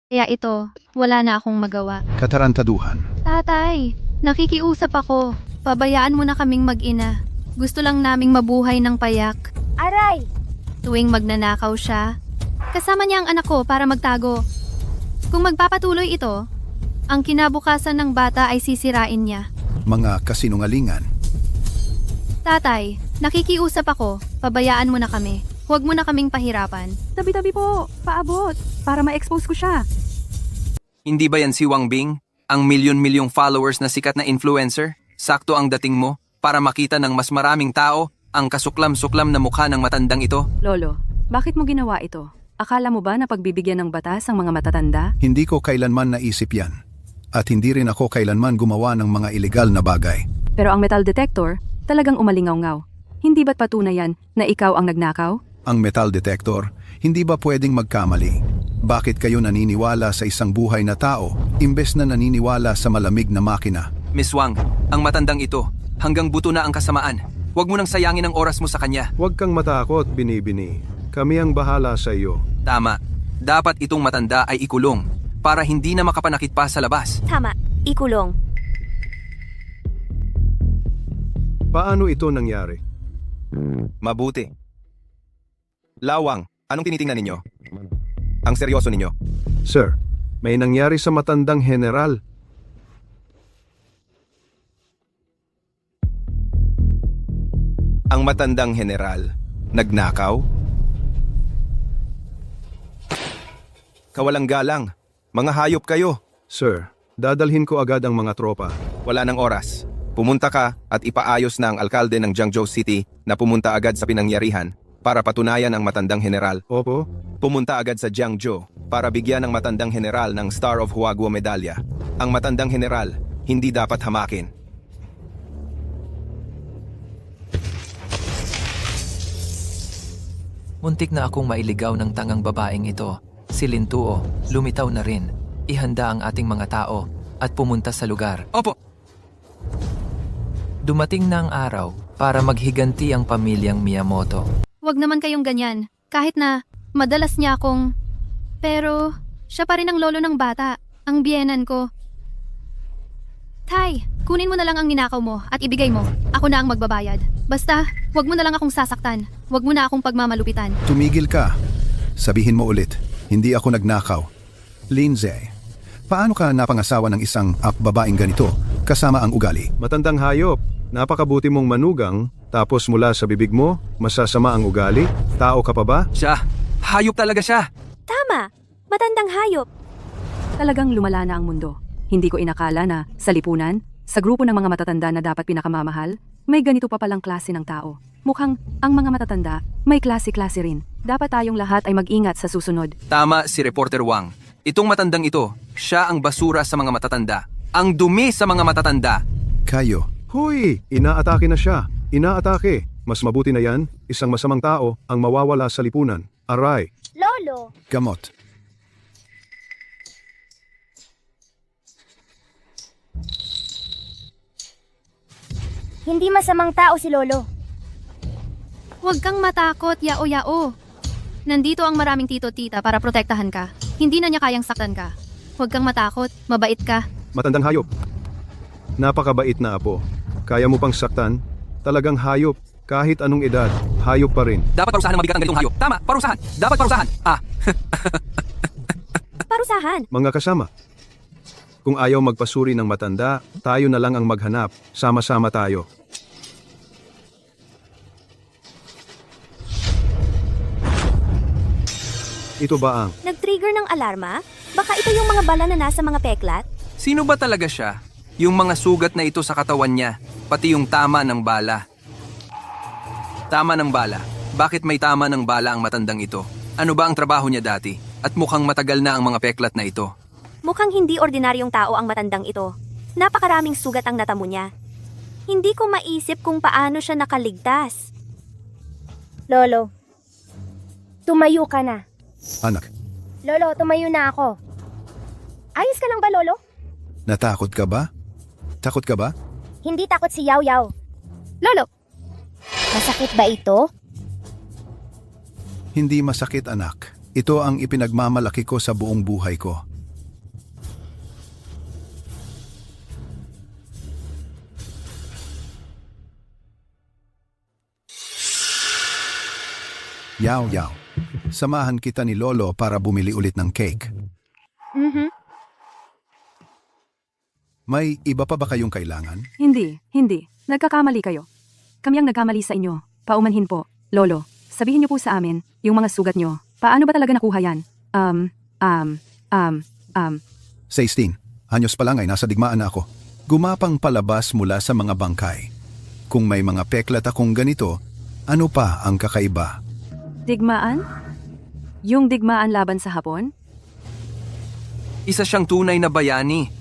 Kaya ito, wala na akong magawa. Katarantaduhan. Tatay, nakikiusap ako. Pabayaan mo na kaming mag-ina. Gusto lang naming mabuhay ng payak. Aray! Tuwing magnanakaw siya, kasama niya ang anak ko para magtago. Kung magpapatuloy ito, ang kinabukasan ng bata ay sisirain niya. Mga kasinungalingan. Tatay, nakikiusap ako. Pabayaan mo na kami. Huwag mo na kaming pahirapan. Tabi-tabi po, paabot, para ma-expose ko siya. Hindi ba yan si Wang Bing? Ang milyon-milyong followers na sikat na influencer? Sakto ang dating mo para makita ng mas maraming tao ang kasuklam-suklam na mukha ng matandang ito. Lolo, bakit mo ginawa ito? Akala mo ba na pagbibigyan ng batas ang mga matatanda? Hindi ko kailanman naisip yan. At hindi rin ako kailanman gumawa ng mga ilegal na bagay. Pero ang metal detector, talagang umalingaw-ngaw. Hindi ba't patunayan na ikaw ang nagnakaw? Ang metal detector, hindi ba pwedeng magkamali? Bakit kayo naniniwala sa isang buhay na tao imbes na naniniwala sa malamig na makina? Miss Wang, ang matandang ito, hanggang buto na ang kasamaan. Huwag mo nang sayangin ang oras mo sa kanya. Huwag kang matakot, Binibini. Kami ang bahala sa iyo. Tama, dapat itong matanda ay ikulong para hindi na makapanakit pa sa labas. Tama, ikulong. Paano ito nangyari? Mabuti. Lawang, anong tinitingnan ninyo? Ang seryoso ninyo. Sir, may nangyari sa matandang general. Ang matandang general, nagnakaw? Kawalang galang, mga hayop kayo. Sir, dadalhin ko agad ang mga tropa. Wala nang oras. Pumunta ka at ipaayos na ang alkalde ng Jiangzhou City na pumunta agad sa pinangyarihan para patunayan ang matandang general. Opo, Pumunta agad sa Jiangzhou para bigyan ang matandang general ng Star of Huaguo medalya. Ang matandang general, hindi dapat hamakin. Muntik na akong mailigaw ng tangang babaeng ito. Si Lintuo, lumitaw na rin. Ihanda ang ating mga tao at pumunta sa lugar. Opo! Dumating na ang araw para maghiganti ang pamilyang Miyamoto. Huwag naman kayong ganyan. Kahit na madalas niya akong... Pero, siya pa rin ang lolo ng bata. Ang biyenan ko. Tay, kunin mo na lang ang ninakaw mo at ibigay mo. Ako na ang magbabayad. Basta, huwag mo na lang akong sasaktan. Huwag mo na akong pagmamalupitan. Tumigil ka. Sabihin mo ulit, hindi ako nagnakaw. Lindsay, paano ka napangasawa ng isang babaeng ganito kasama ang ugali? matandang hayop. Napakabuti mong manugang, tapos mula sa bibig mo, masasama ang ugali? Tao ka pa ba? Siya! Hayop talaga siya! Tama, matandang hayop. Talagang lumala na ang mundo. Hindi ko inakala na, sa lipunan, sa grupo ng mga matatanda na dapat pinakamamahal, may ganito pa palang klase ng tao. Mukhang, ang mga matatanda, may klase-klase rin. Dapat tayong lahat ay mag-ingat sa susunod. Tama si Reporter Wang. Itong matandang ito, siya ang basura sa mga matatanda. Ang dumi sa mga matatanda. Kayo, Huy! Inaatake na siya. Inaatake. Mas mabuti na yan, isang masamang tao ang mawawala sa lipunan. Aray! Lolo! gamot. Hindi masamang tao si Lolo. Huwag kang matakot, yao-yao. Nandito ang maraming tito-tita para protektahan ka. Hindi na niya kayang saktan ka. Huwag kang matakot, mabait ka. Matandang hayop. Napakabait na apo. Kaya mo pang saktan? Talagang hayop. Kahit anong edad, hayop pa rin. Dapat parusahan ng mabigat ang ganitong hayop. Tama, parusahan. Dapat parusahan. Parusahan. Mga kasama, kung ayaw magpasuri ng matanda, tayo na lang ang maghanap. Sama-sama tayo. Ito ba ang... Nag-trigger ng alarma? Baka ito yung mga bala na nasa mga peklat? Sino ba talaga siya? Yung mga sugat na ito sa katawan niya, pati yung tama ng bala. Tama ng bala. Bakit may tama ng bala ang matandang ito? Ano ba ang trabaho niya dati? At mukhang matagal na ang mga peklat na ito. Mukhang hindi ordinaryong tao ang matandang ito. Napakaraming sugat ang natamo niya. Hindi ko maisip kung paano siya nakaligtas. Lolo, tumayo ka na. Anak, Lolo, tumayo na ako. Ayos ka lang ba, Lolo? natakot ka ba? Takot ka ba? Hindi takot si Yaw Yaw. Lolo, masakit ba ito? Hindi masakit anak. Ito ang ipinagmamalaki ko sa buong buhay ko. Yaw, yaw. Samahan kita ni Lolo para bumili ulit ng cake. May iba pa ba kayong kailangan? Hindi. Nagkakamali kayo. Kami ang nagkamali sa inyo. Paumanhin po. Lolo, sabihin niyo po sa amin, yung mga sugat niyo. Paano ba talaga nakuha yan? 16. Anyos pa lang ay nasa digmaan na ako. Gumapang palabas mula sa mga bangkay. Kung may mga peklat akong ganito, ano pa ang kakaiba? Digmaan? Yung digmaan laban sa Hapon? Isa siyang tunay na bayani.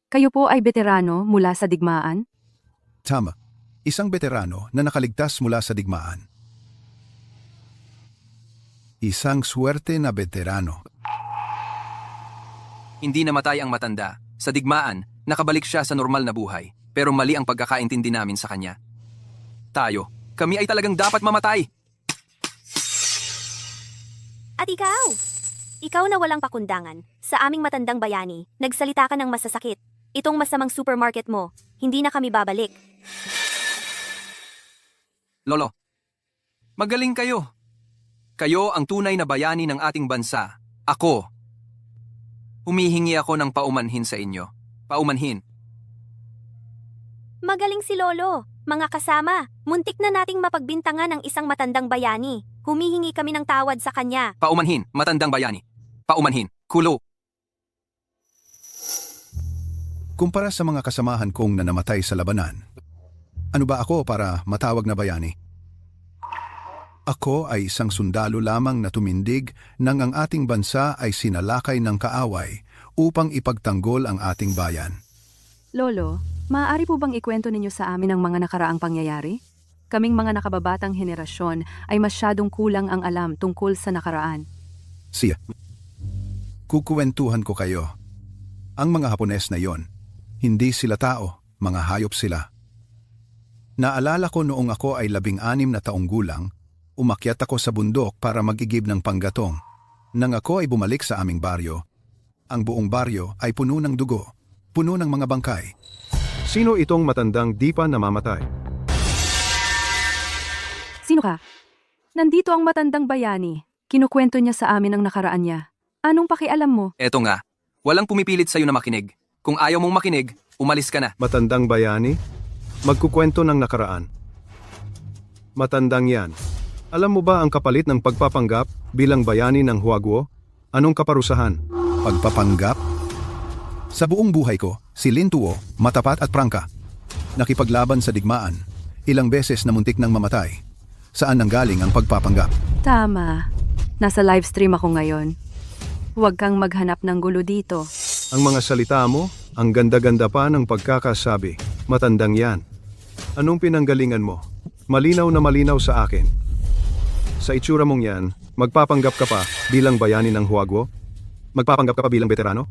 Kayo po ay veterano mula sa digmaan? Tama. Isang veterano na nakaligtas mula sa digmaan. Isang swerte na veterano. Hindi namatay ang matanda. Sa digmaan, nakabalik siya sa normal na buhay. Pero mali ang pagkakaintindi namin sa kanya. Kami ay talagang dapat mamatay. At ikaw? Ikaw na walang pakundangan. Sa aming matandang bayani, nagsalita ka ng masasakit. Itong masamang supermarket mo, hindi na kami babalik. Lolo, magaling kayo. Kayo ang tunay na bayani ng ating bansa. Ako. Humihingi ako ng paumanhin sa inyo. Paumanhin. Magaling si Lolo. Mga kasama, muntik na nating mapagbintangan ang isang matandang bayani. Humihingi kami ng tawad sa kanya. Paumanhin, matandang bayani. Paumanhin, kulo. Kumpara sa mga kasamahan kong na namatay sa labanan, ano ba ako para matawag na bayani? Ako ay isang sundalo lamang na tumindig nang ang ating bansa ay sinalakay ng kaaway upang ipagtanggol ang ating bayan. Lolo, maaari po bang ikwento ninyo sa amin ang mga nakaraang pangyayari? Kaming mga nakababatang henerasyon ay masyadong kulang ang alam tungkol sa nakaraan. Siya. Kukuwentuhan ko kayo. Ang mga Hapones na yon, hindi sila tao, mga hayop sila. Naalala ko noong ako ay 16 na taong gulang, umakyat ako sa bundok para magigib ng panggatong. Nang ako ay bumalik sa aming baryo, ang buong baryo ay puno ng dugo, puno ng mga bangkay. Sino itong matandang di pa namamatay? Sino ka? Nandito ang matandang bayani. Kinukwento niya sa amin ang nakaraan niya. Anong pakialam mo? Eto nga, walang pumipilit sa'yo na makinig. Kung ayaw mong makinig, umalis ka na. Matandang bayani? Magkukwento ng nakaraan. Matandang yan. Alam mo ba ang kapalit ng pagpapanggap bilang bayani ng Huaguo? Anong kaparusahan? Pagpapanggap? Sa buong buhay ko, si Lin Tuo, matapat at prangka. Nakipaglaban sa digmaan, ilang beses na muntik ng mamatay. Saan nanggaling ang pagpapanggap? Tama. Nasa live stream ako ngayon. Huwag kang maghanap ng gulo dito. Ang mga salita mo, ang ganda-ganda pa ng pagkakasabi. Matandang yan. Anong pinanggalingan mo? Malinaw na malinaw sa akin. Sa itsura mong yan, magpapanggap ka pa bilang bayani ng Huaguo? Magpapanggap ka pa bilang veterano?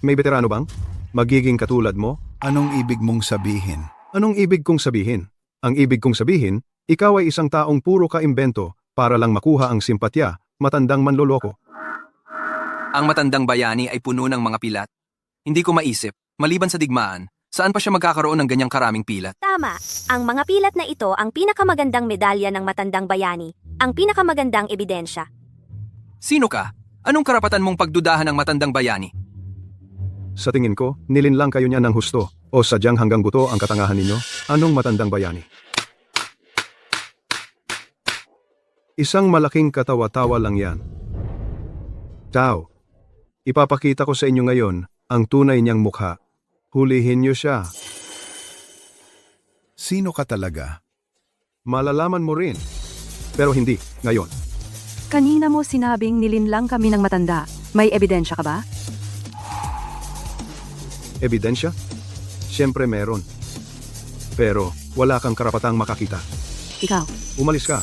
May veterano bang? Magiging katulad mo? Anong ibig mong sabihin? Anong ibig kong sabihin? Ang ibig kong sabihin, ikaw ay isang taong puro ka-imbento para lang makuha ang simpatya, matandang manloloko. Ang matandang bayani ay puno ng mga pilat. Hindi ko maisip, maliban sa digmaan, saan pa siya magkakaroon ng ganyang karaming pilat? Tama. Ang mga pilat na ito ang pinakamagandang medalya ng matandang bayani. Ang pinakamagandang ebidensya. Sino ka? Anong karapatan mong pagdudahan ng matandang bayani? Sa tingin ko, nilinlang kayo niya ng husto o sadyang hanggang buto ang katangahan ninyo. Anong matandang bayani? Isang malaking katawa-tawa lang yan. Tao, ipapakita ko sa inyo ngayon ang tunay niyang mukha. Hulihin niyo siya. Sino ka talaga? Malalaman mo rin. Pero hindi, ngayon. Kanina mo sinabing nilinlang kami ng matanda. May ebidensya ka ba? Ebidensya? Siyempre meron. Pero wala kang karapatang makakita. Ikaw. Umalis ka.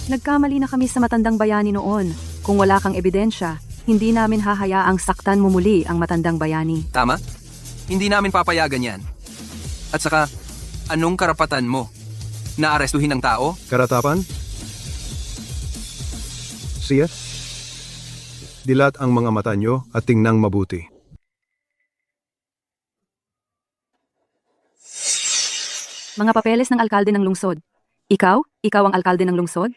Nagkamali na kami sa matandang bayani noon. Kung wala kang ebidensya, hindi namin hahayaang saktan mo muli ang matandang bayani. Tama? Hindi namin papayagan yan. At saka, anong karapatan mo? Naarestuhin ng tao? Karatapan? Siya? Dilat ang mga mata nyo at tingnang mabuti. Mga papeles ng alkalde ng lungsod. Ikaw? Ikaw ang alkalde ng lungsod?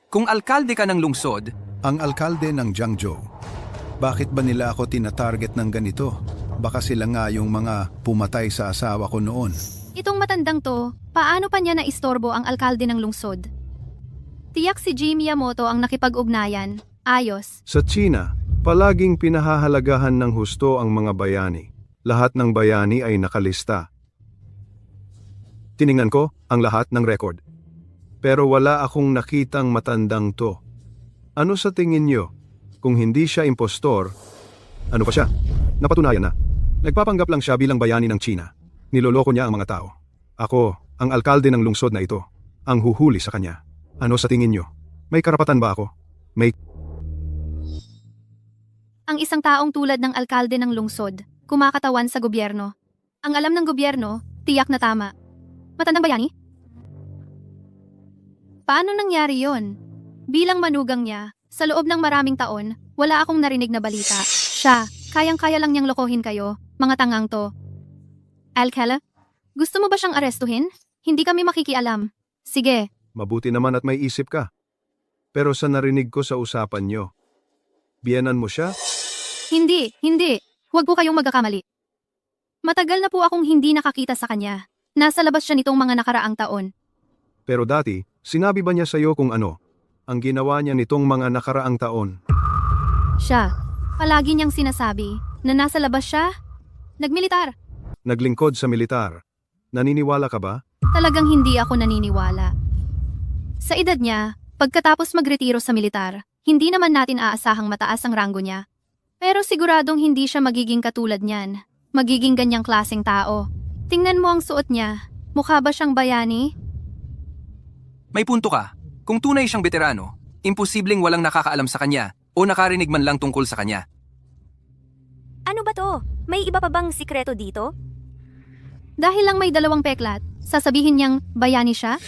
Kung alkalde ka ng lungsod, Ang alkalde ng Jiangzhou. Bakit ba nila ako tinatarget ng ganito? Baka sila nga yung mga pumatay sa asawa ko noon. Itong matandang to, paano pa niya naistorbo ang alkalde ng lungsod? Tiyak si G. Miyamoto ang nakipag-ugnayan. Ayos. Sa China, palaging pinahahalagahan ng husto ang mga bayani. Lahat ng bayani ay nakalista. Tiningnan ko ang lahat ng record. Pero wala akong nakitang matandang to. Ano sa tingin nyo? Kung hindi siya impostor, ano pa siya? Napatunayan na. Nagpapanggap lang siya bilang bayani ng China. Niloloko niya ang mga tao. Ako, ang alkalde ng lungsod na ito, ang huhuli sa kanya. Ano sa tingin nyo? May karapatan ba ako? Ang isang taong tulad ng alkalde ng lungsod, kumakatawan sa gobyerno. Ang alam ng gobyerno, tiyak na tama. Matandang bayani? Paano nangyari yon? Bilang manugang niya, sa loob ng maraming taon, wala akong narinig na balita. Siya, kayang-kaya lang niyang lokohin kayo, mga tangang to. Alcala, gusto mo ba siyang arestuhin? Hindi kami makikialam. Sige, Mabuti naman at may isip ka. Pero sa narinig ko sa usapan nyo, biyanan mo siya? hindi. Huwag po kayong magkakamali. Matagal na po akong hindi nakakita sa kanya. Nasa labas siya nitong mga nakaraang taon. Pero dati, sinabi ba niya sa'yo kung ano ang ginawa niya nitong mga nakaraang taon? Siya, palagi niyang sinasabi na nasa labas siya. Nagmilitar. Naglingkod sa militar. Naniniwala ka ba? Talagang hindi ako naniniwala. Sa edad niya, pagkatapos magretiro sa militar, hindi naman natin aasahang mataas ang ranggo niya. Pero siguradong hindi siya magiging katulad niyan. Magiging ganyang klaseng tao. Tingnan mo ang suot niya. Mukha ba siyang bayani? may punto ka. Kung tunay siyang veterano, imposibleng walang nakakaalam sa kanya o nakarinig man lang tungkol sa kanya. Ano ba to? May iba pa bang sikreto dito? Dahil lang may 2 peklat, sasabihin niyang bayani siya?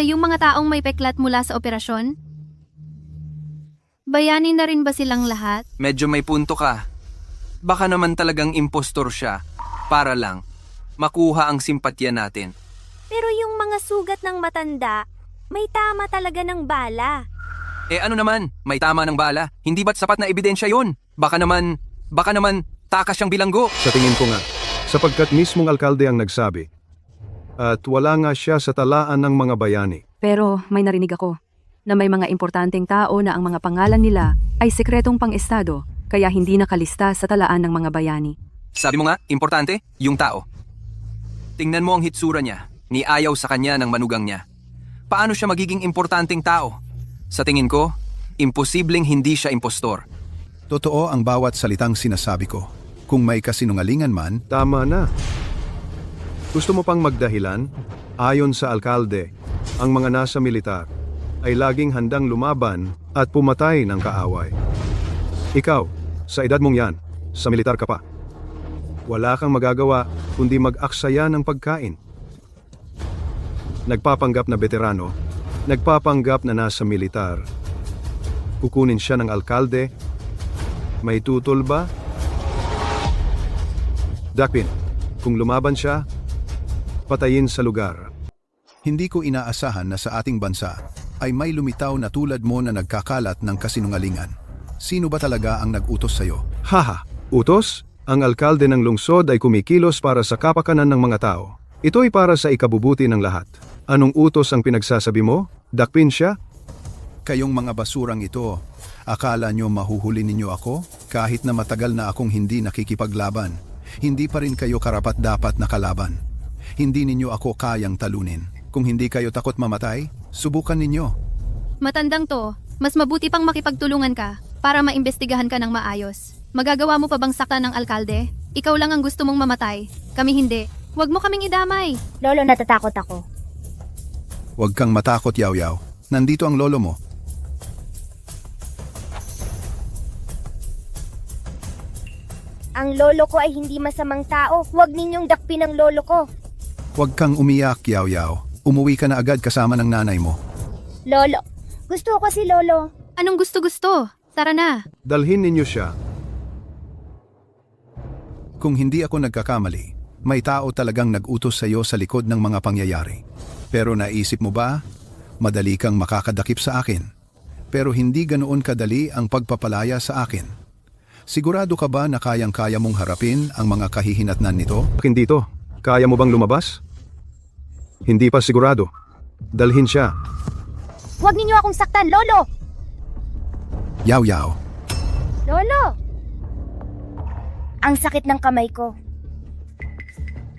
Yung mga taong may peklat mula sa operasyon? Bayani na rin ba silang lahat? Medyo may punto ka. Baka naman talagang impostor siya para lang makuha ang simpatya natin. Pero yung mga sugat ng matanda, may tama talaga ng bala. Ano naman, may tama ng bala. Hindi ba't sapat na ebidensya yon? Baka naman, takas siyang bilanggo. Sa tingin ko nga, sapagkat mismong alkalde ang nagsabi. At wala nga siya sa talaan ng mga bayani. Pero may narinig ako na may mga importanteng tao na ang mga pangalan nila ay sekretong pang-estado kaya hindi nakalista sa talaan ng mga bayani. Sabi mo nga, importante, yung tao. Tingnan mo ang hitsura niya, ni ayaw sa kanya ng manugang niya. Paano siya magiging importanteng tao? Sa tingin ko, imposibleng hindi siya impostor. Totoo ang bawat salitang sinasabi ko. Kung may kasinungalingan man, Tama na. Gusto mo pang magdahilan? Ayon sa alkalde, ang mga nasa militar ay laging handang lumaban at pumatay ng kaaway. Ikaw, sa edad mong yan, sa militar ka pa. Wala kang magagawa kundi mag-aksaya ng pagkain. Nagpapanggap na veterano, nagpapanggap na nasa militar. Kukunin siya ng alkalde. May tutol ba? Dakpin, kung lumaban siya, patayin sa lugar. hindi ko inaasahan na sa ating bansa ay may lumitaw na tulad mo na nagkakalat ng kasinungalingan. Sino ba talaga ang nag-utos sa'yo? Haha, utos? Ang alkalde ng lungsod ay kumikilos para sa kapakanan ng mga tao. Ito'y para sa ikabubuti ng lahat. Anong utos ang pinagsasabi mo? Dakpin siya? Kayong mga basurang ito, akala nyo mahuhuli ninyo ako? Kahit na matagal na akong hindi nakikipaglaban, hindi pa rin kayo karapat-dapat na kalaban. Hindi ninyo ako kayang talunin. Kung hindi kayo takot mamatay, subukan ninyo. Matandang to, mas mabuti pang makipagtulungan ka para maimbestigahan ka ng maayos. Magagawa mo pa bang saktan ng alkalde? Ikaw lang ang gusto mong mamatay. Kami hindi. Huwag mo kaming idamay. Lolo, natatakot ako. Huwag kang matakot, Yaw-Yaw. Nandito ang lolo mo. Ang lolo ko ay hindi masamang tao. Huwag ninyong dakpin ang lolo ko. Huwag kang umiyak, Yaw-Yaw. Umuwi ka na agad kasama ng nanay mo. Lolo. Gusto ko si lolo. Anong gusto-gusto? Tara na. Dalhin ninyo siya. Kung hindi ako nagkakamali, May tao talagang nag-utos sa iyo sa likod ng mga pangyayari. Pero naisip mo ba, madali kang makakadakip sa akin. Pero hindi ganoon kadali ang pagpapalaya sa akin. Sigurado ka ba na kayang-kaya mong harapin ang mga kahihinatnan nito? Akin dito, kaya mo bang lumabas? Hindi pa sigurado. Dalhin siya. Huwag ninyo akong saktan, Lolo! Yaw yaw. Lolo! Ang sakit ng kamay ko.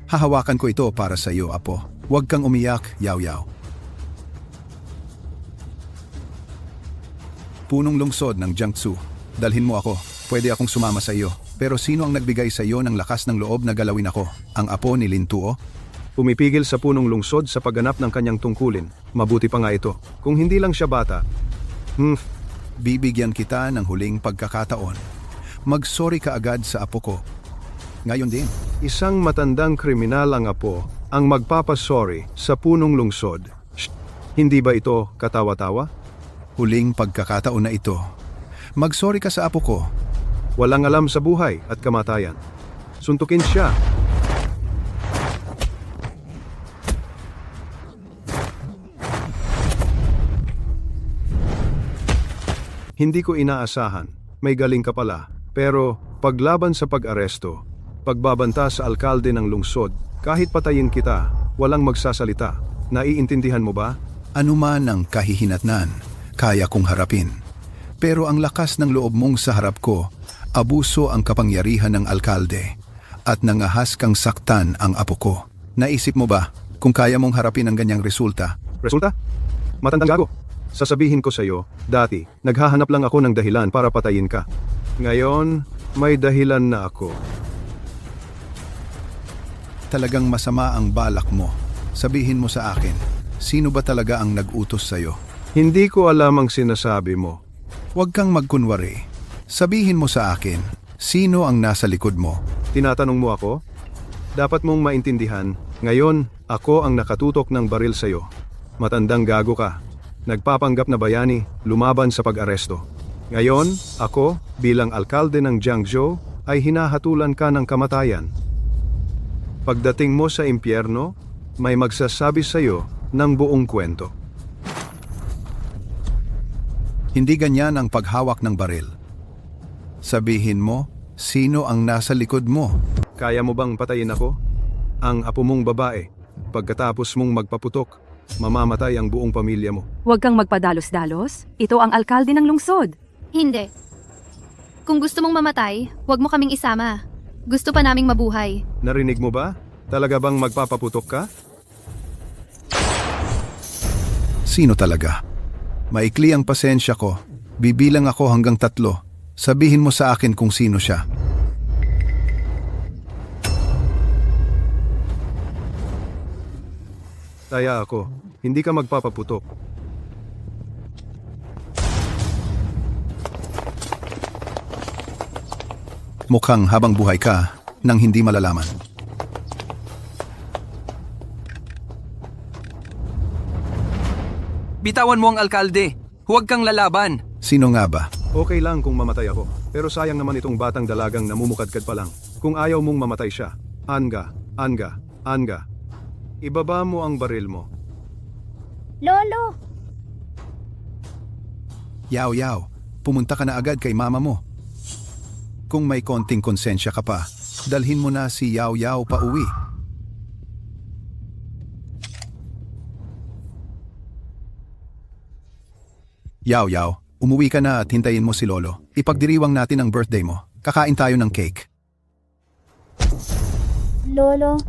Hahawakan ko ito para sa iyo, Apo. Huwag kang umiyak, yaw yaw. Punong lungsod ng Jiangsu. Dalhin mo ako. Pwede akong sumama sa iyo. Pero sino ang nagbigay sa iyo ng lakas ng loob na galawin ako? Ang apo ni Lin Tuo? Pumipigil sa punong lungsod sa pagganap ng kanyang tungkulin. Mabuti pa nga ito. Kung hindi lang siya bata. Bibigyan kita ng huling pagkakataon. Mag-sorry ka agad sa apo ko. Ngayon din. Isang matandang kriminal ang apo ang magpapasorry sa punong lungsod. Shh! Hindi ba ito katawa-tawa? Huling pagkakataon na ito. Mag-sorry ka sa apo ko. Walang alam sa buhay at kamatayan. Suntukin siya. Hindi ko inaasahan. May galing ka pala. Pero paglaban sa pag-aresto, pagbabanta sa alkalde ng lungsod, kahit patayin kita, walang magsasalita. Naiintindihan mo ba? Ano man ang kahihinatnan, kaya kong harapin. Pero ang lakas ng loob mong sa harap ko, abuso ang kapangyarihan ng alkalde at nangahas kang saktan ang apo ko. Naisip mo ba kung kaya mong harapin ang ganyang resulta? Resulta? Matandang gago. Sasabihin ko sa iyo, dati, naghahanap lang ako ng dahilan para patayin ka. Ngayon, may dahilan na ako. Talagang masama ang balak mo. Sabihin mo sa akin, sino ba talaga ang nag-utos sa iyo? Hindi ko alam ang sinasabi mo. Huwag kang magkunwari. Sabihin mo sa akin, sino ang nasa likod mo? Tinatanong mo ako? Dapat mong maintindihan, ngayon, ako ang nakatutok ng baril sa iyo. Matandang gago ka. Nagpapanggap na bayani, lumaban sa pag-aresto. Ngayon, ako, bilang alkalde ng Jiangzhou, ay hinahatulan ka ng kamatayan. Pagdating mo sa impyerno, may magsasabi sa iyo ng buong kwento. Hindi ganyan ang paghawak ng baril. Sabihin mo, sino ang nasa likod mo? Kaya mo bang patayin ako? Ang apo mong babae, pagkatapos mong magpaputok, mamamatay ang buong pamilya mo. Huwag kang magpadalos-dalos. Ito ang alkalde ng lungsod. Hindi. Kung gusto mong mamatay, huwag mo kaming isama. Gusto pa naming mabuhay. Narinig mo ba? Talaga bang magpapaputok ka? Sino talaga? Maikli ang pasensya ko. Bibilang ako hanggang 3. Sabihin mo sa akin kung sino siya. Taya ako. Hindi ka magpapaputok. Mukhang habang buhay ka nang hindi malalaman. Bitawan mo ang alkalde. Huwag kang lalaban. Sino nga ba? Okay lang kung mamatay ako. Pero sayang naman itong batang dalagang namumukadkad pa lang. Kung ayaw mong mamatay siya. Anga. Ibaba mo ang baril mo. Lolo! Yaw yaw, pumunta ka na agad kay mama mo. Kung may konting konsensya ka pa, dalhin mo na si Yaw Yaw pa uwi. Yaw Yaw, umuwi ka na at hintayin mo si Lolo. Ipagdiriwang natin ang birthday mo. Kakain tayo ng cake. Lolo?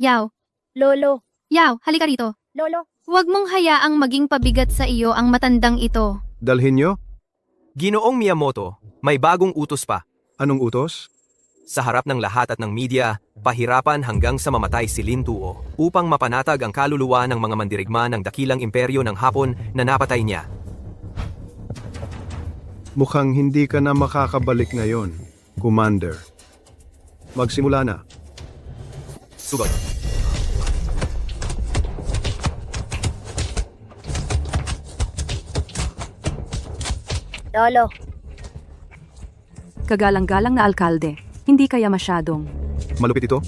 Yaw, Lolo? Yaw, halika rito. Lolo? Huwag mong hayaang maging pabigat sa iyo ang matandang ito. Dalhin nyo? Ginoong Miyamoto, may bagong utos pa. Anong utos? Sa harap ng lahat at ng media, pahirapan hanggang sa mamatay si Lin Tuo upang mapanatag ang kaluluwa ng mga mandirigma ng dakilang imperyo ng Hapon na napatay niya. Mukhang hindi ka na makakabalik ngayon, Commander. Magsimula na. Sugod. Lolo? Kagalang-galang na alkalde. Hindi kaya masyadong. Malupit ito?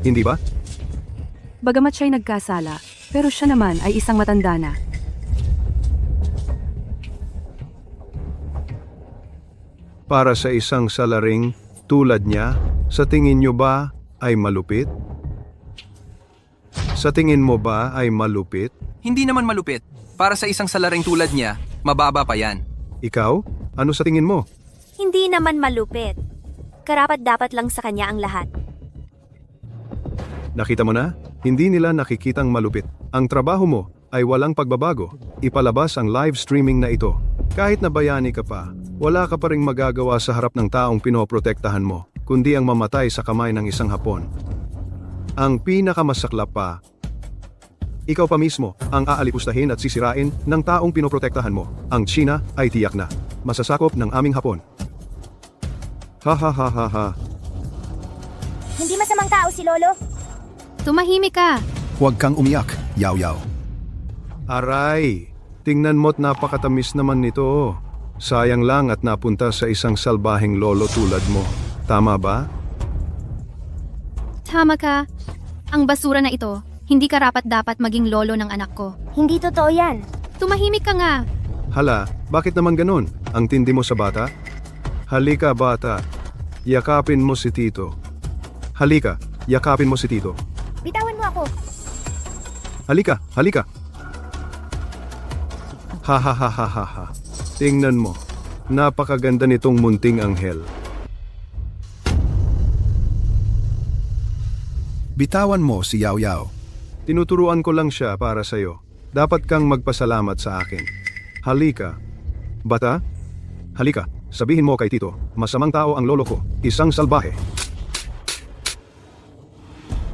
Hindi ba? Bagamat siya'y nagkasala, pero siya naman ay isang matanda na. Para sa isang salaring tulad niya, sa tingin niyo ba ay malupit? Sa tingin mo ba ay malupit? Hindi naman malupit. Para sa isang salaring tulad niya, mababa pa yan. Ikaw? Ano sa tingin mo? Hindi naman malupit. Karapat-dapat lang sa kanya ang lahat. Nakita mo na? Hindi nila nakikitang malupit. Ang trabaho mo ay walang pagbabago. Ipalabas ang live streaming na ito. Kahit na bayani ka pa, wala ka pa ring magagawa sa harap ng taong pinoprotektahan mo, kundi ang mamatay sa kamay ng isang Hapon. Ang pinakamasaklap pa, ikaw pa mismo ang aalipustahin at sisirain ng taong pinoprotektahan mo. Ang China ay tiyak na masasakop ng aming Hapon. Ha ha ha ha ha. Hindi masamang tao si Lolo. Tumahimik ka! Huwag kang umiyak, Yao Yao. Aray, tingnan mo't napakatamis naman nito. Sayang lang at napunta sa isang salbaheng lolo tulad mo. Tama ba? Tama ka. Ang basura na ito, hindi karapat-dapat maging lolo ng anak ko. Hindi totoo yan. Tumahimik ka nga! Hala, bakit naman ganun? Ang tindi mo sa bata? Halika bata, yakapin mo si Tito. Halika, yakapin mo si Tito. Bitawan mo ako. Halika, halika. Ha ha ha ha ha ha. Tingnan mo, napakaganda nitong munting anghel. Bitawan mo si Yao Yao. Tinuturuan ko lang siya para sa'yo. Dapat kang magpasalamat sa akin. Halika. Bata, halika. Sabihin mo kay Tito, masamang tao ang lolo ko, isang salbahe.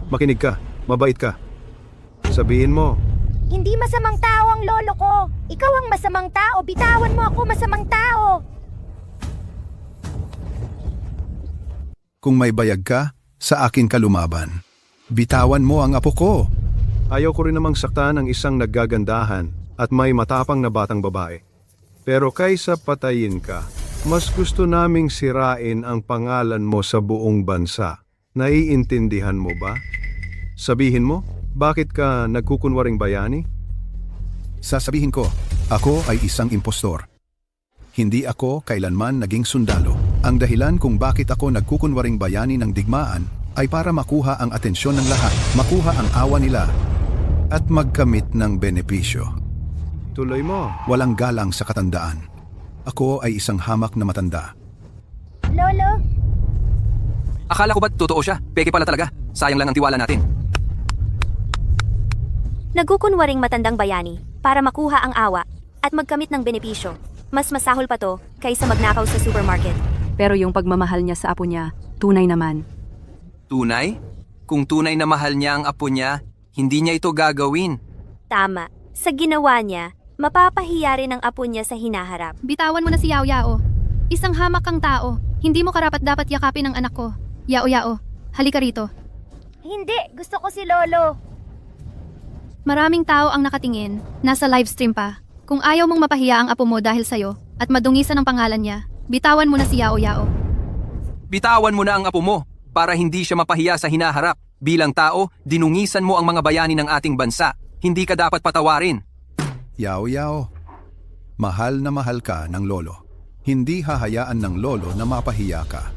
Makinig ka, mabait ka. Sabihin mo, Hindi masamang tao ang lolo ko. Ikaw ang masamang tao. Bitawan mo ako, masamang tao. Kung may bayag ka, sa akin ka lumaban. Bitawan mo ang apo ko. ayaw ko rin namang saktan ang isang naggagandahan at may matapang na batang babae. Pero kaysa patayin ka, mas gusto naming sirain ang pangalan mo sa buong bansa. Naiintindihan mo ba? Sabihin mo, bakit ka nagkukunwaring bayani? Sasabihin ko, ako ay isang impostor. Hindi ako kailanman naging sundalo. Ang dahilan kung bakit ako nagkukunwaring bayani ng digmaan ay para makuha ang atensyon ng lahat, makuha ang awa nila, at magkamit ng benepisyo. Tuloy mo. Walang galang sa katandaan. Ako ay isang hamak na matanda. Lolo? Akala ko ba totoo siya? Peke pala talaga. Sayang lang ang tiwala natin. Nagkukunwaring matandang bayani para makuha ang awa at magkamit ng benepisyo. Mas masahol pa to kaysa magnakaw sa supermarket. Pero yung pagmamahal niya sa apo niya, tunay naman. Tunay? Kung tunay na mahal niya ang apo niya, hindi niya ito gagawin. Tama. Sa ginawa niya, mapapahiya rin ang apo niya sa hinaharap. Bitawan mo na si Yao Yao. Isang hamak kang tao. Hindi mo karapat-dapat yakapin ang anak ko. Yao Yao, halika rito. Hindi, gusto ko si Lolo. Maraming tao ang nakatingin. Nasa live stream pa. Kung ayaw mong mapahiya ang apo mo dahil sa'yo at madungisan ang pangalan niya, bitawan mo na si Yao Yao. Bitawan mo na ang apo mo para hindi siya mapahiya sa hinaharap. Bilang tao, dinungisan mo ang mga bayani ng ating bansa. Hindi ka dapat patawarin. Yao Yao, mahal na mahal ka ng lolo. Hindi hahayaan ng lolo na mapahiya ka.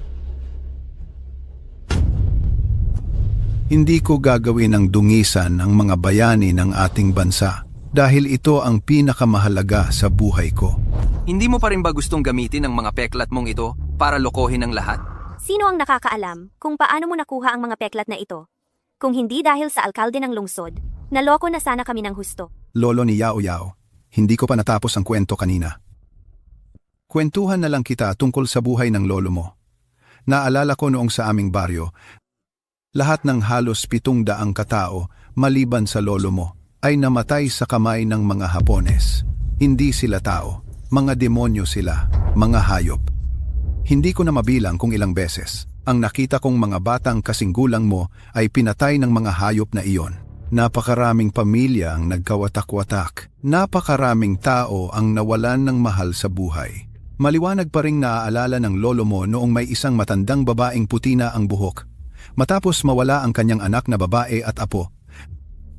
Hindi ko gagawin ang dungisan ng mga bayani ng ating bansa dahil ito ang pinakamahalaga sa buhay ko. Hindi mo pa rin ba gustong gamitin ang mga peklat mong ito para lokohin ang lahat? Sino ang nakakaalam kung paano mo nakuha ang mga peklat na ito? Kung hindi dahil sa alkalde ng lungsod, naloko na sana kami ng husto. Lolo ni Yao Yao, hindi ko pa natapos ang kwento kanina. Kwentuhan na lang kita tungkol sa buhay ng lolo mo. Naalala ko noong sa aming baryo, lahat ng halos 700 katao, maliban sa lolo mo, ay namatay sa kamay ng mga Hapones. Hindi sila tao, mga demonyo sila, mga hayop. Hindi ko na mabilang kung ilang beses. Ang nakita kong mga batang kasing gulang mo ay pinatay ng mga hayop na iyon. Napakaraming pamilya ang nagkawatak-watak. Napakaraming tao ang nawalan ng mahal sa buhay. Maliwanag pa ring naaalala ng lolo mo noong may isang matandang babaeng puti na ang buhok. Matapos mawala ang kanyang anak na babae at apo,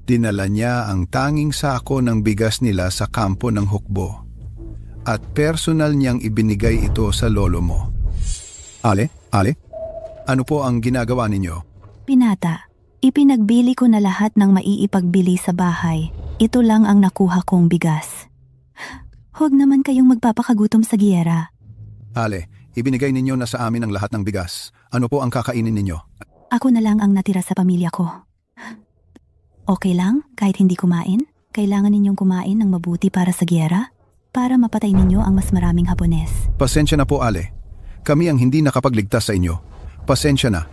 dinala niya ang tanging sako ng bigas nila sa kampo ng hukbo. At personal niyang ibinigay ito sa lolo mo. Ale? Ano po ang ginagawa ninyo? Pinata, ipinagbili ko na lahat ng maiipagbili sa bahay. Ito lang ang nakuha kong bigas. Huwag naman kayong magpapakagutom sa giyera. Ale, ibinigay ninyo na sa amin ang lahat ng bigas. Ano po ang kakainin ninyo? Ako na lang ang natira sa pamilya ko. Okay lang, kahit hindi kumain? Kailangan ninyong kumain ng mabuti para sa giyera? Para mapatay ninyo ang mas maraming Hapones. Pasensya na po, Ale. Kami ang hindi nakapagligtas sa inyo. Pasensya na.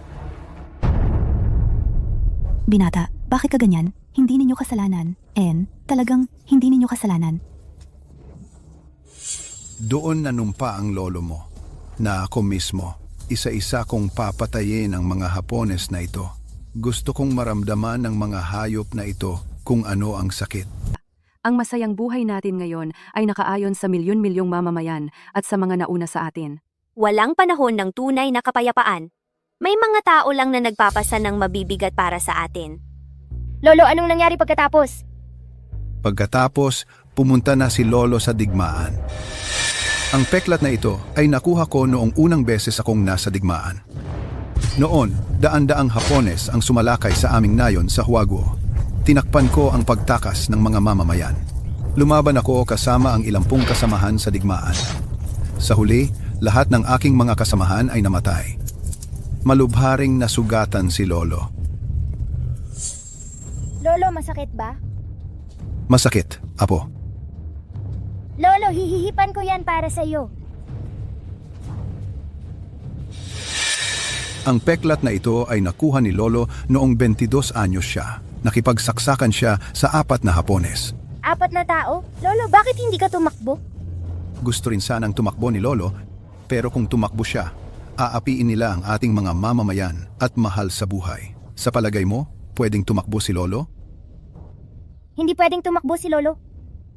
Binata, bakit ka ganyan? Hindi ninyo kasalanan. Talagang hindi ninyo kasalanan. Doon nanumpa ang lolo mo na ako mismo, isa-isa kong papatayin ang mga Hapones na ito. Gusto kong maramdaman ng mga hayop na ito kung ano ang sakit. Ang masayang buhay natin ngayon ay nakaayon sa milyon-milyong mamamayan at sa mga nauna sa atin. Walang panahon ng tunay na kapayapaan. May mga tao lang na nagpapasa ng mabibigat para sa atin. Lolo, anong nangyari pagkatapos? Pagkatapos, pumunta na si Lolo sa digmaan. Ang peklat na ito ay nakuha ko noong unang beses akong nasa digmaan. Noon, daan-daang Hapones ang sumalakay sa aming nayon sa Huaguo. Tinakpan ko ang pagtakas ng mga mamamayan. Lumaban ako kasama ang 10 kasamahan sa digmaan. Sa huli, lahat ng aking mga kasamahan ay namatay. Malubharing nasugatan si Lolo. Lolo, masakit ba? Masakit, Apo. Lolo, hihihipan ko yan para sa iyo. Ang peklat na ito ay nakuha ni Lolo noong 22 anyos siya. Nakipagsaksakan siya sa 4 na Hapones. 4 na tao? Lolo, bakit hindi ka tumakbo? Gusto rin sanang tumakbo ni Lolo, pero kung tumakbo siya, aapiin nila ang ating mga mamamayan at mahal sa buhay. Sa palagay mo, pwedeng tumakbo si Lolo? Hindi pwedeng tumakbo si Lolo.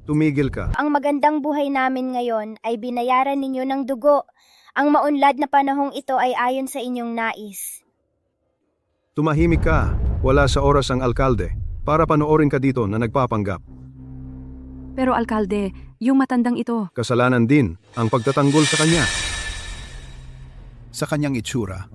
Tumigil ka. Ang magandang buhay namin ngayon ay binayaran ninyo ng dugo. Ang maunlad na panahong ito ay ayon sa inyong nais. Tumahimik ka. Wala sa oras ang alkalde. Para panoorin ka dito na nagpapanggap. Pero alkalde, yung matandang ito, Kasalanan din ang pagtatanggol sa kanya. Sa kanyang itsura,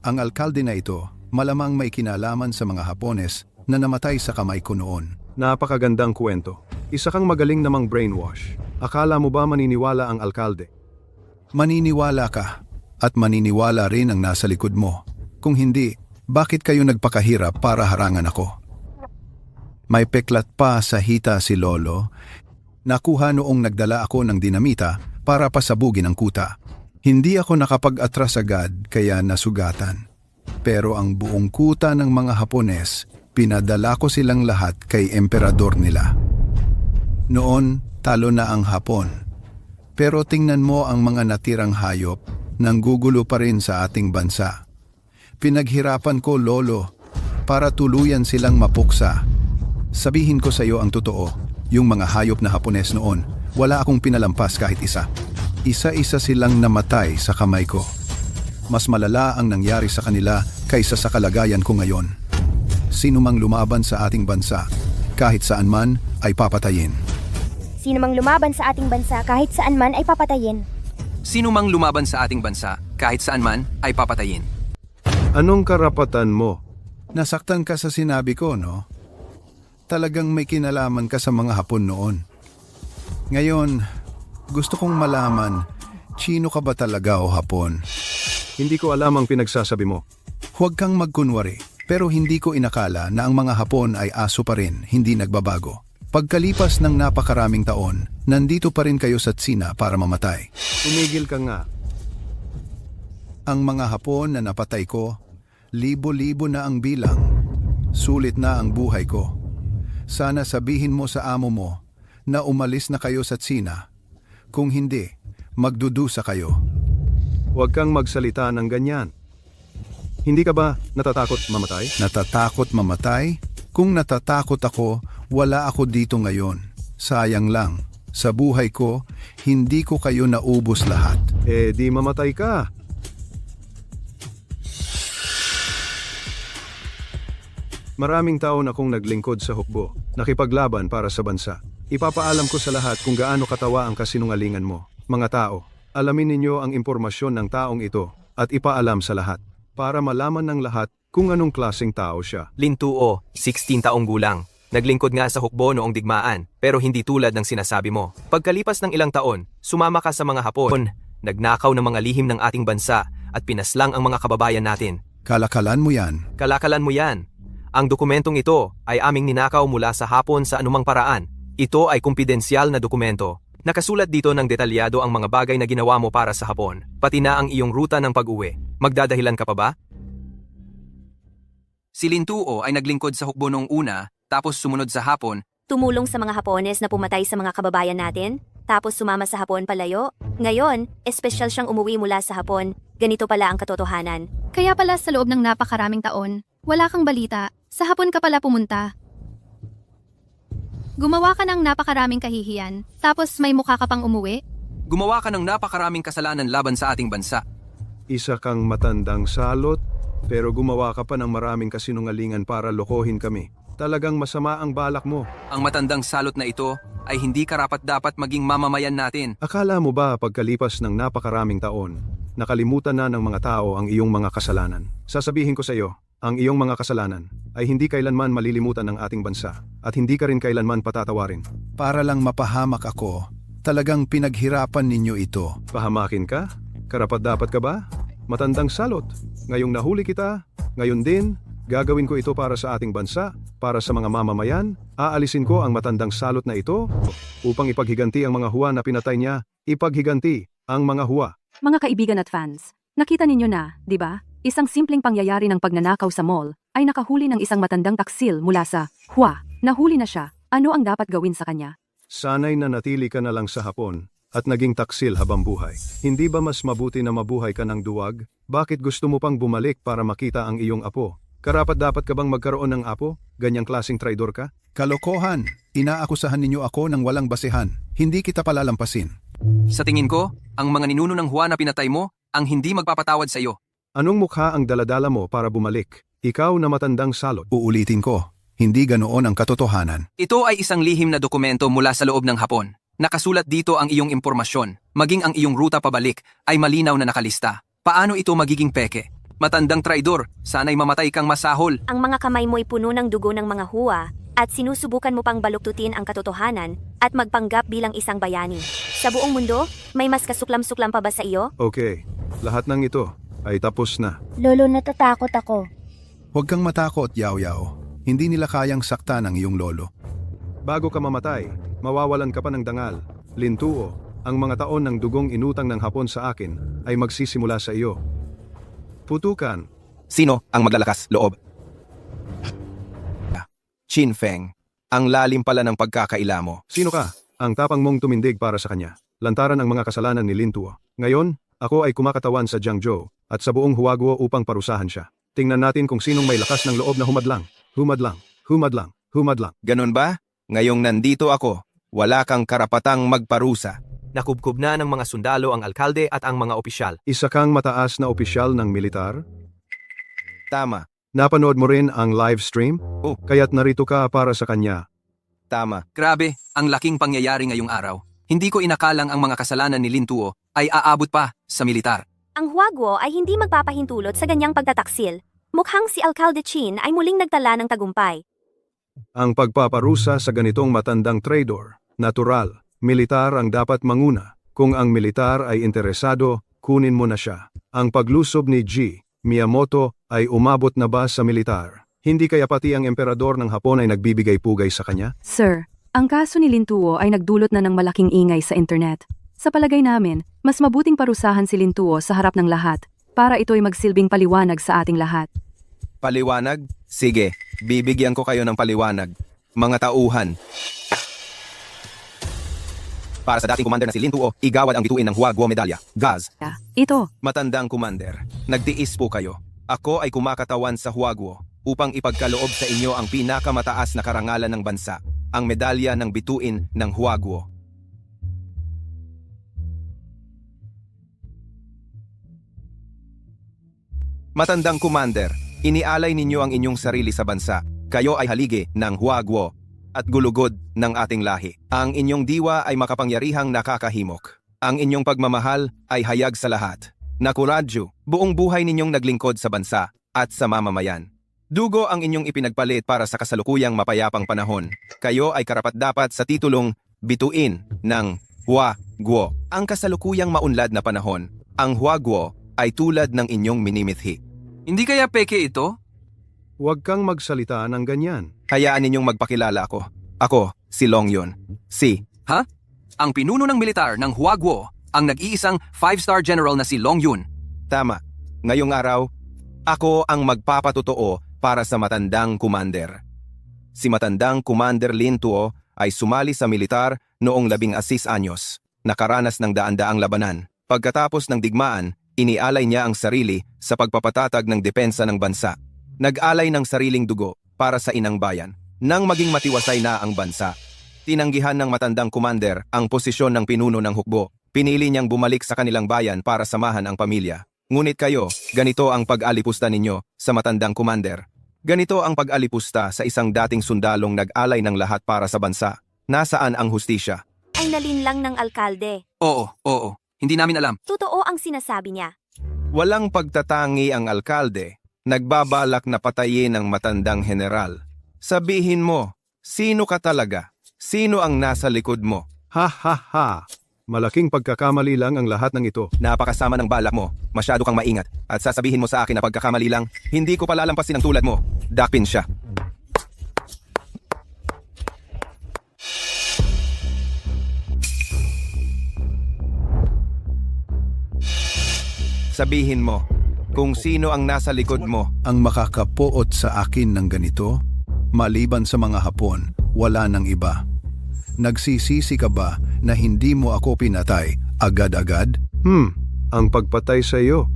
ang alkalde na ito malamang may kinalaman sa mga Hapones na namatay sa kamay ko noon. Napakagandang kwento. Isa kang magaling namang brainwash. Akala mo ba maniniwala ang alkalde? Maniniwala ka at maniniwala rin ang nasa likod mo. Kung hindi, bakit kayo nagpakahirap para harangan ako? May peklat pa sa hita si Lolo. Nakuha noong nagdala ako ng dinamita para pasabugin ang kuta. Hindi ako nakapag-atras agad kaya nasugatan. Pero ang buong kuta ng mga Hapones, pinadala ko silang lahat kay emperador nila. Noon, talo na ang Hapon. Pero tingnan mo ang mga natirang hayop, nanggugulo pa rin sa ating bansa. Pinaghirapan ko, Lolo, para tuluyan silang mapuksa. Sabihin ko sa iyo ang totoo, yung mga hayop na Hapones noon, wala akong pinalampas kahit isa. Isa-isa silang namatay sa kamay ko. Mas malala ang nangyari sa kanila kaysa sa kalagayan ko ngayon. Sino mang lumaban sa ating bansa, kahit saan man, ay papatayin. Sino mang lumaban sa ating bansa kahit saan man ay papatayin. Sino mang lumaban sa ating bansa, kahit saan man, ay papatayin. Anong karapatan mo? Nasaktan ka sa sinabi ko, no? Talagang may kinalaman ka sa mga Hapon noon. Ngayon, gusto kong malaman, Chino ka ba talaga o Hapon? Hindi ko alam ang pinagsasabi mo. Huwag kang magkunwari, pero hindi ko inakala na ang mga Hapon ay aso pa rin, hindi nagbabago. Pagkalipas ng napakaraming taon, nandito pa rin kayo sa Tsina para mamatay. Tumigil ka nga. Ang mga Hapon na napatay ko, libo-libo na ang bilang. Sulit na ang buhay ko. Sana sabihin mo sa amo mo na umalis na kayo sa Tsina. Kung hindi, magdudusa kayo. Huwag kang magsalita ng ganyan. Hindi ka ba natatakot mamatay? Natatakot mamatay? Kung natatakot ako, wala ako dito ngayon. Sayang lang. Sa buhay ko, hindi ko kayo naubos lahat. Eh di mamatay ka. Maraming taon akong naglingkod sa hukbo, nakipaglaban para sa bansa. Ipapaalam ko sa lahat kung gaano katawa ang kasinungalingan mo. Mga tao, alamin ninyo ang impormasyon ng taong ito at ipaalam sa lahat para malaman ng lahat kung anong klaseng tao siya. Lintuo, 16 taong gulang. Naglingkod nga sa hukbo noong digmaan, pero hindi tulad ng sinasabi mo. Pagkalipas ng ilang taon, sumama ka sa mga Hapon, nagnakaw ng mga lihim ng ating bansa at pinaslang ang mga kababayan natin. Kalakalan mo yan. Kalakalan mo yan. Ang dokumentong ito ay aming ninakaw mula sa Hapon sa anumang paraan. Ito ay kumpidensyal na dokumento. Nakasulat dito ng detalyado ang mga bagay na ginawa mo para sa Hapon, pati na ang iyong ruta ng pag-uwi. Magdadahilan ka pa ba? Si Lintuo ay naglingkod sa hukbo noong una, tapos sumunod sa Hapon. Tumulong sa mga Hapones na pumatay sa mga kababayan natin, tapos sumama sa Hapon palayo. Ngayon, espesyal siyang umuwi mula sa Hapon. Ganito pala ang katotohanan. Kaya pala sa loob ng napakaraming taon, wala kang balita, sa Hapon ka pala pumunta. Gumawa ka ng napakaraming kahihiyan, tapos may mukha ka pang umuwi? Gumawa ka ng napakaraming kasalanan laban sa ating bansa. Isa kang matandang salot, pero gumawa ka pa ng maraming kasinungalingan para lokohin kami. Talagang masama ang balak mo. Ang matandang salot na ito ay hindi karapat-dapat maging mamamayan natin. Akala mo ba pagkalipas ng napakaraming taon, nakalimutan na ng mga tao ang iyong mga kasalanan? Sasabihin ko sa iyo, ang iyong mga kasalanan ay hindi kailanman malilimutan ng ating bansa at hindi ka rin kailanman patatawarin. Para lang mapahamak ako, talagang pinaghirapan ninyo ito. Pahamakin ka? Karapat-dapat ka ba? Matandang salot. Ngayong nahuli kita, ngayon din, gagawin ko ito para sa ating bansa, para sa mga mamamayan. Aalisin ko ang matandang salot na ito upang ipaghiganti ang mga huwa na pinatay niya. Ipaghiganti ang mga huwa. Mga kaibigan at fans, nakita ninyo na, di ba? Isang simpleng pangyayari ng pagnanakaw sa mall ay nakahuli ng isang matandang taksil mula sa Hua. Nahuli na siya. Ano ang dapat gawin sa kanya? Sana'y nanatili ka na lang sa Hapon at naging taksil habang buhay. Hindi ba mas mabuti na mabuhay ka ng duwag? Bakit gusto mo pang bumalik para makita ang iyong apo? Karapat-dapat ka bang magkaroon ng apo? Ganyang klaseng traidor ka? Kalokohan! Inaakusahan ninyo ako ng walang basehan. Hindi kita palalampasin. Sa tingin ko, ang mga ninuno ng Juan na pinatay mo ang hindi magpapatawad sa iyo. Anong mukha ang daladala mo para bumalik? Ikaw na matandang salot. Uulitin ko, hindi ganoon ang katotohanan. Ito ay isang lihim na dokumento mula sa loob ng Hapon. Nakasulat dito ang iyong impormasyon, maging ang iyong ruta pabalik ay malinaw na nakalista. Paano ito magiging peke? Matandang traidor, sana'y mamatay kang masahol. Ang mga kamay mo'y puno ng dugo ng mga huwa at sinusubukan mo pang baluktutin ang katotohanan at magpanggap bilang isang bayani. Sa buong mundo, may mas kasuklam-suklam pa ba sa iyo? Okay, lahat ng ito ay tapos na. Lolo, natatakot ako. Huwag kang matakot, Yao Yao. Hindi nila kayang saktan ang iyong lolo. Bago ka mamatay, mawawalan ka pa ng dangal. Lintuo, ang mga taon ng dugong inutang ng Hapon sa akin ay magsisimula sa iyo. Putukan. Sino ang maglalakas loob? Chin Feng. Ang lalim pala ng pagkakaila mo. Sino ka? Ang tapang mong tumindig para sa kanya. Lantaran ang mga kasalanan ni Lintuo. Ngayon, ako ay kumakatawan sa Jiangzhou at sa buong Huaguo upang parusahan siya. Tingnan natin kung sinong may lakas ng loob na humadlang. Humadlang. Humadlang. Humadlang. Ganon ba? Ngayong nandito ako, wala kang karapatang magparusa. Nakubkob na ng mga sundalo ang alkalde at ang mga opisyal. Isa kang mataas na opisyal ng militar? Tama, Napanood mo rin ang live stream? Oh. Kaya't narito ka para sa kanya. tama. Grabe, ang laking pangyayari ngayong araw. Hindi ko inakalang ang mga kasalanan ni Lintuo ay aabot pa sa militar. Ang Huaguo ay hindi magpapahintulot sa ganyang pagtataksil. Mukhang si Alcalde Chin ay muling nagtala ng tagumpay. Ang pagpaparusa sa ganitong matandang traidor, natural, militar ang dapat manguna. Kung ang militar ay interesado, kunin mo na siya. Ang paglusob ni G. Miyamoto ay umabot na ba sa militar? Hindi kaya pati ang emperador ng Hapon ay nagbibigay pugay sa kanya? Sir, ang kaso ni Lintuo ay nagdulot na ng malaking ingay sa internet. Sa palagay namin, mas mabuting parusahan si Lintuo sa harap ng lahat para ito'y magsilbing paliwanag sa ating lahat. Paliwanag? Sige, bibigyan ko kayo ng paliwanag. Mga tauhan. Para sa dating commander na si Lintuo, igawad ang bituin ng Huaguo medalya. Gaz. Ito, Matandang commander, nagtiis po kayo. Ako ay kumakatawan sa Huaguo upang ipagkaloob sa inyo ang pinakamataas na karangalan ng bansa, ang medalya ng bituin ng Huaguo. Matandang commander, inialay ninyo ang inyong sarili sa bansa. Kayo ay haligi ng Huaguo at gulugod ng ating lahi. Ang inyong diwa ay makapangyarihang nakakahimok. Ang inyong pagmamahal ay hayag sa lahat. Nakuradyo, buong buhay ninyong naglingkod sa bansa at sa mamamayan. Dugo ang inyong ipinagpalit para sa kasalukuyang mapayapang panahon. Kayo ay karapat-dapat sa titulong bituin ng Huaguo. Ang kasalukuyang maunlad na panahon, ang Huaguo ay tulad ng inyong minimithi. Hindi kaya peke ito? Huwag kang magsalita ng ganyan. Hayaan ninyong magpakilala ako. Ako, si Long Yun. Ang pinuno ng militar ng Huaguo, ang nag-iisang 5-star general na si Long Yun. Tama. Ngayong araw, ako ang magpapatotoo para sa matandang commander. Si matandang Commander Lin Tuo ay sumali sa militar noong 16 anyos. Nakaranas ng daan-daang labanan. Pagkatapos ng digmaan, inialay niya ang sarili sa pagpapatatag ng depensa ng bansa. Nag-alay ng sariling dugo para sa inang bayan. Nang maging matiwasay na ang bansa, tinanggihan ng matandang commander ang posisyon ng pinuno ng hukbo. Pinili niyang bumalik sa kanilang bayan para samahan ang pamilya. Ngunit kayo, ganito ang pag-alipusta ninyo sa matandang commander. Ganito ang pag-alipusta sa isang dating sundalong nag-alay ng lahat para sa bansa. Nasaan ang hustisya? Ay nalinlang ng alkalde. Oo. Hindi namin alam. Totoo ang sinasabi niya. Walang pagtatangi ang alkalde. Nagbabalak na patayin ang matandang general. Sabihin mo, sino ka talaga? Sino ang nasa likod mo? Ha ha ha! Malaking pagkakamali lang ang lahat ng ito. Napakasama ng balak mo. Masyado kang maingat. At sasabihin mo sa akin na pagkakamali lang, hindi ko palalampasin ang tulad mo. Dakpin siya. Sabihin mo, kung sino ang nasa likod mo. Ang makakapuot sa akin ng ganito, maliban sa mga Hapon, wala nang iba. Nagsisisi ka ba na hindi mo ako pinatay agad-agad? Ang pagpatay sa iyo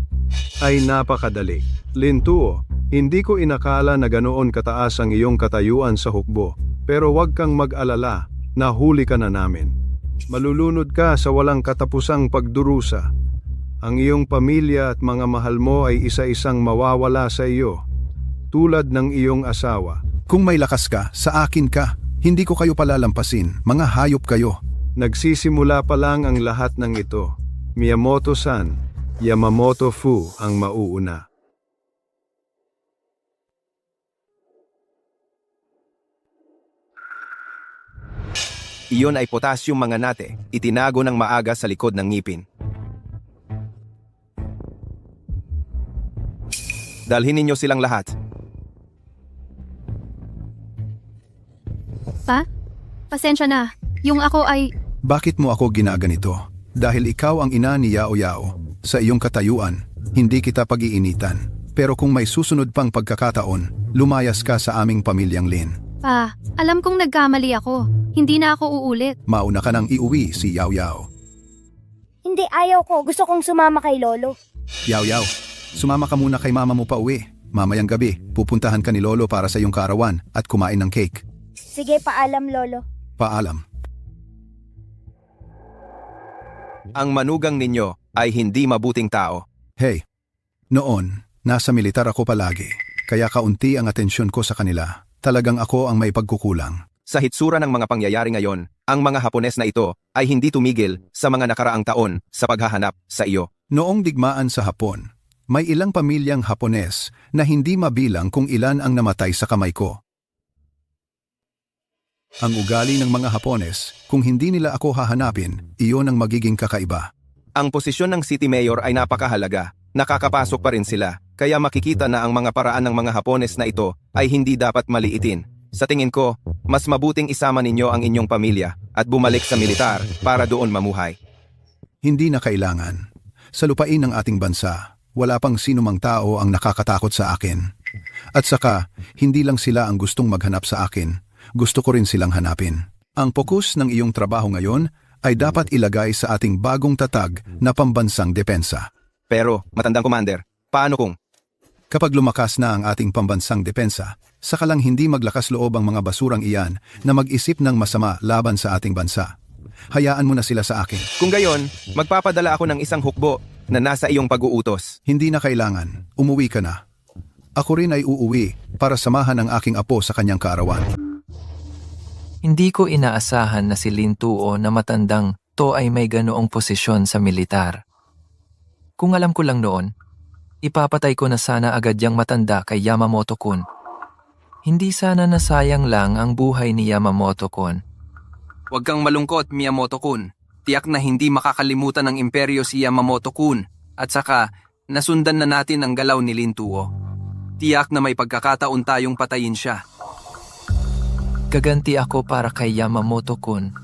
ay napakadali. Lin Tuo, hindi ko inakala na ganoon kataas ang iyong katayuan sa hukbo. Pero huwag kang mag-alala, nahuli ka na namin. Malulunod ka sa walang katapusang pagdurusa. Ang iyong pamilya at mga mahal mo ay isa-isang mawawala sa iyo, tulad ng iyong asawa. Kung may lakas ka, sa akin ka. Hindi ko kayo palalampasin, mga hayop kayo. Nagsisimula pa lang ang lahat ng ito. Miyamoto-san, Yamamoto Fu ang mauuna. Iyon ay potassium manganate, itinago ng maaga sa likod ng ngipin. Dalhin ninyo silang lahat. Pasensya na. Yung ako ay... Bakit mo ako ginaganito? Dahil ikaw ang ina ni Yao Yao. Sa iyong katayuan, hindi kita pag-iinitan. Pero kung may susunod pang pagkakataon, lumayas ka sa aming pamilyang Lin. Pa, alam kong nagkamali ako. Hindi na ako uulit. Mauna ka nang iuwi si Yao Yao. Hindi, ayaw ko. Gusto kong sumama kay Lolo. Yao Yao, sumama ka muna kay mama mo pa uwi. Mamayang gabi, pupuntahan ka ni Lolo para sa iyong karawan at kumain ng cake. Sige, paalam, Lolo. Paalam. Ang manugang ninyo ay hindi mabuting tao. Hey, noon, nasa militar ako palagi. Kaya kaunti ang atensyon ko sa kanila. Talagang ako ang may pagkukulang. Sa hitsura ng mga pangyayari ngayon, ang mga Hapones na ito ay hindi tumigil sa mga nakaraang taon sa paghahanap sa iyo. Noong digmaan sa Hapon, may ilang pamilyang Hapones na hindi mabilang kung ilan ang namatay sa kamay ko. Ang ugali ng mga Hapones, kung hindi nila ako hahanapin, iyon ang magiging kakaiba. Ang posisyon ng City Mayor ay napakahalaga. Nakakapasok pa rin sila, kaya makikita na ang mga paraan ng mga Hapones na ito ay hindi dapat maliitin. Sa tingin ko, mas mabuting isama ninyo ang inyong pamilya at bumalik sa militar para doon mamuhay. Hindi na kailangan. Sa lupain ng ating bansa, wala pang sinumang tao ang nakakatakot sa akin. At saka, hindi lang sila ang gustong maghanap sa akin. Gusto ko rin silang hanapin. Ang pokus ng iyong trabaho ngayon ay dapat ilagay sa ating bagong tatag na pambansang depensa. Pero, matandang commander, paano kung... Kapag lumakas na ang ating pambansang depensa, saka lang hindi maglakas loob ang mga basurang iyan na mag-isip ng masama laban sa ating bansa. Hayaan mo na sila sa akin. Kung gayon, magpapadala ako ng isang hukbo na nasa iyong pag-uutos. Hindi na kailangan. Umuwi ka na. Ako rin ay uuwi para samahan ang aking apo sa kanyang kaarawan. Hindi ko inaasahan na si Lintuo na matandang to ay may ganoong posisyon sa militar. Kung alam ko lang noon, ipapatay ko na sana agad yang matanda kay Yamamoto-kun. Hindi sana nasayang lang ang buhay ni Yamamoto-kun. Huwag kang malungkot, Miyamoto-kun. Tiyak na hindi makakalimutan ng imperyo si Yamamoto-kun. At saka, nasundan na natin ang galaw ni Lintuo. Tiyak na may pagkakataon tayong patayin siya. Gaganti ako para kay Yamamoto-kun.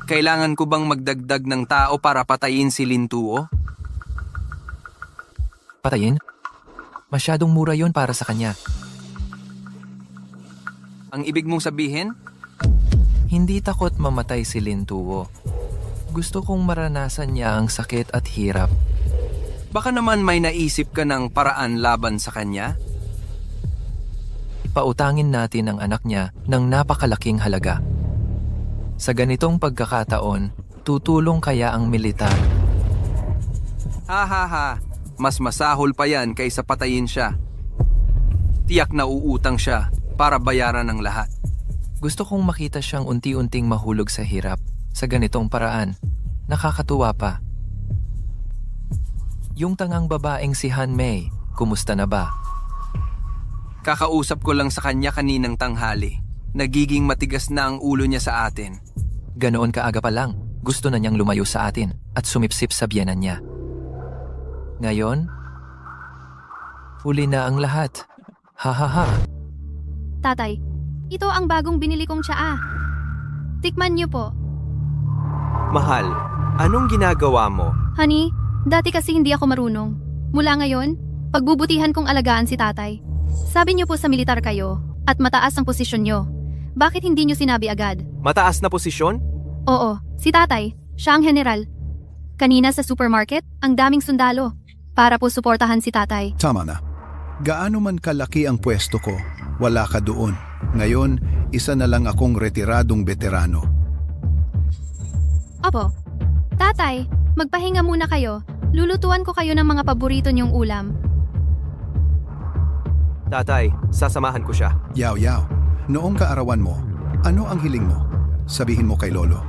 Kailangan ko bang magdagdag ng tao para patayin si Lintuo? Patayin? Masyadong mura yon para sa kanya. Ang ibig mong sabihin? Hindi takot mamatay si Lintuo. Gusto kong maranasan niya ang sakit at hirap. Baka naman may naisip ka ng paraan laban sa kanya? Pautangin natin ang anak niya ng napakalaking halaga. Sa ganitong pagkakataon, tutulong kaya ang militar? Ha. Mas masahol pa yan kaysa patayin siya. Tiyak na uutang siya para bayaran ang lahat. Gusto kong makita siyang unti-unting mahulog sa hirap sa ganitong paraan. Nakakatuwa pa. Yung tangang babaeng si Hanmei, kumusta na ba? Kakausap ko lang sa kanya kaninang tanghali. Nagiging matigas na ang ulo niya sa atin. Ganoon kaaga pa lang, gusto na niyang lumayo sa atin at sumipsip sa biyenan niya. Ngayon, huli na ang lahat. Ha. Tatay, ito ang bagong binili kong tsaa. Tikman niyo po. Mahal, anong ginagawa mo? Honey, dati kasi hindi ako marunong. Mula ngayon, pagbubutihan kong alagaan si tatay. Sabi niyo po sa militar kayo at mataas ang posisyon niyo. Bakit hindi niyo sinabi agad? Mataas na posisyon? Oo, si tatay, siya ang general. Kanina sa supermarket, ang daming sundalo. Para po suportahan si tatay. Tama na. Gaano man kalaki ang pwesto ko, wala ka doon. Ngayon, isa na lang akong retiradong veterano. Opo. Tatay, magpahinga muna kayo. Lulutuan ko kayo ng mga paborito niyong ulam. Tatay, sasamahan ko siya. Yaw. Noong kaarawan mo, ano ang hiling mo? Sabihin mo kay Lolo.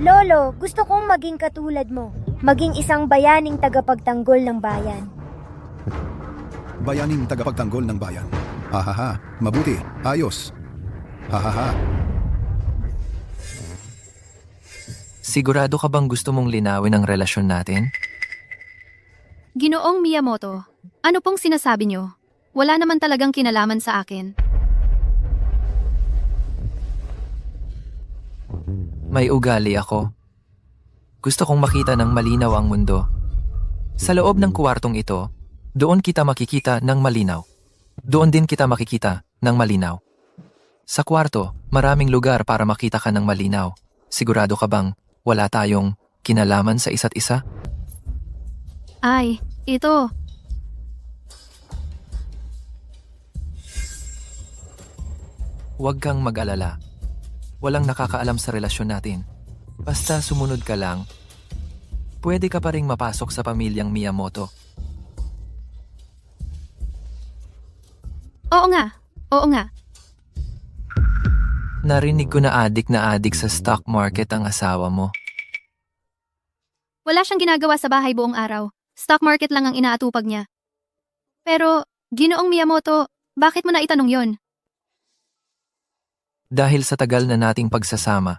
Lolo, gusto kong maging katulad mo. Maging isang bayaning tagapagtanggol ng bayan. Bayaning tagapagtanggol ng bayan. Ha. Mabuti. Ayos. Ha. Sigurado ka bang gusto mong linawin ang relasyon natin? Ginoong Miyamoto, ano pong sinasabi niyo? Wala naman talagang kinalaman sa akin. May ugali ako. Gusto kong makita ng malinaw ang mundo. Sa loob ng kwartong ito, doon kita makikita ng malinaw. Doon din kita makikita ng malinaw. Sa kwarto, maraming lugar para makita ka ng malinaw. Sigurado ka bang wala tayong kinalaman sa isa't isa? Ay, ito. Huwag kang mag-alala. Walang nakakaalam sa relasyon natin. Basta sumunod ka lang, pwede ka pa ring mapasok sa pamilyang Miyamoto. Oo nga. Narinig ko na adik sa stock market ang asawa mo. Wala siyang ginagawa sa bahay buong araw. Stock market lang ang inaatupag niya. Pero, Ginoong Miyamoto, bakit mo na itanong yon? Dahil sa tagal na nating pagsasama,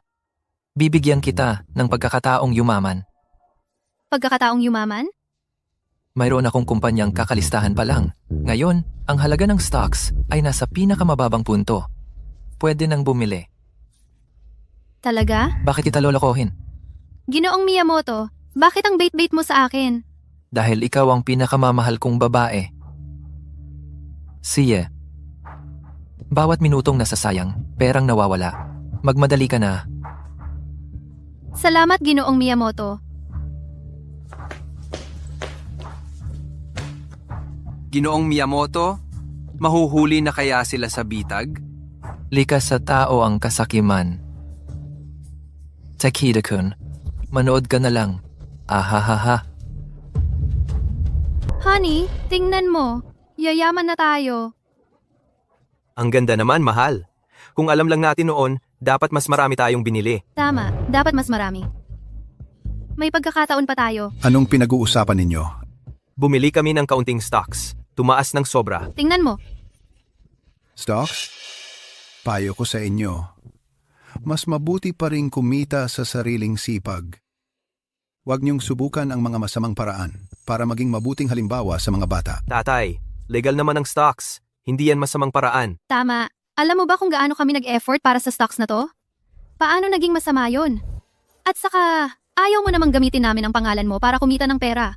bibigyan kita ng pagkakataong yumaman. Pagkakataong yumaman? Mayroon akong kumpanyang kakalistahan pa lang. Ngayon, ang halaga ng stocks ay nasa pinakamababang punto. Pwede nang bumili. Talaga? Bakit kita lolokohin? Ginoong Miyamoto, bakit ang bait-bait mo sa akin? Dahil ikaw ang pinakamamahal kong babae. Siye. Bawat minutong nasasayang, perang nawawala. Magmadali ka na. Salamat, Ginoong Miyamoto. Ginoong Miyamoto, mahuhuli na kaya sila sa bitag? Likas sa tao ang kasakiman. Takeda-kun, manood ka na lang. Ahahaha. Honey, tingnan mo. Yayaman na tayo. Ang ganda naman, mahal. Kung alam lang natin noon, dapat mas marami tayong binili. Tama, dapat mas marami. May pagkakataon pa tayo. Anong pinag-uusapan ninyo? Bumili kami ng kaunting stocks. Tumaas ng sobra. Tingnan mo. Stocks? Payo ko sa inyo. Mas mabuti pa rin kumita sa sariling sipag. Huwag niyong subukan ang mga masamang paraan para maging mabuting halimbawa sa mga bata. Tatay, legal naman ang stocks. Hindi yan masamang paraan. Tama. Alam mo ba kung gaano kami nag-effort para sa stocks na to? Paano naging masama yon? At saka, ayaw mo namang gamitin namin ang pangalan mo para kumita ng pera.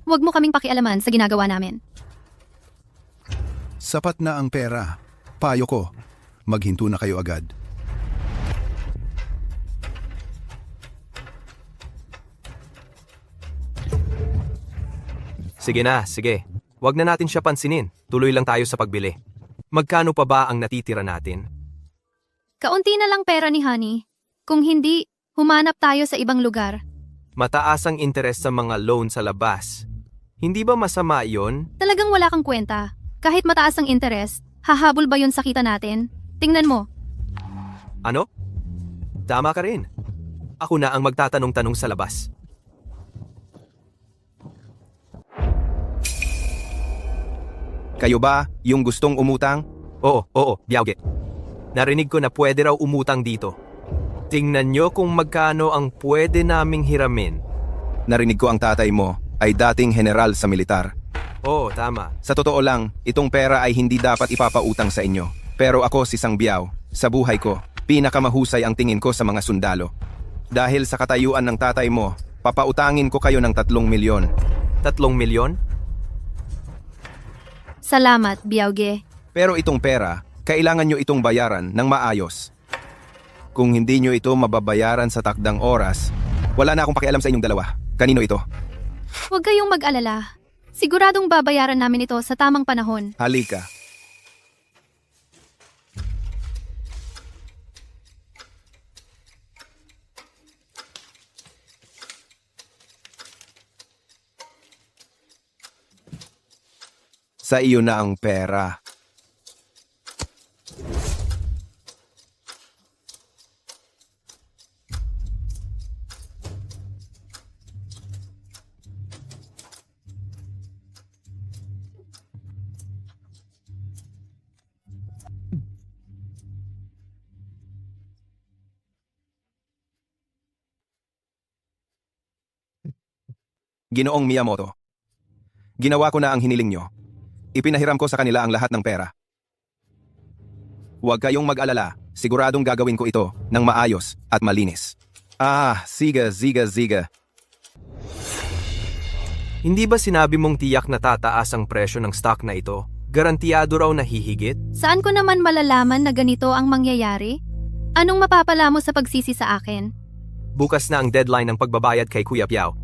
Wag mo kaming pakialaman sa ginagawa namin. Sapat na ang pera. Payo ko, maghinto na kayo agad. Sige na, sige. Huwag na natin siya pansinin. Tuloy lang tayo sa pagbili. Magkano pa ba ang natitira natin? Kaunti na lang pera ni Honey. Kung hindi, humanap tayo sa ibang lugar. Mataas ang interest sa mga loan sa labas. Hindi ba masama iyon? Talagang wala kang kwenta. Kahit mataas ang interest, hahabol ba yun sa kita natin? Tingnan mo. Ano? Tama ka rin. Ako na ang magtatanong-tanong sa labas. Kayo ba yung gustong umutang? Oo, Biawge. Narinig ko na pwede raw umutang dito. Tingnan nyo kung magkano ang pwede naming hiramin. Narinig ko ang tatay mo ay dating general sa militar. Oo, tama. Sa totoo lang, itong pera ay hindi dapat ipapautang sa inyo. Pero ako si Sang Biao, sa buhay ko, pinakamahusay ang tingin ko sa mga sundalo. Dahil sa katayuan ng tatay mo, papautangin ko kayo ng 3 milyon. 3 milyon? Salamat, Biawge. Pero itong pera, kailangan nyo itong bayaran ng maayos. Kung hindi nyo ito mababayaran sa takdang oras, wala na akong pakialam sa inyong dalawa. Kanino ito? Huwag kayong mag-alala. Siguradong babayaran namin ito sa tamang panahon. Halika. Sa iyo na ang pera. Ginoong Miyamoto, ginawa ko na ang hiniling nyo. Ipinahiram ko sa kanila ang lahat ng pera. Huwag kayong mag-alala, siguradong gagawin ko ito ng maayos at malinis. Ziga. Hindi ba sinabi mong tiyak na tataas ang presyo ng stock na ito? Garantiyado raw na hihigit? Saan ko naman malalaman na ganito ang mangyayari? Anong mapapala mo sa pagsisi sa akin? Bukas na ang deadline ng pagbabayad kay Kuya Piao.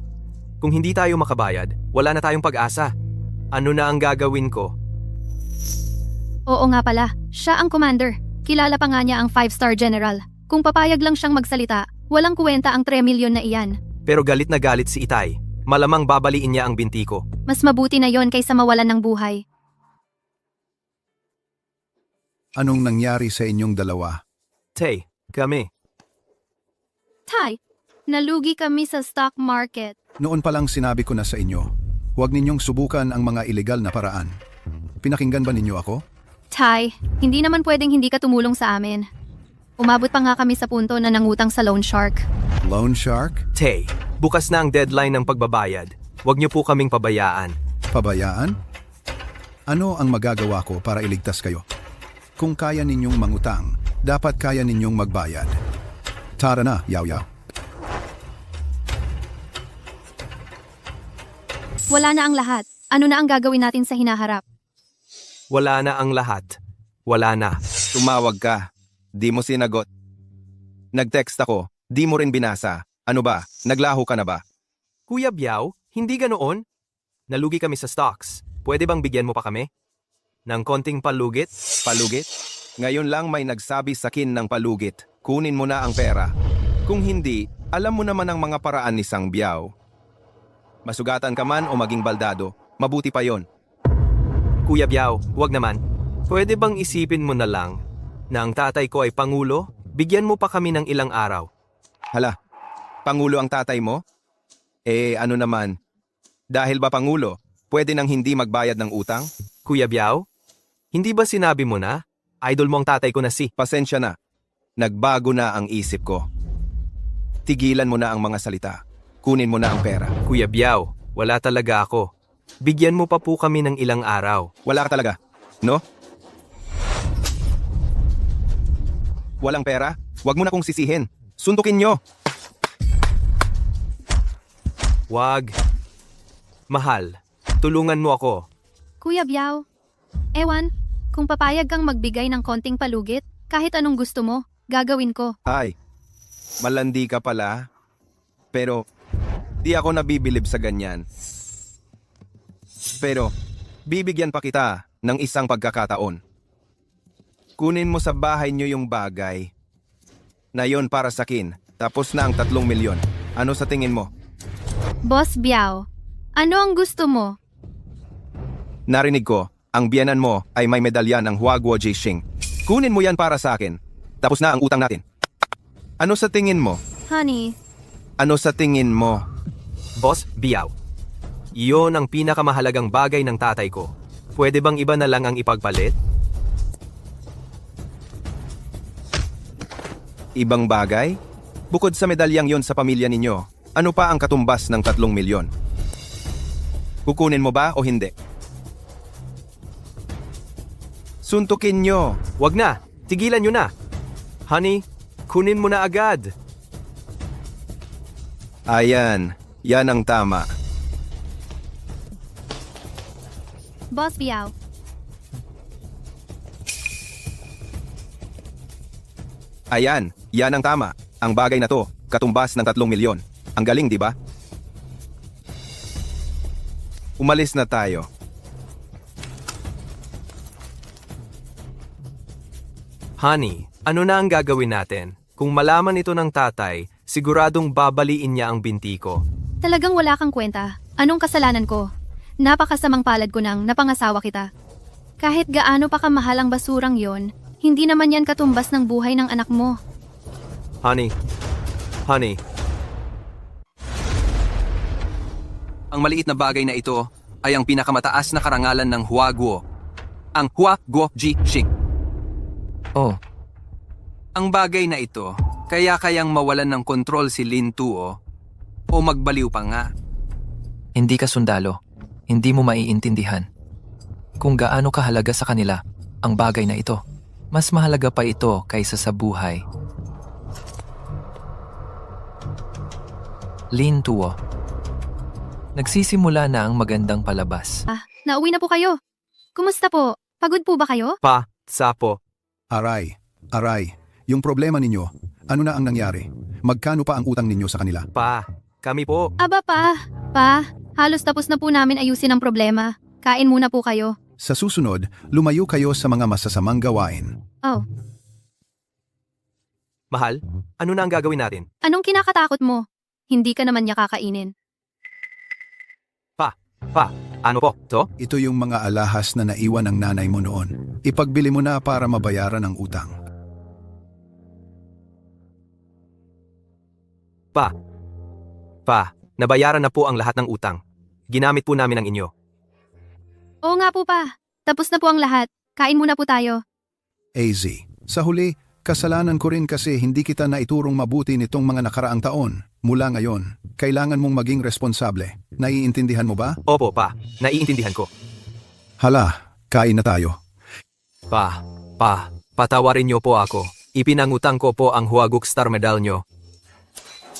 Kung hindi tayo makabayad, wala na tayong pag-asa. Ano na ang gagawin ko? Oo nga pala, siya ang commander. Kilala pa nga niya ang 5-star general. Kung papayag lang siyang magsalita, walang kuwenta ang 3 milyon na iyan. Pero galit na galit si Itay. Malamang babaliin niya ang binti ko. Mas mabuti na yon kaysa mawalan ng buhay. Anong nangyari sa inyong dalawa? Tay, kami. Tay, nalugi kami sa stock market. Noon pa lang sinabi ko na sa inyo, huwag ninyong subukan ang mga ilegal na paraan. Pinakinggan ba ninyo ako? Tay, hindi naman pwedeng hindi ka tumulong sa amin. Umabot pa nga kami sa punto na nangutang sa loan shark. Loan shark? Tay, bukas na ang deadline ng pagbabayad. Huwag niyo po kaming pabayaan. Pabayaan? Ano ang magagawa ko para iligtas kayo? Kung kaya ninyong mangutang, dapat kaya ninyong magbayad. Tara na, yaw-yaw. Wala na ang lahat. Ano na ang gagawin natin sa hinaharap? Wala na ang lahat. Wala na. Tumawag ka. Di mo sinagot. Nag-text ako. Di mo rin binasa. Ano ba? Naglaho ka na ba? Kuya Biao, hindi ganoon. Nalugi kami sa stocks. Pwede bang bigyan mo pa kami? Ng konting palugit? Palugit? Ngayon lang may nagsabi sa akin ng palugit. Kunin mo na ang pera. Kung hindi, alam mo naman ang mga paraan ni Sang Biao. Masugatan ka man o maging baldado, mabuti pa yon. Kuya Biao, wag naman. Pwede bang isipin mo na lang na ang tatay ko ay pangulo? Bigyan mo pa kami ng ilang araw. Hala, pangulo ang tatay mo? Ano naman? Dahil ba pangulo, pwede nang hindi magbayad ng utang? Kuya Biao, hindi ba sinabi mo na? Idol mo ang tatay ko na si. Pasensya na. Nagbago na ang isip ko. Tigilan mo na ang mga salita. Kunin mo na ang pera. Kuya Biao, wala talaga ako. Bigyan mo pa po kami ng ilang araw. Wala ka talaga, no? Walang pera? Huwag mo na kong sisihin. Suntukin nyo! Wag. Mahal, tulungan mo ako. Kuya Biao, ewan, kung papayag kang magbigay ng konting palugit, kahit anong gusto mo, gagawin ko. Ay, malandi ka pala. Pero, di ako nabibilib sa ganyan. Pero, bibigyan pa kita ng isang pagkakataon. Kunin mo sa bahay nyo yung bagay na yon para sakin. Tapos na ang 3 milyon. Ano sa tingin mo? Boss Biao, ano ang gusto mo? Narinig ko, ang biyenan mo ay may medalya ng Huaguo Jixing. Kunin mo yan para sa akin. Tapos na ang utang natin. Ano sa tingin mo? Honey, Ano sa tingin mo? Boss Biao, iyon ang pinakamahalagang bagay ng tatay ko. Pwede bang iba na lang ang ipagpalit? Ibang bagay? Bukod sa medalyang yon sa pamilya ninyo, ano pa ang katumbas ng 3 milyon? Kukunin mo ba o hindi? Suntukin nyo! Wag na, tigilan nyo na. Honey, kunin mo na agad. Ayan, yan ang tama. Boss Biao, Ayan, yan ang tama. Ang bagay na to, katumbas ng 3 milyon. Ang galing, di ba? Umalis na tayo. Honey, ano na ang gagawin natin? Kung malaman ito ng tatay, siguradong babaliin niya ang binti ko. talagang wala kang kwenta. Anong kasalanan ko? Napakasamang palad ko nang napangasawa kita. Kahit gaano pa kamahal ang basurang yon, hindi naman yan katumbas ng buhay ng anak mo. Honey, Ang maliit na bagay na ito ay ang pinakamataas na karangalan ng Huaguo. Ang Huaguo Jixing. Oh, Ang bagay na ito, kayang mawalan ng kontrol si Lin Tuo o magbaliw pa nga. hindi ka sundalo. Hindi mo maiintindihan kung gaano kahalaga sa kanila ang bagay na ito. Mas mahalaga pa ito kaysa sa buhay. Lin Tuo. Nagsisimula na ang magandang palabas. Nauwi na po kayo. Kumusta po? Pagod po ba kayo? pa, sapo. Aray, yung problema ninyo, ano na ang nangyari? Magkano pa ang utang ninyo sa kanila? Pa, kami po. Aba pa, halos tapos na po namin ayusin ang problema. Kain muna po kayo. Sa susunod, lumayo kayo sa mga masasamang gawain. Oh, Mahal, ano na ang gagawin natin? anong kinakatakot mo? Hindi ka naman niya kakainin. Pa, ano po? To? Ito yung mga alahas na naiwan ng nanay mo noon. Ipagbili mo na para mabayaran ang utang. Pa, nabayaran na po ang lahat ng utang. Ginamit po namin ang inyo. Oo nga po pa. Tapos na po ang lahat. Kain muna po tayo. AZ, sa huli, kasalanan ko rin kasi hindi kita naiturong mabuti nitong mga nakaraang taon. Mula ngayon, kailangan mong maging responsable. Naiintindihan mo ba? Opo, pa, naiintindihan ko. Hala, kain na tayo. Pa, patawarin niyo po ako. Ipinangutang ko po ang Huaguk Star Medal niyo.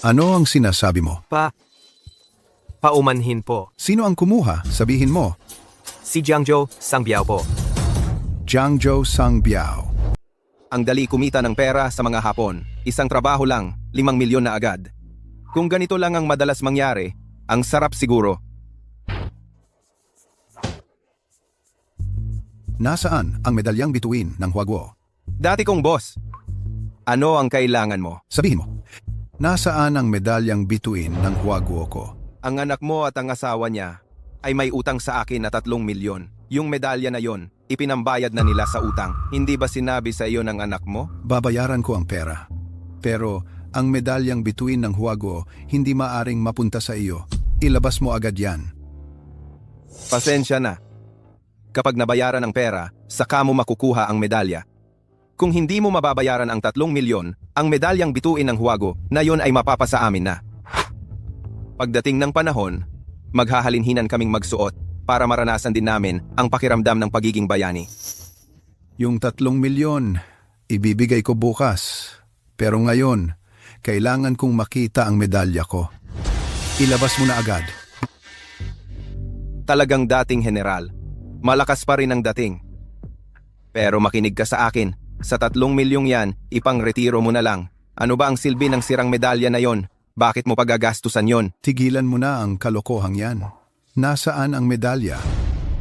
Ano ang sinasabi mo? Paumanhin po. Sino ang kumuha? Sabihin mo. Si Jiangzhou Sangbiao po. Jiangzhou Sangbiao. Ang dali kumita ng pera sa mga Hapon. Isang trabaho lang, 5 milyon na agad. Kung ganito lang ang madalas mangyari, ang sarap siguro. Nasaan ang medalyang bituin ng Huaguo? Dati kong boss. Ano ang kailangan mo? Sabihin mo. Nasaan ang medalyang bituin ng Huaguo ko? Ang anak mo at ang asawa niya ay may utang sa akin na 3 milyon. Yung medalya na yon, ipinambayad na nila sa utang. Hindi ba sinabi sa iyo ng anak mo? Babayaran ko ang pera. Pero ang medalyang bituin ng Huaguo hindi maaring mapunta sa iyo. Ilabas mo agad yan. Pasensya na. Kapag nabayaran ang pera, saka mo makukuha ang medalya. Kung hindi mo mababayaran ang 3 milyon, ang medalyang bituin ng Huaguo na yon ay mapapasa amin na. Pagdating ng panahon, maghahalinhinan kaming magsuot para maranasan din namin ang pakiramdam ng pagiging bayani. Yung 3 milyon, ibibigay ko bukas. Pero ngayon, kailangan kong makita ang medalya ko. Ilabas mo na agad. Talagang dating general. Malakas pa rin ang dating. Pero makinig ka sa akin. Sa 3 milyong yan, ipang-retiro mo na lang. Ano ba ang silbi ng sirang medalya na yon? Bakit mo pagagastusan yon? Tigilan mo na ang kalokohang yan. Nasaan ang medalya?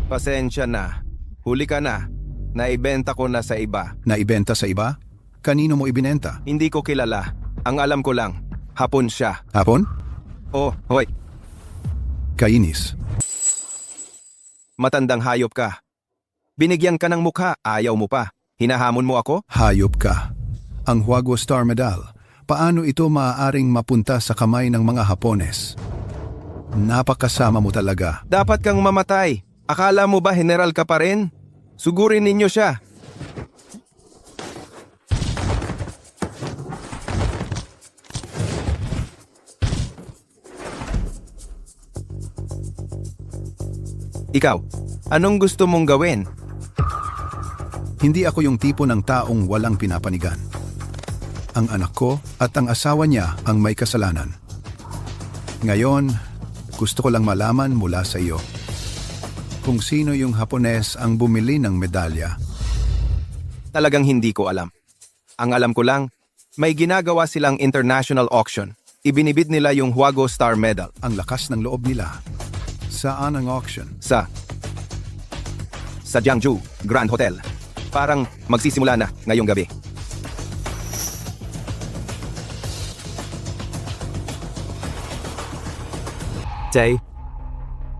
Pasensya na. Huli ka na. Naibenta ko na sa iba. Naibenta sa iba? Kanino mo ibinenta? Hindi ko kilala. Ang alam ko lang, Hapon siya. Hapon? Oh, hoy. Kainis. Matandang hayop ka. Binigyan ka ng mukha, ayaw mo pa. Hinahamon mo ako? Hayop ka. Ang Huaguo Star Medal, paano ito maaaring mapunta sa kamay ng mga Hapones? Napakasama mo talaga. Dapat kang mamatay. Akala mo ba general ka pa rin? Sugurin ninyo siya. Ikaw, anong gusto mong gawin? Hindi ako yung tipo ng taong walang pinapanigan. Ang anak ko at ang asawa niya ang may kasalanan. Ngayon, gusto ko lang malaman mula sa iyo kung sino yung Hapones ang bumili ng medalya. Talagang hindi ko alam. Ang alam ko lang, may ginagawa silang international auction. Ibinibid nila yung Huaguo Star Medal. Ang lakas ng loob nila. Saan ang auction? Sa Jiangsu Grand Hotel. Parang magsisimula na ngayong gabi. Tay,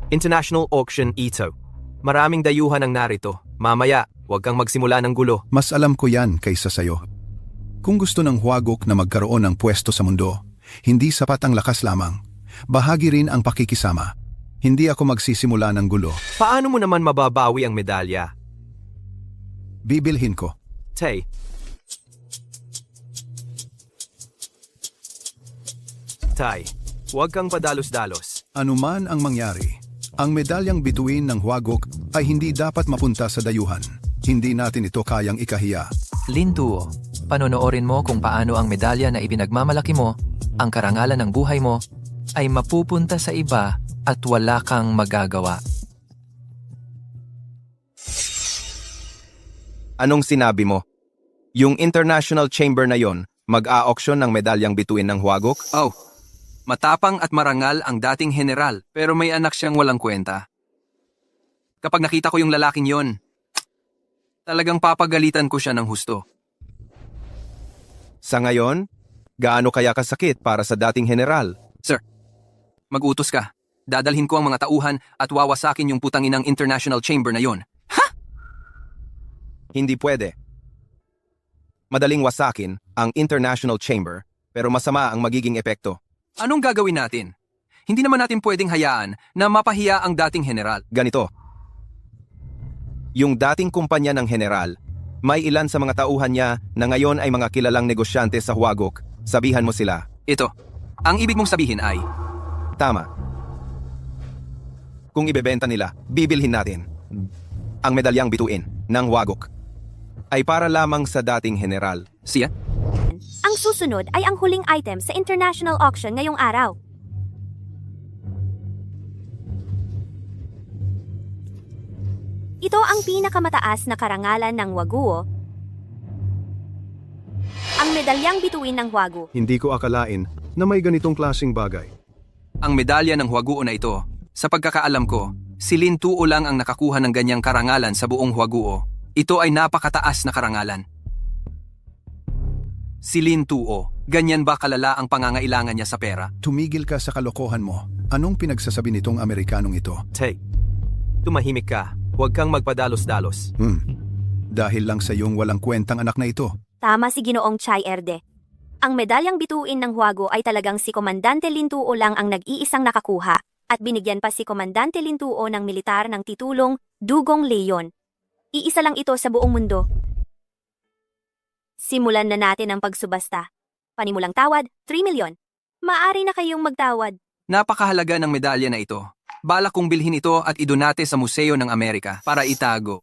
International Auction Ito. Maraming dayuhan ang narito. Mamaya, huwag kang magsimula ng gulo. Mas alam ko yan kaysa sayo. Kung gusto ng Huagok na magkaroon ng pwesto sa mundo, hindi sapat ang lakas lamang. Bahagi rin ang pakikisama. Hindi ako magsisimula ng gulo. Paano mo naman mababawi ang medalya? Bibilhin ko. Tay. Tay, huwag kang padalos-dalos. Anuman ang mangyari, ang medalyang bituin ng Huagok ay hindi dapat mapunta sa dayuhan. Hindi natin ito kayang ikahiya. Lintuo, panonoorin mo kung paano ang medalya na ibinagmamalaki mo, ang karangalan ng buhay mo, ay mapupunta sa iba at wala kang magagawa. Anong sinabi mo? Yung International Chamber na yon, mag-a-auction ng medalyang bituin ng Huagok? Oh, matapang at marangal ang dating general pero may anak siyang walang kwenta. Kapag nakita ko yung lalaking yon, talagang papagalitan ko siya ng husto. Sa ngayon, gaano kaya kasakit para sa dating general? Sir, mag-utos ka. Dadalhin ko ang mga tauhan at wawasakin yung putanginang International Chamber na yon. Hindi pwede. Madaling wasakin ang International Chamber pero masama ang magiging epekto. Anong gagawin natin? Hindi naman natin pwedeng hayaan na mapahiya ang dating general. Ganito. Yung dating kumpanya ng general, may ilan sa mga tauhan niya na ngayon ay mga kilalang negosyante sa Huagok. Sabihan mo sila. Ito, ang ibig mong sabihin ay... Tama. Kung ibebenta nila, bibilhin natin. Ang medalyang bituin ng Huagok ay para lamang sa dating general. Siya? Ang susunod ay ang huling item sa international auction ngayong araw. Ito ang pinakamataas na karangalan ng Huaguo. Ang medalyang bituin ng Huaguo. Hindi ko akalain na may ganitong klaseng bagay. Ang medalya ng Huaguo na ito, sa pagkakaalam ko, si Lintuo lang ang nakakuha ng ganyang karangalan sa buong Huaguo. Ito ay napakataas na karangalan. Si Lin Tuo, ganyan ba kalala ang pangangailangan niya sa pera? Tumigil ka sa kalokohan mo. Anong pinagsasabi nitong Amerikanong ito? Tay, tumahimik ka. Huwag kang magpadalos-dalos. Dahil lang sa iyong walang kwentang anak na ito. Tama si Ginoong Chai Erde. Ang medalyang bituin ng Huago ay talagang si Komandante Lintuo lang ang nag-iisang nakakuha at binigyan pa si Komandante Lintuo ng militar ng titulong Dugong Leon. Iisa lang ito sa buong mundo. Simulan na natin ang pagsubasta. Panimulang tawad, 3 milyon. Maaari na kayong magtawad. Napakahalaga ng medalya na ito. Balak kong bilhin ito at idonate sa Museo ng Amerika para itago.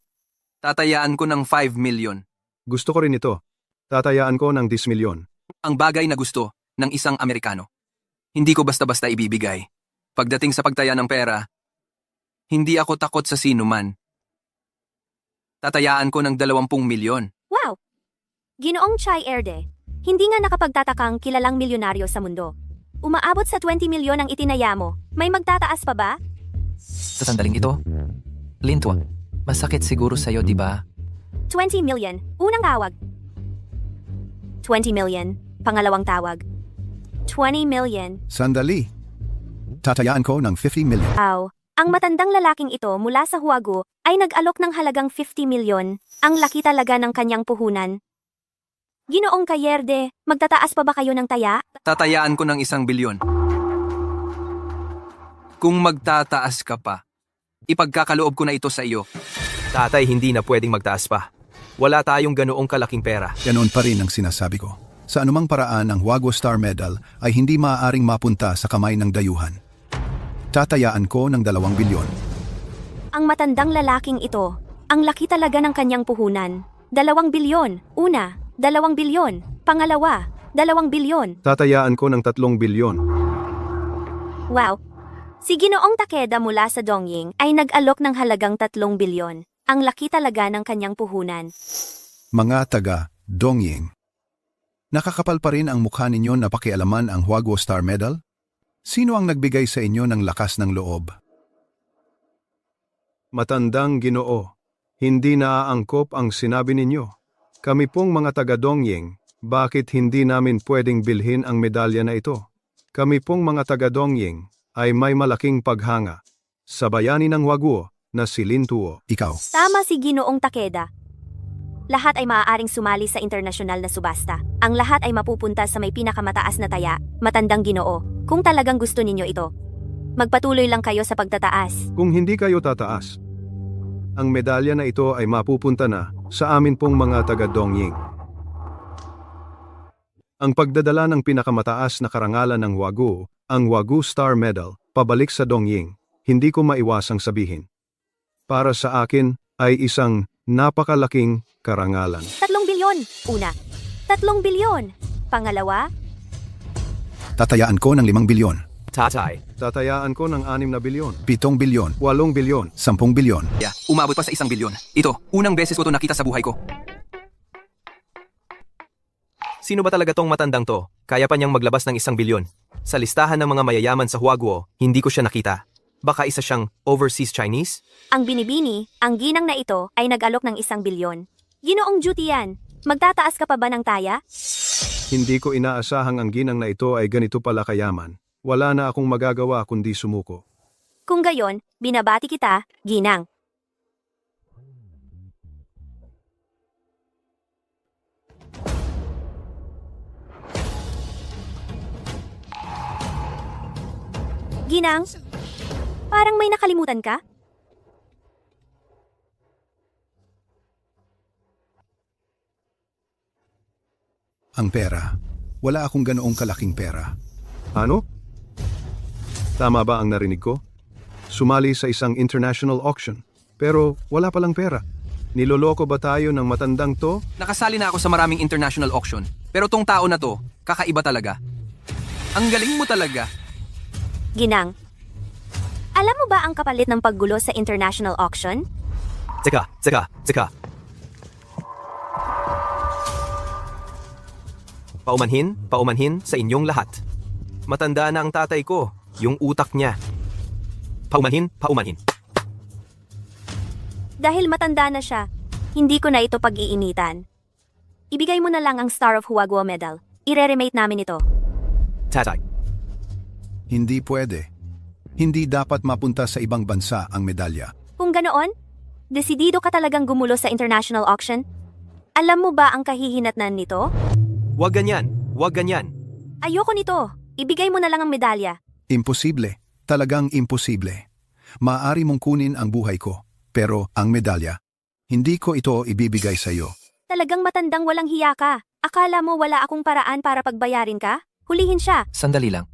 Tatayaan ko ng 5 million. Gusto ko rin ito. Tatayaan ko ng 10 milyon. Ang bagay na gusto ng isang Amerikano. Hindi ko basta-basta ibibigay. Pagdating sa pagtaya ng pera, hindi ako takot sa sino man. Tatayaan ko ng 20 milyon. Wow! Ginoong Chai Erde, hindi nga nakapagtatakang kilalang milyonaryo sa mundo. Umaabot sa 20 milyon ang itinaya mo. May magtataas pa ba? Sa sandaling ito, Lintua, masakit siguro sa'yo, di ba? 20 million, unang tawag. 20 million, pangalawang tawag. 20 million. Sandali. Tatayaan ko ng 50 million. Aw, ang matandang lalaking ito mula sa Huago ay nag-alok ng halagang 50 milyon. Ang laki talaga ng kanyang puhunan. Ginoong Kayerde, magtataas pa ba kayo ng taya? Tatayaan ko ng 1 bilyon. Kung magtataas ka pa, ipagkakaloob ko na ito sa iyo. Tatay, hindi na pwedeng magtaas pa. Wala tayong ganoong kalaking pera. Ganoon pa rin ang sinasabi ko. Sa anumang paraan ang Huago Star Medal ay hindi maaaring mapunta sa kamay ng dayuhan. Tatayaan ko ng 2 bilyon. Ang matandang lalaking ito, ang laki talaga ng kanyang puhunan. 2 bilyon. Una, 2 bilyon. Pangalawa, 2 bilyon. Tatayaan ko ng 3 bilyon. Wow! Si Ginoong Takeda mula sa Dongying ay nag-alok ng halagang 3 bilyon. Ang laki talaga ng kanyang puhunan. Mga taga Dongying. Nakakapal pa rin ang mukha ninyo na pakialaman ang Huago Star Medal? Sino ang nagbigay sa inyo ng lakas ng loob? Matandang Ginoo, hindi naaangkop ang sinabi ninyo. Kami pong mga taga-Dongying, bakit hindi namin pwedeng bilhin ang medalya na ito? Kami pong mga taga-Dongying ay may malaking paghanga sa bayani ng Huago na si Lin Tuo. Ikaw. Tama si Ginoong Takeda. Lahat ay maaaring sumali sa internasyonal na subasta. Ang lahat ay mapupunta sa may pinakamataas na taya, matandang Ginoo, kung talagang gusto ninyo ito. Magpatuloy lang kayo sa pagtataas. Kung hindi kayo tataas, ang medalya na ito ay mapupunta na sa amin pong mga taga-Dongying. Ang pagdadala ng pinakamataas na karangalan ng Huago, ang Huago Star Medal, pabalik sa Dongying, hindi ko maiwasang sabihin. Para sa akin ay isang napakalaking karangalan. 3 bilyon. Una, 3 bilyon. Pangalawa, Tatayaan ko ng 5 bilyon. Tatay, Tatayaan ko ng 6 na bilyon, 7 bilyon. 8 bilyon. 10 bilyon. Umabot pa sa 1 bilyon. Ito, unang beses ko ito nakita sa buhay ko. Sino ba talaga tong matandang to? Kaya pa niyang maglabas ng 1 bilyon. Sa listahan ng mga mayayaman sa Huaguo, hindi ko siya nakita. Baka isa siyang overseas Chinese? ang binibini, ang ginang na ito ay nag-alok ng 1 bilyon. Ginoong duty yan. Magtataas ka pa ba ng taya? Hindi ko inaasahang ang ginang na ito ay ganito pala kayaman. Wala na akong magagawa kundi sumuko. Kung gayon, binabati kita, ginang. Ginang, parang may nakalimutan ka? Ang pera. Wala akong ganoong kalaking pera. Ano? Tama ba ang narinig ko? Sumali sa isang international auction, pero wala palang pera. Niloloko ba tayo ng matandang to? Nakasali na ako sa maraming international auction. Pero tong tao na to, kakaiba talaga. Ang galing mo talaga. Ginang, alam mo ba ang kapalit ng paggulo sa international auction? Tsaka. Paumanhin sa inyong lahat. Matanda na ang tatay ko, yung utak niya. Paumanhin. Dahil matanda na siya, hindi ko na ito pag-iinitan. ibigay mo na lang ang Star of Huaguo Medal. Ire-remate namin ito. Tatay. Hindi pwede. Hindi dapat mapunta sa ibang bansa ang medalya. Kung ganoon, desidido ka talagang gumulo sa international auction? Alam mo ba ang kahihinatnan nito? Huwag ganyan. Huwag ganyan. Ayoko nito. Ibigay mo na lang ang medalya. Imposible. Talagang imposible. Maaari mong kunin ang buhay ko, pero ang medalya, hindi ko ito ibibigay sa iyo. Talagang matandang walang hiya ka. Akala mo wala akong paraan para pagbayarin ka? Hulihin siya. Sandali lang.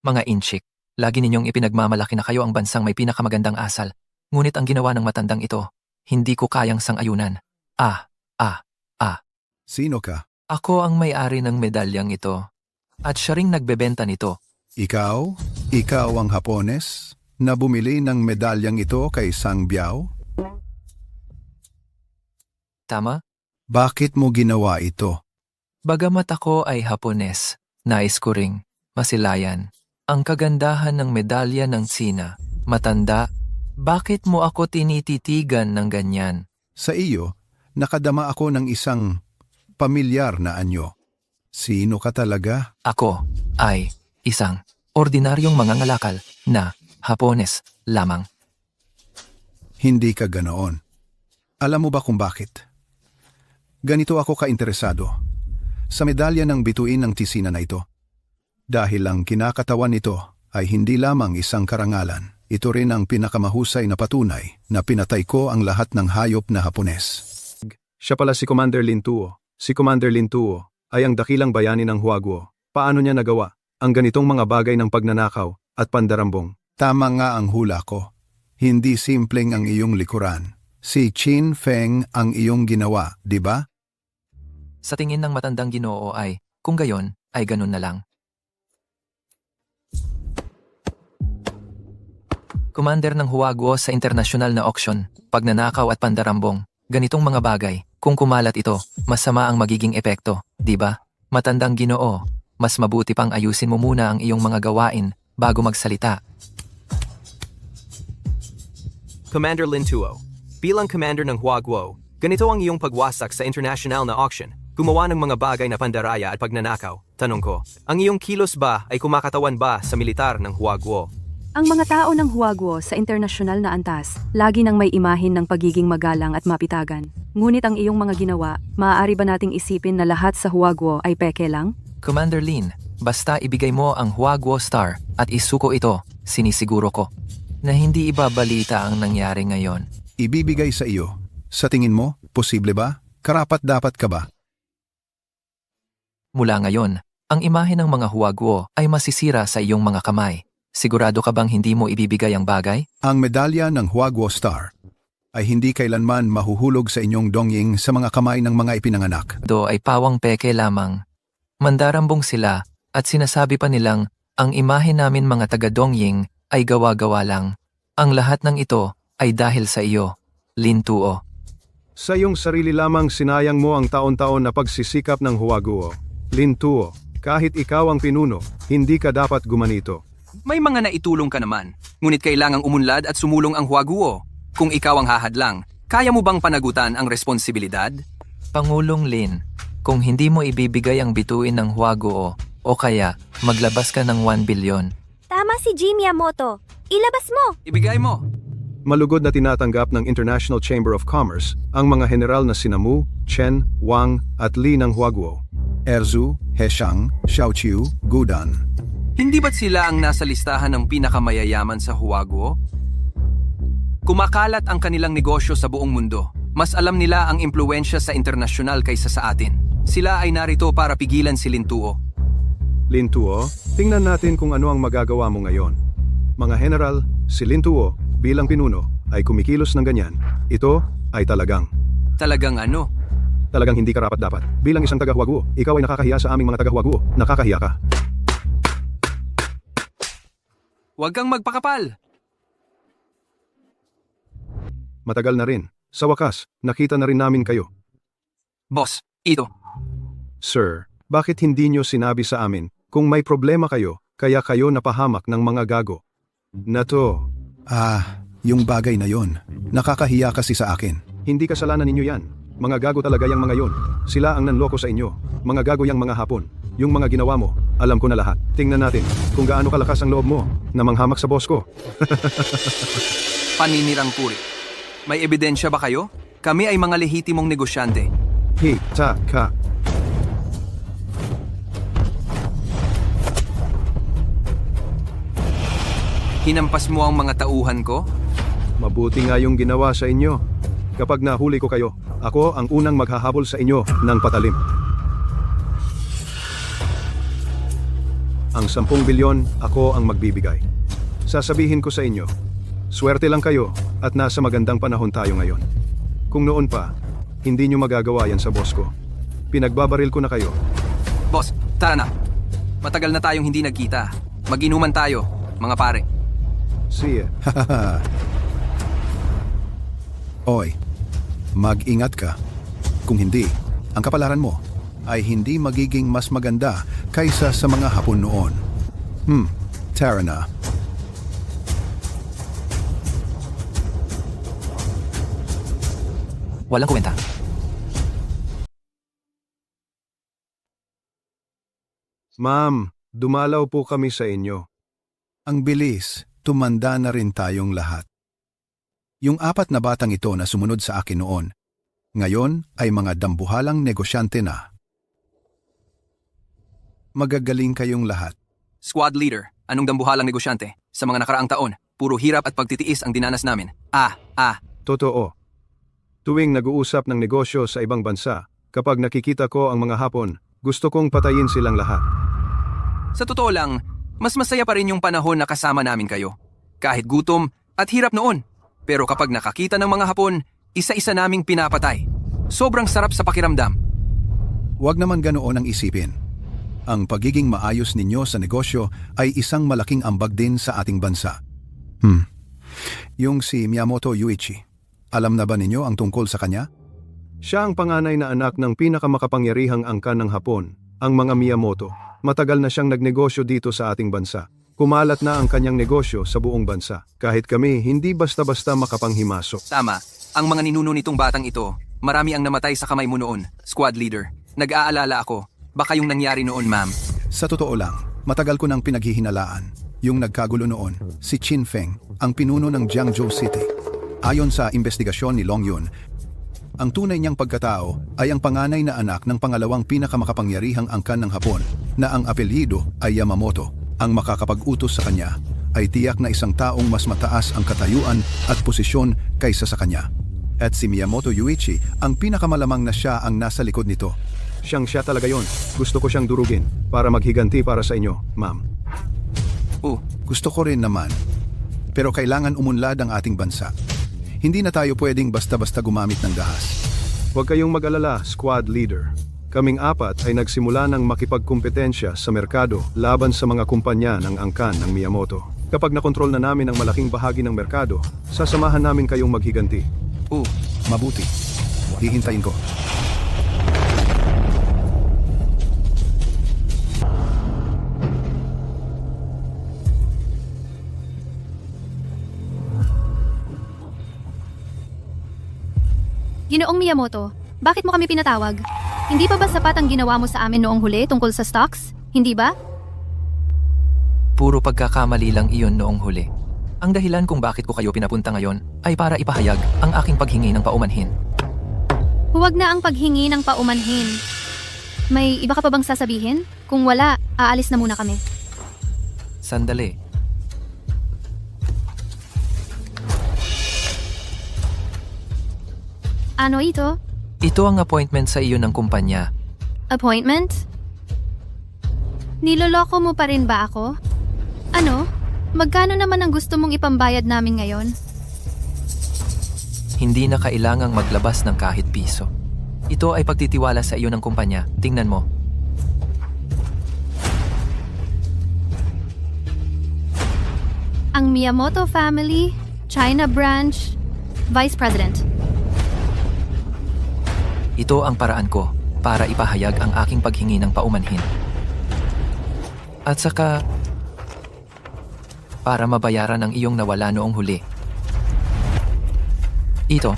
Mga inchik, lagi ninyong ipinagmamalaki na kayo ang bansang may pinakamagandang asal. Ngunit ang ginawa ng matandang ito, hindi ko kayang sang-ayunan. Sino ka? Ako ang may-ari ng medalyang ito. At siya ring nagbebenta nito. Ikaw? Ikaw ang Hapones na bumili ng medalyang ito kay Sang Biao? Tama? Bakit mo ginawa ito? Bagamat ako ay Hapones, nais ko ring masilayan ang kagandahan ng medalya ng Tsina. Matanda, bakit mo ako tinititigan ng ganyan? Sa iyo, nakadama ako ng isang pamilyar na anyo. Sino ka talaga? Ako ay isang ordinaryong mangangalakal na Hapones lamang. Hindi ka ganoon. Alam mo ba kung bakit? Ganito ako kainteresado sa medalya ng bituin ng Tisina na ito. Dahil ang kinakatawan nito ay hindi lamang isang karangalan, ito rin ang pinakamahusay na patunay na pinatay ko ang lahat ng hayop na Hapones. Siya pala si Commander Lin Tuo. Si Commander Lin Tuo ay ang dakilang bayani ng Huaguo. Paano niya nagawa ang ganitong mga bagay ng pagnanakaw at pandarambong? Tama nga ang hula ko. Hindi simpleng ang iyong likuran. Si Qin Feng ang iyong ginawa, di ba? Sa tingin ng matandang Ginoo ay, kung gayon, ay ganun na lang. Commander ng Huaguo sa internasyonal na auction, pagnanakaw at pandarambong, ganitong mga bagay, kung kumalat ito, masama ang magiging epekto, di ba? Matandang Ginoo, mas mabuti pang ayusin mo muna ang iyong mga gawain bago magsalita. Commander Lin Tuo. Bilang commander ng Huaguo, ganito ang iyong pagwasak sa international na auction. Gumawa ng mga bagay na pandaraya at pagnanakaw. Tanong ko, ang iyong kilos ba ay kumakatawan ba sa militar ng Huaguo? Ang mga tao ng Huaguo sa internasyonal na antas, lagi nang may imahin ng pagiging magalang at mapitagan. Ngunit ang iyong mga ginawa, maaari ba nating isipin na lahat sa Huaguo ay peke lang? Commander Lin, basta ibigay mo ang Huaguo Star at isuko ito, sinisiguro ko, na hindi ibabalita ang nangyari ngayon. Ibibigay sa iyo. Sa tingin mo, posible ba? Karapat-dapat ka ba? Mula ngayon, ang imahe ng mga Huaguo ay masisira sa iyong mga kamay. Sigurado ka bang hindi mo ibibigay ang bagay? Ang medalya ng Huaguo Star ay hindi kailanman mahuhulog sa inyong dongying sa mga kamay ng mga ipinanganak. Do ay pawang peke lamang. Mandarambong sila at sinasabi pa nilang ang imahe namin mga taga-dongying ay gawa-gawa lang. Ang lahat ng ito ay dahil sa iyo, Lin Tuo. Sa iyong sarili lamang sinayang mo ang taon-taon na pagsisikap ng Huaguo. Lin Tuo, kahit ikaw ang pinuno, hindi ka dapat gumanito. May mga naitulong ka naman, ngunit kailangang umunlad at sumulong ang Huaguo. Kung ikaw ang hahadlang, kaya mo bang panagutan ang responsibilidad? Pangulong Lin, kung hindi mo ibibigay ang bituin ng Huaguo, o kaya maglabas ka ng 1 bilyon. Tama si Jim Yamoto. Ilabas mo! Ibigay mo! Malugod na tinatanggap ng International Chamber of Commerce ang mga general na sina Mu, Chen, Wang at Li ng Huaguo. Erzu, Heshang, Xiaoqiu, Gudan. Hindi ba't sila ang nasa listahan ng pinakamayayaman sa Huaguo? Kumakalat ang kanilang negosyo sa buong mundo. Mas alam nila ang impluensya sa internasyonal kaysa sa atin. Sila ay narito para pigilan si Lin Tuo. Lin Tuo, tingnan natin kung ano ang magagawa mo ngayon. Mga general, si Lin Tuo bilang pinuno ay kumikilos ng ganyan. Ito ay talagang Talagang Talagang hindi karapat-dapat. Bilang isang taga-Huaguo, ikaw ay nakakahiya sa aming mga taga-Huaguo. Nakakahiya ka. Huwag kang magpakapal! Matagal na rin. Sa wakas, nakita na rin namin kayo. Boss, ito. Sir, bakit hindi nyo sinabi sa amin kung may problema kayo, kaya kayo napahamak ng mga gago? Nato, Yung bagay na yon. Nakakahiya kasi sa akin. hindi kasalanan ninyo yan. Mga gago talaga yung mga yon. Sila ang nanloko sa inyo. Mga gago yung mga Hapon. Yung mga ginawa mo, alam ko na lahat. Tingnan natin kung gaano kalakas ang loob mo na manghamak sa boss ko. Paninirang puri. May ebidensya ba kayo? Kami ay mga lehitimong negosyante. Ka. Hinampas mo ang mga tauhan ko? Mabuti nga yung ginawa sa inyo. Kapag nahuli ko kayo, ako ang unang maghahabol sa inyo ng patalim. Ang 10 bilyon, ako ang magbibigay. Sasabihin ko sa inyo, swerte lang kayo at nasa magandang panahon tayo ngayon. Kung noon pa, hindi nyo magagawa yan sa boss ko. Pinagbabaril ko na kayo. Boss, tara na. Matagal na tayong hindi nagkita. Mag-inuman tayo, mga pare. See ya. Oy, mag-ingat ka. Kung hindi, ang kapalaran mo ay hindi magiging mas maganda kaysa sa mga Hapon noon. Tara na. Walang kwenta. Ma'am, dumalaw po kami sa inyo. Ang bilis, tumanda na rin tayong lahat. Yung 4 na batang ito na sumunod sa akin noon, ngayon ay mga dambuhalang negosyante na. Magagaling kayong lahat. Squad leader, anong dambuhalang negosyante? Sa mga nakaraang taon, puro hirap at pagtitiis ang dinanas namin. Totoo. Tuwing nag-uusap ng negosyo sa ibang bansa, kapag nakikita ko ang mga Hapon, gusto kong patayin silang lahat. Sa totoo lang, mas masaya pa rin yung panahon na kasama namin kayo. Kahit gutom at hirap noon. Pero kapag nakakita ng mga Hapon, isa-isa naming pinapatay. Sobrang sarap sa pakiramdam. Huwag naman ganoon ang isipin. Ang pagiging maayos ninyo sa negosyo ay isang malaking ambag din sa ating bansa. Yung si Miyamoto Yuichi, alam na ba ninyo ang tungkol sa kanya? Siya ang panganay na anak ng pinakamakapangyarihang angkan ng Hapon, ang mga Miyamoto. Matagal na siyang nagnegosyo dito sa ating bansa. Kumalat na ang kanyang negosyo sa buong bansa. Kahit kami, hindi basta-basta makapanghimasok. Tama, ang mga ninuno nitong batang ito, marami ang namatay sa kamay mo noon, squad leader. Nag-aalala ako, baka yung nangyari noon, ma'am. Sa totoo lang, matagal ko nang pinaghihinalaan. Yung nagkagulo noon, si Qin Feng, ang pinuno ng Jiangzhou City. Ayon sa investigasyon ni Long Yun, ang tunay niyang pagkatao ay ang panganay na anak ng pangalawang pinakamakapangyarihang angkan ng Hapon na ang apelyido ay Yamamoto. Ang makakapag-utos sa kanya ay tiyak na isang taong mas mataas ang katayuan at posisyon kaysa sa kanya. At si Miyamoto Yuichi ang pinakamalamang na siya ang nasa likod nito. Siya talaga yon. Gusto ko siyang durugin para maghiganti para sa inyo, ma'am. Gusto ko rin naman. Pero kailangan umunlad ang ating bansa. Hindi na tayo pwedeng basta-basta gumamit ng dahas. Huwag kayong mag-alala, squad leader. Kaming 4 ay nagsimula ng makipagkumpetensya sa merkado laban sa mga kumpanya ng angkan ng Miyamoto. Kapag nakontrol na namin ang malaking bahagi ng merkado, sasamahan namin kayong maghiganti. Mabuti. Hihintayin ko. Ginoong Miyamoto, bakit mo kami pinatawag? Hindi pa ba sapat ang ginawa mo sa amin noong huli tungkol sa stocks? Hindi ba? Puro pagkakamali lang iyon noong huli. Ang dahilan kung bakit ko kayo pinapunta ngayon ay para ipahayag ang aking paghingi ng paumanhin. Huwag na ang paghingi ng paumanhin. May iba ka pa bang sasabihin? Kung wala, aalis na muna kami. Sandali. Ano ito? Ito ang appointment sa iyo ng kumpanya. Appointment? Niloloko mo pa rin ba ako? Ano? Magkano naman ang gusto mong ipambayad namin ngayon? Hindi na kailangang maglabas ng kahit piso. Ito ay pagtitiwala sa iyo ng kumpanya. Tingnan mo. Ang Miyamoto Family, China Branch, Vice President. Ito ang paraan ko para ipahayag ang aking paghingi ng paumanhin. At saka, para mabayaran ang iyong nawala noong huli. Ito.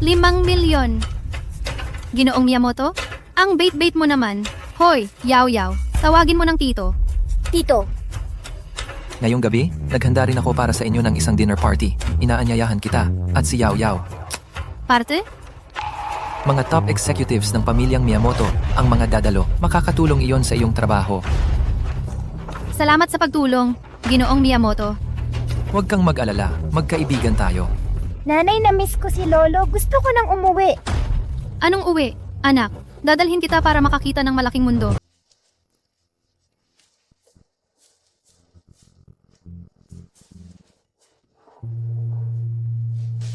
5,000,000. Ginoong Miyamoto? Ang bait-bait mo naman. Hoy, Yao Yao, tawagin mo ng tito. Tito, Ngayong gabi, naghanda rin ako para sa inyo ng isang dinner party. Inaanyayahan kita at si Yao Yao. Parte? Mga top executives ng pamilyang Miyamoto ang mga dadalo. Makakatulong iyon sa iyong trabaho. Salamat sa pagtulong, Ginoong Miyamoto. Huwag kang mag-alala, magkaibigan tayo. nanay, na-miss ko si Lolo. Gusto ko nang umuwi. Anong uwi? Anak, dadalhin kita para makakita ng malaking mundo.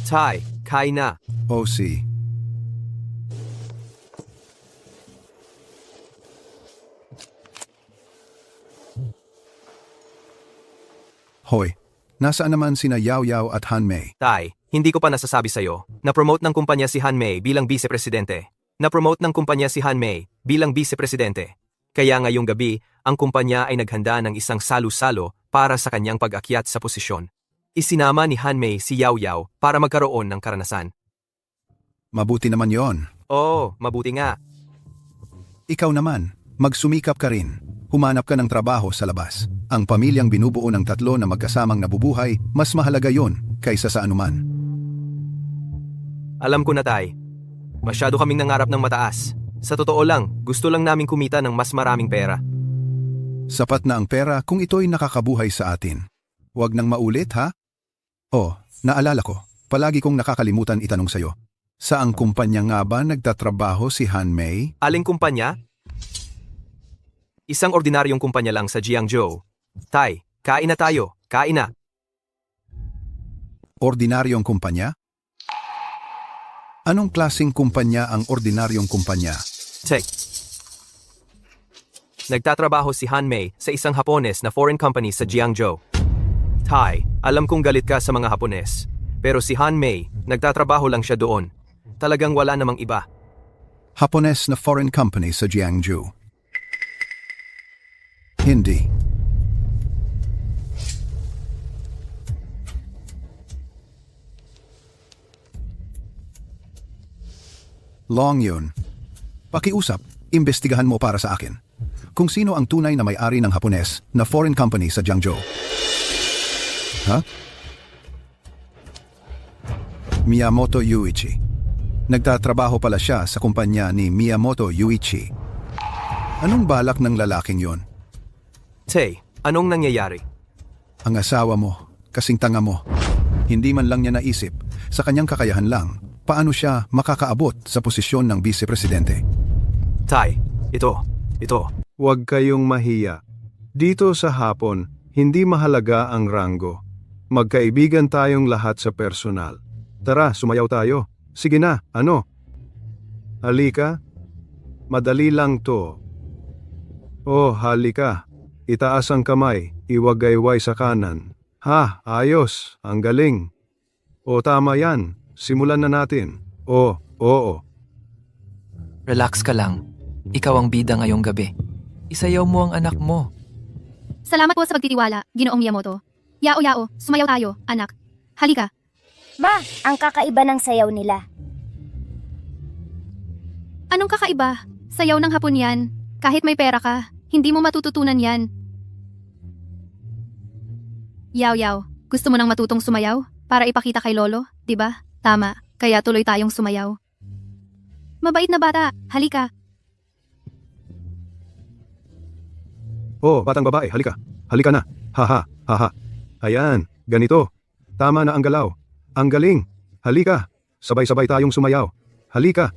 Tai, kain na. OC. Hoy, nasaan naman sina Yao Yao at Han Mei? Tai, hindi ko pa nasasabi sa'yo. Na-promote ng kumpanya si Han Mei bilang vice-presidente. Na-promote ng kumpanya si Han Mei bilang vice-presidente. Kaya ngayong gabi, ang kumpanya ay naghanda ng isang salu-salo para sa kanyang pag-akyat sa posisyon. Isinama ni Han Mei si Yao Yao para magkaroon ng karanasan. Mabuti naman yon. Oo, mabuti nga. Ikaw naman, magsumikap ka rin. Humanap ka ng trabaho sa labas. Ang pamilyang binubuo ng tatlo na magkasamang nabubuhay, mas mahalaga yon kaysa sa anuman. Alam ko na, Tai. Masyado kaming nangarap ng mataas. Sa totoo lang, gusto lang naming kumita ng mas maraming pera. Sapat na ang pera kung ito'y nakakabuhay sa atin. Huwag nang maulit, ha? Oh, naalala ko. Palagi kong nakakalimutan itanong sa'yo. Saang kumpanya nga ba nagtatrabaho si Han Mei? Aling kumpanya? Isang ordinaryong kumpanya lang sa Jiangzhou. Tai, kain na tayo. Kain na. Ordinaryong kumpanya? Anong klaseng kumpanya ang ordinaryong kumpanya? Check. Nagtatrabaho si Han Mei sa isang Hapones na foreign company sa Jiangzhou. Tai, alam kong galit ka sa mga Hapones. Pero si Han Mei, nagtatrabaho lang siya doon. Talagang wala namang iba. Hapones na foreign company sa Jiangzhou. Hindi. Long yun. Pakiusap, imbestigahan mo para sa akin. Kung sino ang tunay na may-ari ng Hapones na foreign company sa Jiangzhou. Ha? Miyamoto Yuichi. Nagtatrabaho pala siya sa kumpanya ni Miyamoto Yuichi. Anong balak ng lalaking yon? Tai, anong nangyayari? Ang asawa mo, kasing tanga mo. Hindi man lang niya naisip, sa kanyang kakayahan lang, paano siya makakaabot sa posisyon ng vice-presidente. Tai, ito. Huwag kayong mahiya. Dito sa Hapon, hindi mahalaga ang ranggo. Magkaibigan tayong lahat sa personal. Tara, sumayaw tayo. Sige na, ano? Halika. Madali lang to. Oh, halika. Itaas ang kamay, iwagayway sa kanan. Ha, ayos, ang galing. O tama yan, simulan na natin. Oo. Relax ka lang. Ikaw ang bida ngayong gabi. Isayaw mo ang anak mo. Salamat po sa pagtitiwala, Ginoong Miyamoto. Yao Yao, sumayaw tayo, anak. Halika. Ma, ang kakaiba ng sayaw nila. Anong kakaiba? Sayaw ng Hapon yan. Kahit may pera ka, hindi mo matututunan yan. Yao Yao, gusto mo nang matutong sumayaw? Para ipakita kay Lolo, di ba? Tama, kaya tuloy tayong sumayaw. Mabait na bata, halika. Oh, batang babae, halika. Halika na. Haha. Ayan, ganito. Tama na ang galaw. Ang galing. Halika. Sabay-sabay tayong sumayaw. Halika.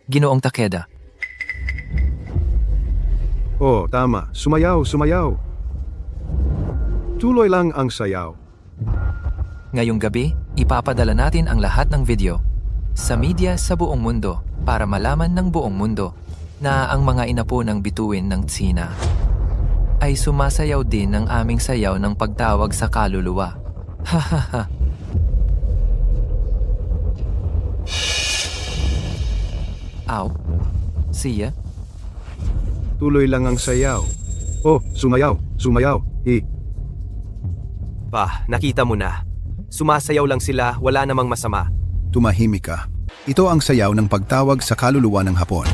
Ginoong Takeda. Oh, tama. Sumayaw. Tuloy lang ang sayaw. Ngayong gabi, ipapadala natin ang lahat ng video sa media sa buong mundo para malaman ng buong mundo na ang mga inapo ng bituin ng Tsina ay sumasayaw din ng aming sayaw ng pagtawag sa kaluluwa. Hahaha. Aw. Siya? Tuloy lang ang sayaw. Oh, sumayaw. Nakita mo na. Sumasayaw lang sila, wala namang masama. Tumahimik ka. Ito ang sayaw ng pagtawag sa kaluluwa ng Hapon.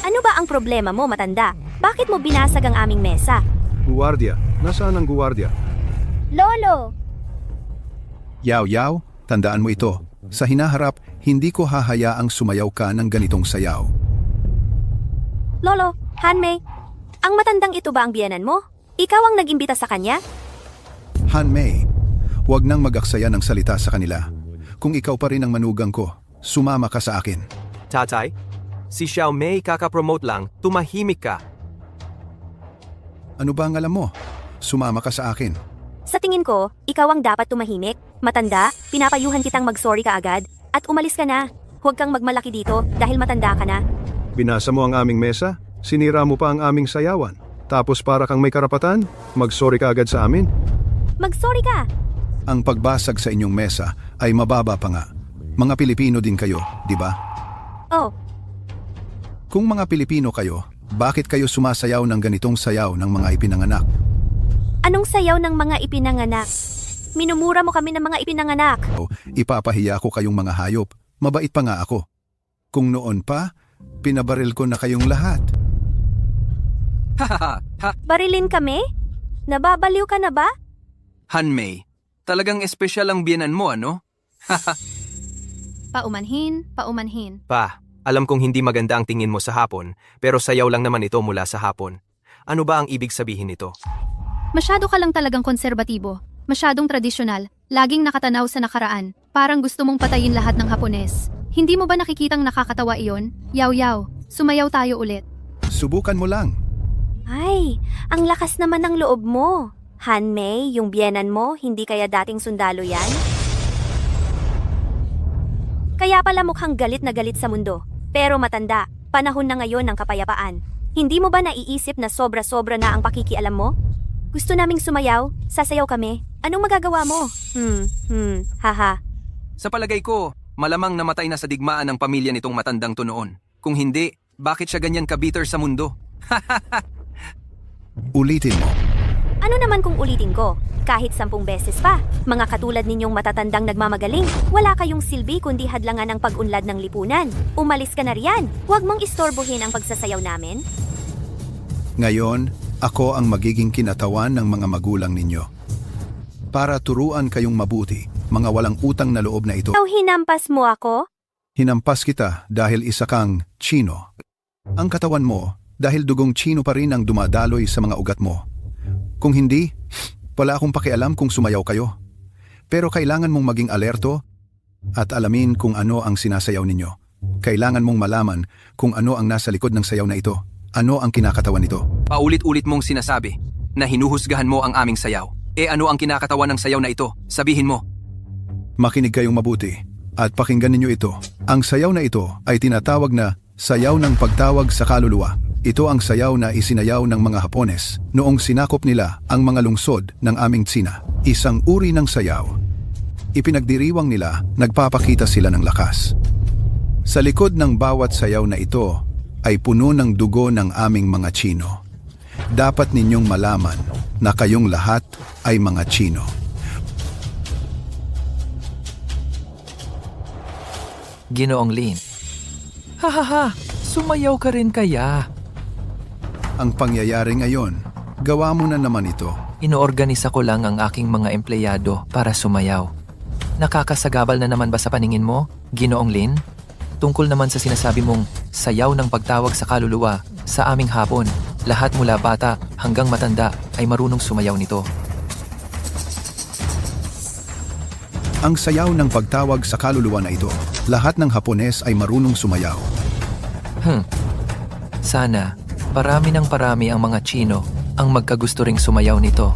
Ano ba ang problema mo, matanda? Bakit mo binasag ang aming mesa? Guwardiya, nasaan ang guwardiya? Lolo! Yaw, tandaan mo ito. Sa hinaharap, hindi ko hahayaang sumayaw ka ng ganitong sayaw. Lolo, Hanmei, ang matandang ito ba ang biyenan mo? Ikaw ang nag-imbita sa kanya? Hanmei, huwag nang mag-aksaya ng salita sa kanila. Kung ikaw pa rin ang manugang ko, sumama ka sa akin. Tatay, si Xiao Mei kakapromote lang, tumahimik ka. Ano ba ang alam mo? Sumama ka sa akin. Sa tingin ko, ikaw ang dapat tumahimik. Matanda, pinapayuhan kitang mag-sorry ka agad at umalis ka na. Huwag kang magmalaki dito dahil matanda ka na. Binasa mo ang aming mesa? Sinira mo pa ang aming sayawan? Tapos para kang may karapatan? Mag-sorry ka agad sa amin? Mag-sorry ka! Ang pagbasag sa inyong mesa ay mababa pa nga. Mga Pilipino din kayo, di ba? Oh, Kung mga Pilipino kayo, bakit kayo sumasayaw ng ganitong sayaw ng mga ipinanganak? anong sayaw ng mga ipinanganak? Minumura mo kami ng mga ipinanganak. O, ipapahiya ko kayong mga hayop. Mabait pa nga ako. Kung noon pa, pinabaril ko na kayong lahat. Barilin kami? Nababaliw ka na ba? Hanmei, talagang espesyal ang biyenan mo, ano? Paumanhin, paumanhin. Pa, alam kong hindi maganda ang tingin mo sa hapon, pero sayaw lang naman ito mula sa hapon. Ano ba ang ibig sabihin nito? Masyado ka lang talagang konserbatibo. Masyadong tradisyonal. Laging nakatanaw sa nakaraan. Parang gusto mong patayin lahat ng Hapones. Hindi mo ba nakikitang nakakatawa iyon? Yaw, sumayaw tayo ulit. Subukan mo lang. Ay, ang lakas naman ng loob mo. Hanmei, yung biyenan mo, hindi kaya dating sundalo yan? Kaya pala mukhang galit na galit sa mundo. Pero matanda, panahon na ngayon ng kapayapaan. Hindi mo ba naiisip na sobra-sobra na ang pakikialam mo? Gusto naming sumayaw, sasayaw kami. Anong magagawa mo? Haha. Sa palagay ko, malamang namatay na sa digmaan ng pamilya nitong matandang to noon. Kung hindi, bakit siya ganyan ka-bitter sa mundo? Ulitin mo. Ano naman kung ulitin ko? Kahit 10 beses pa, mga katulad ninyong matatandang nagmamagaling, wala kayong silbi kundi hadlangan ang pag-unlad ng lipunan. Umalis ka na riyan. Huwag mong istorbohin ang pagsasayaw namin. Ngayon, ako ang magiging kinatawan ng mga magulang ninyo. Para turuan kayong mabuti, mga walang utang na loob na ito. Ikaw hinampas mo ako? Hinampas kita dahil isa kang Chino. Ang katawan mo, dahil dugong Chino pa rin ang dumadaloy sa mga ugat mo. Kung hindi, wala akong pakialam kung sumayaw kayo. Pero kailangan mong maging alerto at alamin kung ano ang sinasayaw ninyo. Kailangan mong malaman kung ano ang nasa likod ng sayaw na ito. Ano ang kinakatawan nito? Paulit-ulit mong sinasabi na hinuhusgahan mo ang aming sayaw. Ano ang kinakatawan ng sayaw na ito? Sabihin mo. Makinig kayong mabuti at pakinggan ninyo ito. Ang sayaw na ito ay tinatawag na sayaw ng pagtawag sa kaluluwa. Ito ang sayaw na isinayaw ng mga Hapones noong sinakop nila ang mga lungsod ng aming Tsina. Isang uri ng sayaw. Ipinagdiriwang nila, nagpapakita sila ng lakas. Sa likod ng bawat sayaw na ito ay puno ng dugo ng aming mga Chino. Dapat ninyong malaman na kayong lahat ay mga Chino. Ginoong Lin. Hahaha, sumayaw ka rin kaya. Ang pangyayari ngayon, gawa mo na naman ito. Inoorganisa ko lang ang aking mga empleyado para sumayaw. Nakakasagabal na naman ba sa paningin mo, Ginoong Lin? Tungkol naman sa sinasabi mong sayaw ng pagtawag sa kaluluwa, sa aming Hapon, lahat mula bata hanggang matanda ay marunong sumayaw nito. Ang sayaw ng pagtawag sa kaluluwa na ito, lahat ng Hapones ay marunong sumayaw. Sana, parami ng parami ang mga Chino ang magkagusto ring sumayaw nito.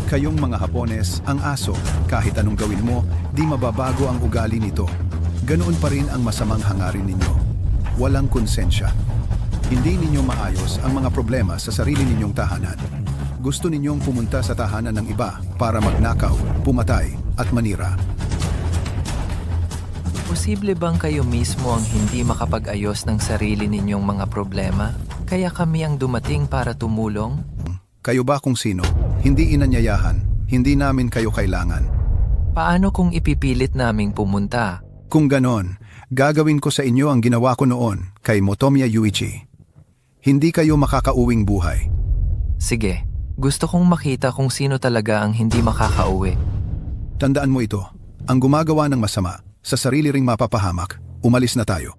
Kayong mga Hapones, ang aso, kahit anong gawin mo, di mababago ang ugali nito. Ganoon pa rin ang masamang hangarin ninyo. Walang konsensya. Hindi ninyo maayos ang mga problema sa sarili ninyong tahanan. Gusto ninyong pumunta sa tahanan ng iba para magnakaw, pumatay, at manira. Posible bang kayo mismo ang hindi makapag-ayos ng sarili ninyong mga problema? Kaya kami ang dumating para tumulong? Kayo ba kung sino? Hindi inanyayahan. Hindi namin kayo kailangan. Paano kung ipipilit naming pumunta? Kung ganon, gagawin ko sa inyo ang ginawa ko noon kay Motomiya Yuichi. Hindi kayo makakauwing buhay. Sige, gusto kong makita kung sino talaga ang hindi makakauwi. Tandaan mo ito, ang gumagawa ng masama, sa sarili ring mapapahamak, umalis na tayo.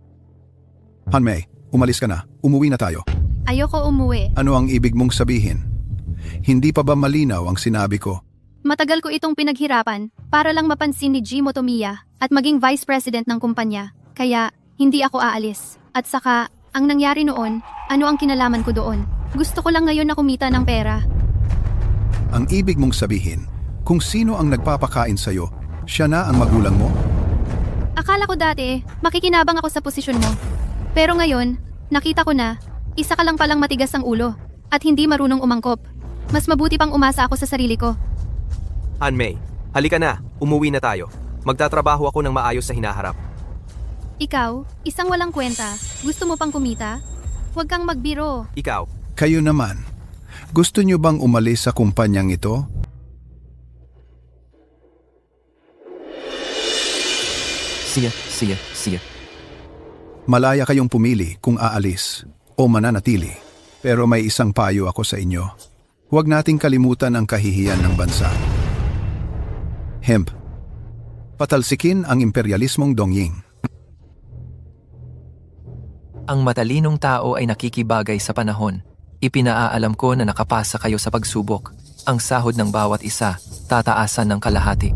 Hanmei, umalis ka na, umuwi na tayo. Ayoko umuwi. Ano ang ibig mong sabihin? Hindi pa ba malinaw ang sinabi ko? Matagal ko itong pinaghirapan para lang mapansin ni G. Motomiya at maging vice president ng kumpanya. Kaya, hindi ako aalis. At saka, ang nangyari noon, ano ang kinalaman ko doon? Gusto ko lang ngayon na kumita ng pera. Ang ibig mong sabihin, kung sino ang nagpapakain sa'yo, siya na ang magulang mo? Akala ko dati, makikinabang ako sa posisyon mo. Pero ngayon, nakita ko na, isa ka lang palang matigas ang ulo at hindi marunong umangkop. Mas mabuti pang umasa ako sa sarili ko. Hanmei, halika na, umuwi na tayo. Magtatrabaho ako ng maayos sa hinaharap. Ikaw, isang walang kwenta, gusto mo pang kumita? Huwag kang magbiro. Ikaw, Kayo naman, gusto niyo bang umalis sa kumpanyang ito? Siya. Malaya kayong pumili kung aalis o mananatili. Pero may isang payo ako sa inyo. Huwag nating kalimutan ang kahihiyan ng bansa. Hemp. Patalsikin ang imperialismong Dongying. Ang matalinong tao ay nakikibagay sa panahon. Ipinaaalam ko na nakapasa kayo sa pagsubok. Ang sahod ng bawat isa, tataasan ng kalahati.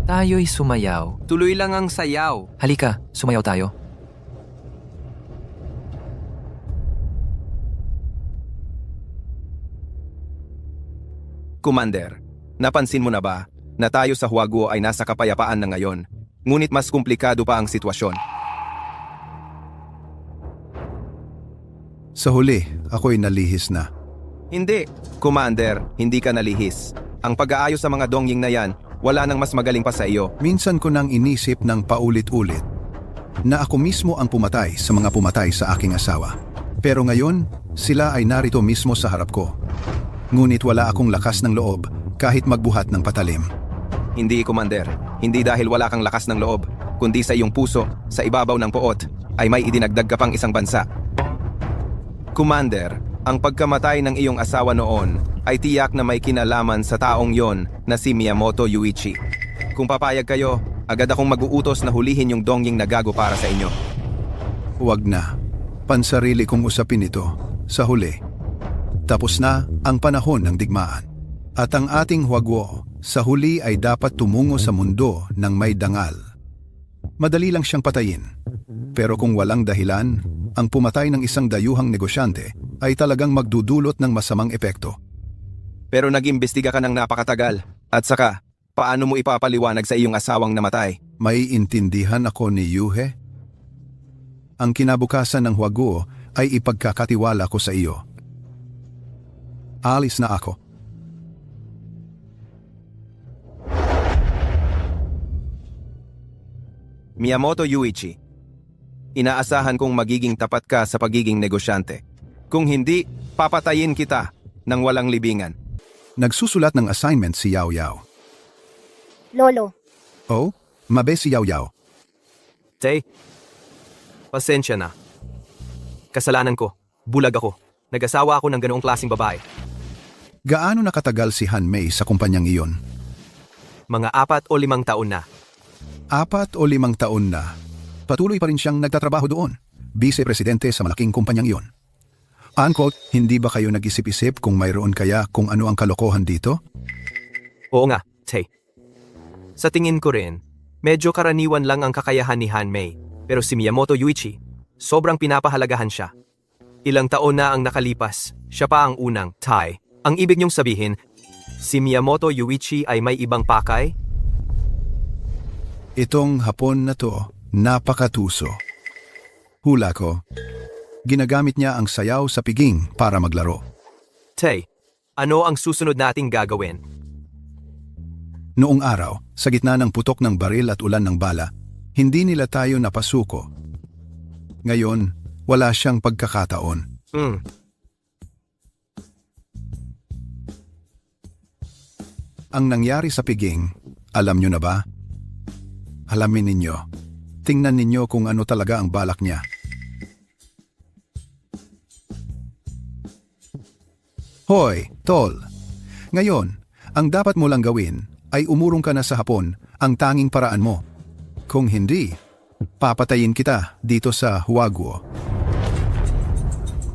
Tayo'y sumayaw. Tuloy lang ang sayaw. Halika, sumayaw tayo. Commander, napansin mo na ba na tayo sa Huaguo ay nasa kapayapaan na ngayon, ngunit mas komplikado pa ang sitwasyon? Sa huli, ako'y nalihis na. Hindi, Commander, hindi ka nalihis. Ang pag-aayos sa mga dongying na yan, wala nang mas magaling pa sa iyo. Minsan ko nang inisip ng paulit-ulit na ako mismo ang pumatay sa mga pumatay sa aking asawa. Pero ngayon, sila ay narito mismo sa harap ko. Ngunit wala akong lakas ng loob kahit magbuhat ng patalim. Hindi, Commander. Hindi dahil wala kang lakas ng loob, kundi sa iyong puso, sa ibabaw ng puot, ay may idinagdag ka pang isang bansa. Commander, ang pagkamatay ng iyong asawa noon ay tiyak na may kinalaman sa taong yon na si Miyamoto Yuichi. Kung papayag kayo, agad akong mag-uutos na hulihin yung dongying nagago para sa inyo. Huwag na. Pansarili kong usapin ito. Sa huli, tapos na ang panahon ng digmaan. At ang ating Huaguo sa huli ay dapat tumungo sa mundo ng may dangal. Madali lang siyang patayin. Pero kung walang dahilan, ang pumatay ng isang dayuhang negosyante ay talagang magdudulot ng masamang epekto. Pero nag-imbestiga ka ng napakatagal. At saka, paano mo ipapaliwanag sa iyong asawang namatay? May intindihan ako ni Yuhe? Ang kinabukasan ng Huaguo ay ipagkakatiwala ko sa iyo. Alis na ako. Miyamoto Yuichi, inaasahan kong magiging tapat ka sa pagiging negosyante. Kung hindi, papatayin kita ng walang libingan. Nagsusulat ng assignment si Yao Yao. Lolo, Oh, mabe si Yao Yao. Tay, pasensya na. Kasalanan ko, bulag ako. Nag-asawa ako ng ganoong klaseng babae. Gaano nakatagal si Hanmei sa kumpanyang iyon? Mga 4 o 5 taon na. 4 o 5 taon na. Patuloy pa rin siyang nagtatrabaho doon. Vice-presidente sa malaking kumpanyang iyon. Unquote, hindi ba kayo nag-isip-isip kung mayroon kaya kung ano ang kalokohan dito? Oo nga, Tay. Sa tingin ko rin, medyo karaniwan lang ang kakayahan ni Hanmei. Pero si Miyamoto Yuichi, sobrang pinapahalagahan siya. Ilang taon na ang nakalipas, siya pa ang unang, Tay. Ang ibig niyong sabihin, si Miyamoto Yuichi ay may ibang pakay? Itong hapon na to, napakatuso. Hula ko, ginagamit niya ang sayaw sa piging para maglaro. Tay, ano ang susunod nating gagawin? Noong araw, sa gitna ng putok ng baril at ulan ng bala, Hindi nila tayo napasuko. Ngayon, wala siyang pagkakataon. Ang nangyari sa piging, alam nyo na ba? Alamin ninyo. Tingnan ninyo kung ano talaga ang balak niya. Hoy, tol. Ngayon, ang dapat mo lang gawin ay umurong ka na sa hapon, ang tanging paraan mo. Kung hindi, papatayin kita dito sa Huaguo.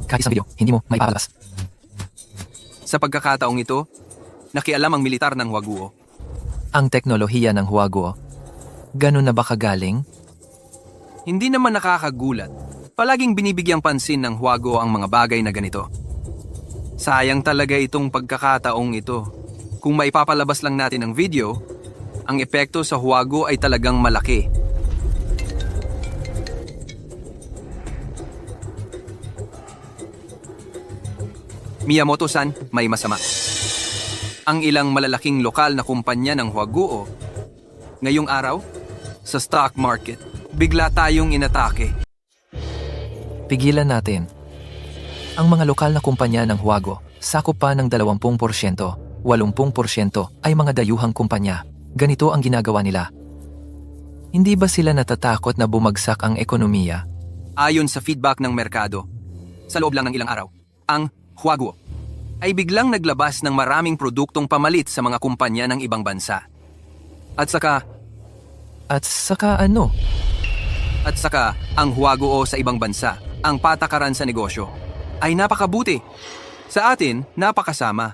Kahit isang video, hindi mo maipapalabas. Sa pagkakataong ito, nakialam ang militar ng Huaguo. Ang teknolohiya ng Huaguo. Ganun na ba kagaling? Hindi naman nakakagulat. Palaging binibigyang pansin ng Huaguo ang mga bagay na ganito. Sayang talaga itong pagkakataong ito. Kung maipapalabas lang natin ang video, ang epekto sa Huaguo ay talagang malaki. Miyamoto-san, may masama. Ang ilang malalaking lokal na kumpanya ng Huaguo, ngayong araw, sa stock market, bigla tayong inatake. Pigilan natin. Ang mga lokal na kumpanya ng Huaguo, sakop pa ng 20%, 80% ay mga dayuhang kumpanya. Ganito ang ginagawa nila. Hindi ba sila natatakot na bumagsak ang ekonomiya? Ayon sa feedback ng merkado, sa loob lang ng ilang araw, ang Huaguo ay biglang naglabas ng maraming produktong pamalit sa mga kumpanya ng ibang bansa. At saka ano? At saka, ang Huaguo sa ibang bansa, ang patakaran sa negosyo, ay napakabuti. Sa atin, napakasama.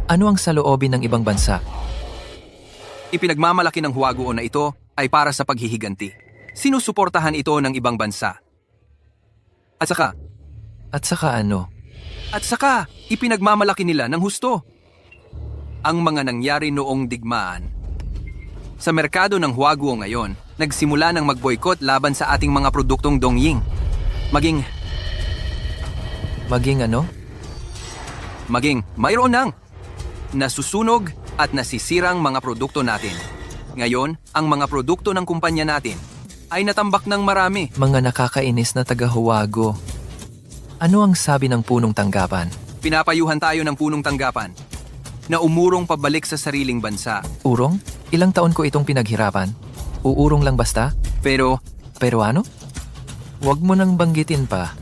Ano ang saloobin ng ibang bansa? Ipinagmamalaki ng Huaguo na ito ay para sa paghihiganti. Sinusuportahan ito ng ibang bansa. At saka, ano? At saka, ipinagmamalaki nila ng husto. Ang mga nangyari noong digmaan. Sa merkado ng Huaguo ngayon, nagsimula ng mag-boycott laban sa ating mga produktong Dongying. Maging ano? Maging mayroon nang nasusunog at nasisirang mga produkto natin. Ngayon, ang mga produkto ng kumpanya natin ay natambak ng marami. Mga nakakainis na taga-Huaguo. Ano ang sabi ng punong tanggapan? Pinapayuhan tayo ng punong tanggapan na umurong pabalik sa sariling bansa. Urong? Ilang taon ko itong pinaghirapan. Uurong lang basta? Pero ano? Huwag mo nang banggitin pa.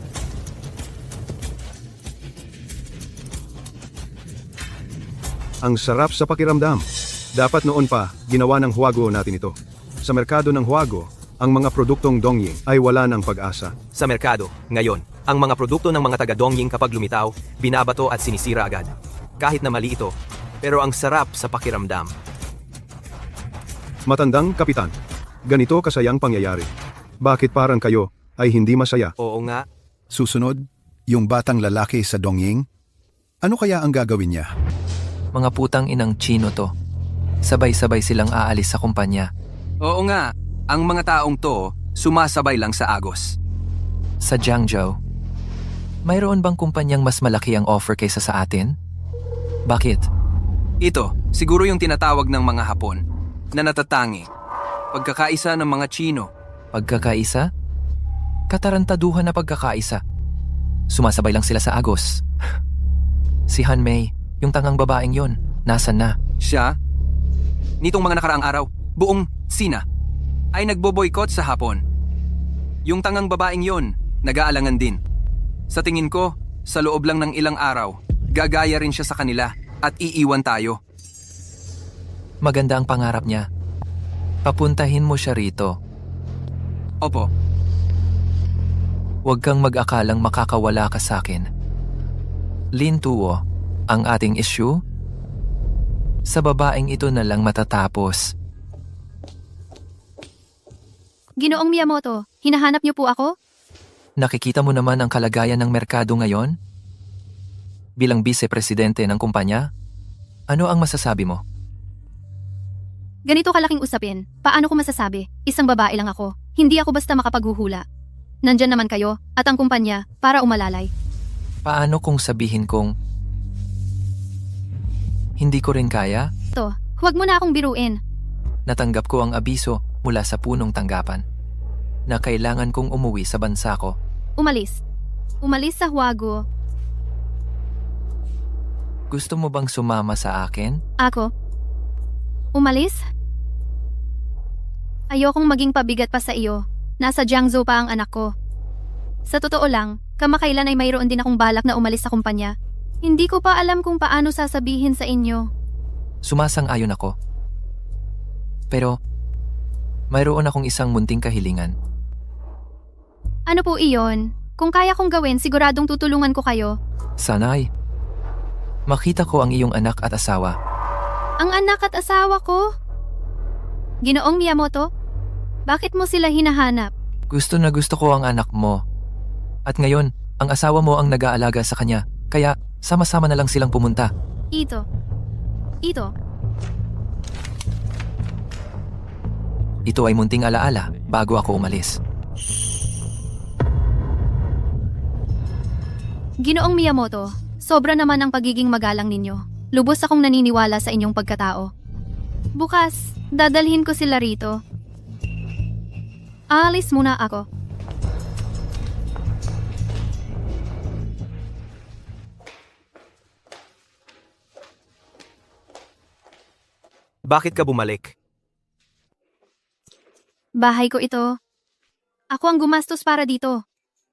Ang sarap sa pakiramdam. Dapat noon pa, ginawa ng Huaguo natin ito. Sa merkado ng Huaguo, ang mga produktong Dongying ay wala ng pag-asa. Sa merkado, ngayon, ang mga produkto ng mga taga-Dongying kapag lumitaw, binabato at sinisira agad. Kahit na mali ito, pero ang sarap sa pakiramdam. Matandang kapitan, ganito kasayang pangyayari. Bakit parang kayo ay hindi masaya? Oo nga. Susunod, yung batang lalaki sa Dongying? Ano kaya ang gagawin niya? Mga putang inang Chino to. Sabay-sabay silang aalis sa kumpanya. Oo nga, ang mga taong to sumasabay lang sa agos. Sa Jiangzhou, mayroon bang kumpanyang mas malaki ang offer kaysa sa atin? Bakit? Ito, siguro yung tinatawag ng mga Hapon na natatangi. Pagkakaisa ng mga Chino. Pagkakaisa? Katarantaduhan na pagkakaisa. Sumasabay lang sila sa agos. Si Han Mei, yung tangang babaeng yon, nasan na? Siya, nitong mga nakaraang araw, buong Sina ay nagbo-boycott sa Hapon. Yung tangang babaeng yon, nag-aalangan din. Sa tingin ko, sa loob lang ng ilang araw, gagaya rin siya sa kanila at iiwan tayo. Maganda ang pangarap niya. Papuntahin mo siya rito. Opo. Huwag kang mag-akalang makakawala ka sa akin. Lin Tuo, ang ating issue? Sa babaeng ito na lang matatapos. Ginoong Miyamoto, hinahanap niyo po ako? Nakikita mo naman ang kalagayan ng merkado ngayon? Bilang vice-presidente ng kumpanya, ano ang masasabi mo? Ganito kalaking usapin, paano ko masasabi? Isang babae lang ako, hindi ako basta makapaghuhula. Nandyan naman kayo at ang kumpanya para umalalay. Paano kung sabihin kong hindi ko rin kaya? Huwag mo na akong biruin. natanggap ko ang abiso mula sa punong tanggapan na kailangan kong umuwi sa bansa ko. Umalis. Umalis sa Huago. Gusto mo bang sumama sa akin? Ako? Umalis? Ayokong maging pabigat pa sa iyo. Nasa Jiangzhou pa ang anak ko. Sa totoo lang, kamakailan ay mayroon din akong balak na umalis sa kumpanya. Hindi ko pa alam kung paano sasabihin sa inyo. Sumasang-ayon ako. Pero, mayroon akong isang munting kahilingan. Ano po iyon? Kung kaya kong gawin, siguradong tutulungan ko kayo. Sana'y makita ko ang iyong anak at asawa. Ang anak at asawa ko? Ginoong Miyamoto? Bakit mo sila hinahanap? Gusto na gusto ko ang anak mo. At ngayon, ang asawa mo ang nag-aalaga sa kanya. Kaya, sama-sama na lang silang pumunta. Ito. Ito ay munting alaala bago ako umalis. Ginoong Miyamoto, sobra naman ang pagiging magalang ninyo. Lubos akong naniniwala sa inyong pagkatao. Bukas, dadalhin ko sila rito. Aalis muna ako. Bakit ka bumalik? Bahay ko ito. Ako ang gumastos para dito.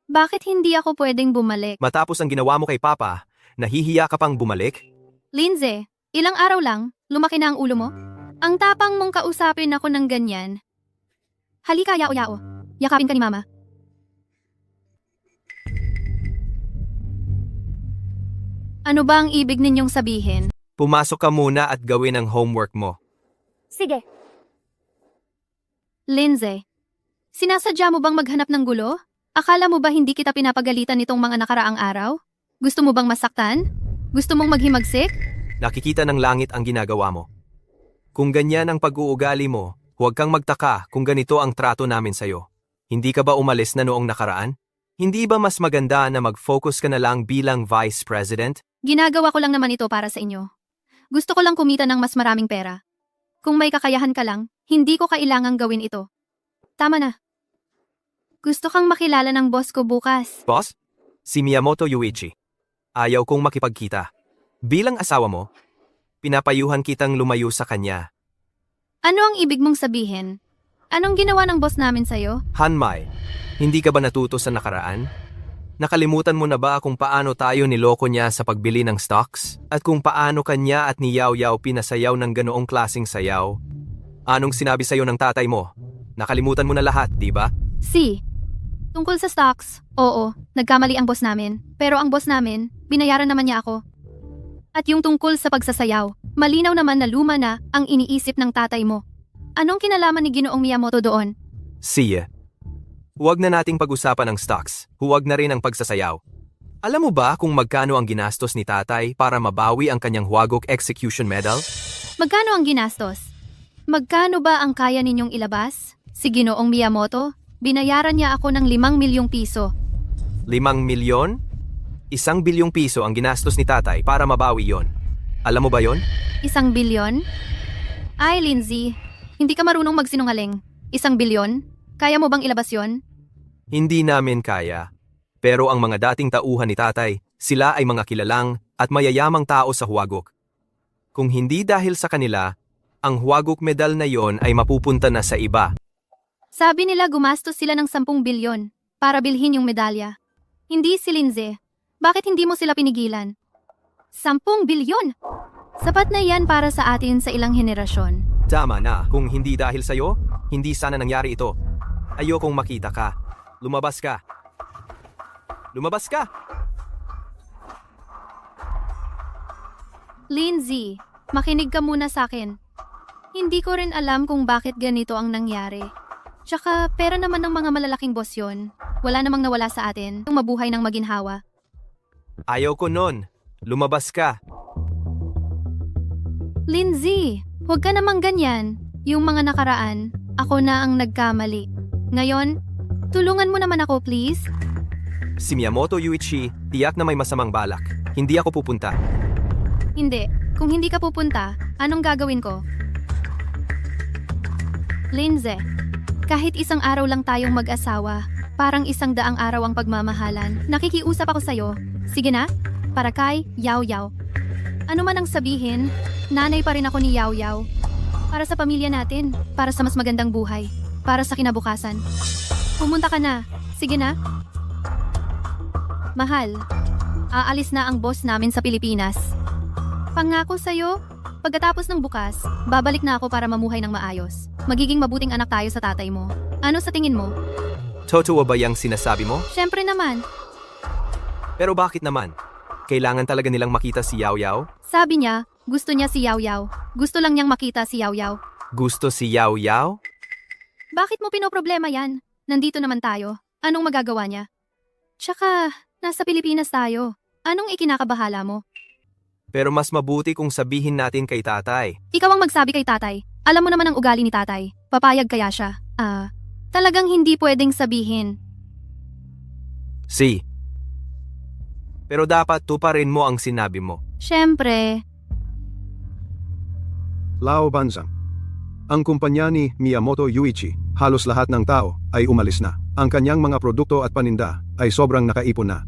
Bakit hindi ako pwedeng bumalik? Matapos ang ginawa mo kay Papa, nahihiya ka pang bumalik? Lindsay, ilang araw lang, lumaki na ang ulo mo? Ang tapang mong kausapin ako ng ganyan. Halika, yao-yao. Yakapin ka ni Mama. Ano ba ang ibig ninyong sabihin? Pumasok ka muna at gawin ang homework mo. Sige. Lindsay, sinasadya mo bang maghanap ng gulo? Akala mo ba hindi kita pinapagalitan nitong mga nakaraang araw? Gusto mo bang masaktan? Gusto mong maghimagsik? Nakikita ng langit ang ginagawa mo. Kung ganyan ang pag-uugali mo, huwag kang magtaka kung ganito ang trato namin sa'yo. Hindi ka ba umalis na noong nakaraan? Hindi ba mas maganda na mag-focus ka na lang bilang Vice President? Ginagawa ko lang naman ito para sa inyo. Gusto ko lang kumita ng mas maraming pera. Kung may kakayahan ka lang, hindi ko kailangang gawin ito. Tama na. Gusto kang makilala ng boss ko bukas. Boss? Si Miyamoto Yuichi. Ayaw kong makipagkita. Bilang asawa mo, pinapayuhan kitang lumayo sa kanya. Ano ang ibig mong sabihin? Anong ginawa ng boss namin sa'yo? Hanmai, hindi ka ba natuto sa nakaraan? Nakalimutan mo na ba kung paano tayo niloko niya sa pagbili ng stocks? At kung paano kanya at ni Yao Yao pinasayaw ng ganoong klaseng sayaw? Anong sinabi sa'yo ng tatay mo? Nakalimutan mo na lahat, di ba? Tungkol sa stocks, oo, nagkamali ang boss namin. Pero ang boss namin, binayaran naman niya ako. At yung tungkol sa pagsasayaw, malinaw naman na luma na ang iniisip ng tatay mo. Anong kinalaman ni Ginoong Miyamoto doon? Siya. Huwag na nating pag-usapan ang stocks. Huwag na rin ang pagsasayaw. Alam mo ba kung magkano ang ginastos ni tatay para mabawi ang kanyang Huagok Execution Medal? Magkano ang ginastos? Magkano ba ang kaya ninyong ilabas? Si Ginoong Miyamoto, binayaran niya ako ng 5 milyong piso. 5 milyon? 1 bilyong piso ang ginastos ni tatay para mabawi yon. Alam mo ba yon? 1 bilyon? Ay, Lindsay, hindi ka marunong magsinungaling. 1 bilyon? Kaya mo bang ilabas yon? Hindi namin kaya. Pero ang mga dating tauhan ni tatay, sila ay mga kilalang at mayayamang tao sa Huagok. Kung hindi dahil sa kanila, ang Huagok medal na yon ay mapupunta na sa iba. Sabi nila gumastos sila ng 10 bilyon para bilhin yung medalya. Hindi si Lindsay. Bakit hindi mo sila pinigilan? 10 bilyon! Sapat na yan para sa atin sa ilang henerasyon. Tama na, kung hindi dahil sa'yo, hindi sana nangyari ito. Ayokong makita ka. Lumabas ka. Lumabas ka! Lindsay, makinig ka muna sa akin. Hindi ko rin alam kung bakit ganito ang nangyari. Tsaka pera naman ng mga malalaking boss yun. Wala namang nawala sa atin kung mabuhay ng maginhawa. Ayaw ko nun. Lumabas ka. Lindsay, huwag ka namang ganyan. Yung mga nakaraan, ako na ang nagkamali. Ngayon, tulungan mo naman ako please. Si Miyamoto Yuichi, tiyak na may masamang balak. Hindi ako pupunta. Hindi. Kung hindi ka pupunta, anong gagawin ko? Lindsay, kahit isang araw lang tayong mag-asawa, parang 100 araw ang pagmamahalan. Nakikiusap ako sa'yo. Sige na, para kay Yaw Yaw. Ano man ang sabihin, nanay pa rin ako ni Yaw Yaw. Para sa pamilya natin, para sa mas magandang buhay, para sa kinabukasan. Pumunta ka na. Sige na. Mahal, aalis na ang boss namin sa Pilipinas. Pangako sa'yo, pagkatapos ng bukas, babalik na ako para mamuhay ng maayos. Magiging mabuting anak tayo sa tatay mo. Ano sa tingin mo? Totoo ba yung sinasabi mo? Siyempre naman. Pero bakit naman? Kailangan talaga nilang makita si Yaw Yaw? Sabi niya, gusto niya si Yaw Yaw. Gusto lang niyang makita si Yaw Yaw. Gusto si Yaw Yaw? Bakit mo pinoproblema yan? Nandito naman tayo. Anong magagawa niya? Tsaka, nasa Pilipinas tayo. Anong ikinakabahala mo? Pero mas mabuti kung sabihin natin kay tatay. Ikaw ang magsabi kay tatay. Alam mo naman ang ugali ni tatay. Papayag kaya siya. Talagang hindi pwedeng sabihin. Si. Pero dapat tuparin mo ang sinabi mo. Siyempre. Lao Banzang. Ang kumpanya ni Miyamoto Yuichi, halos lahat ng tao ay umalis na. Ang kanyang mga produkto at paninda ay sobrang nakaipon na.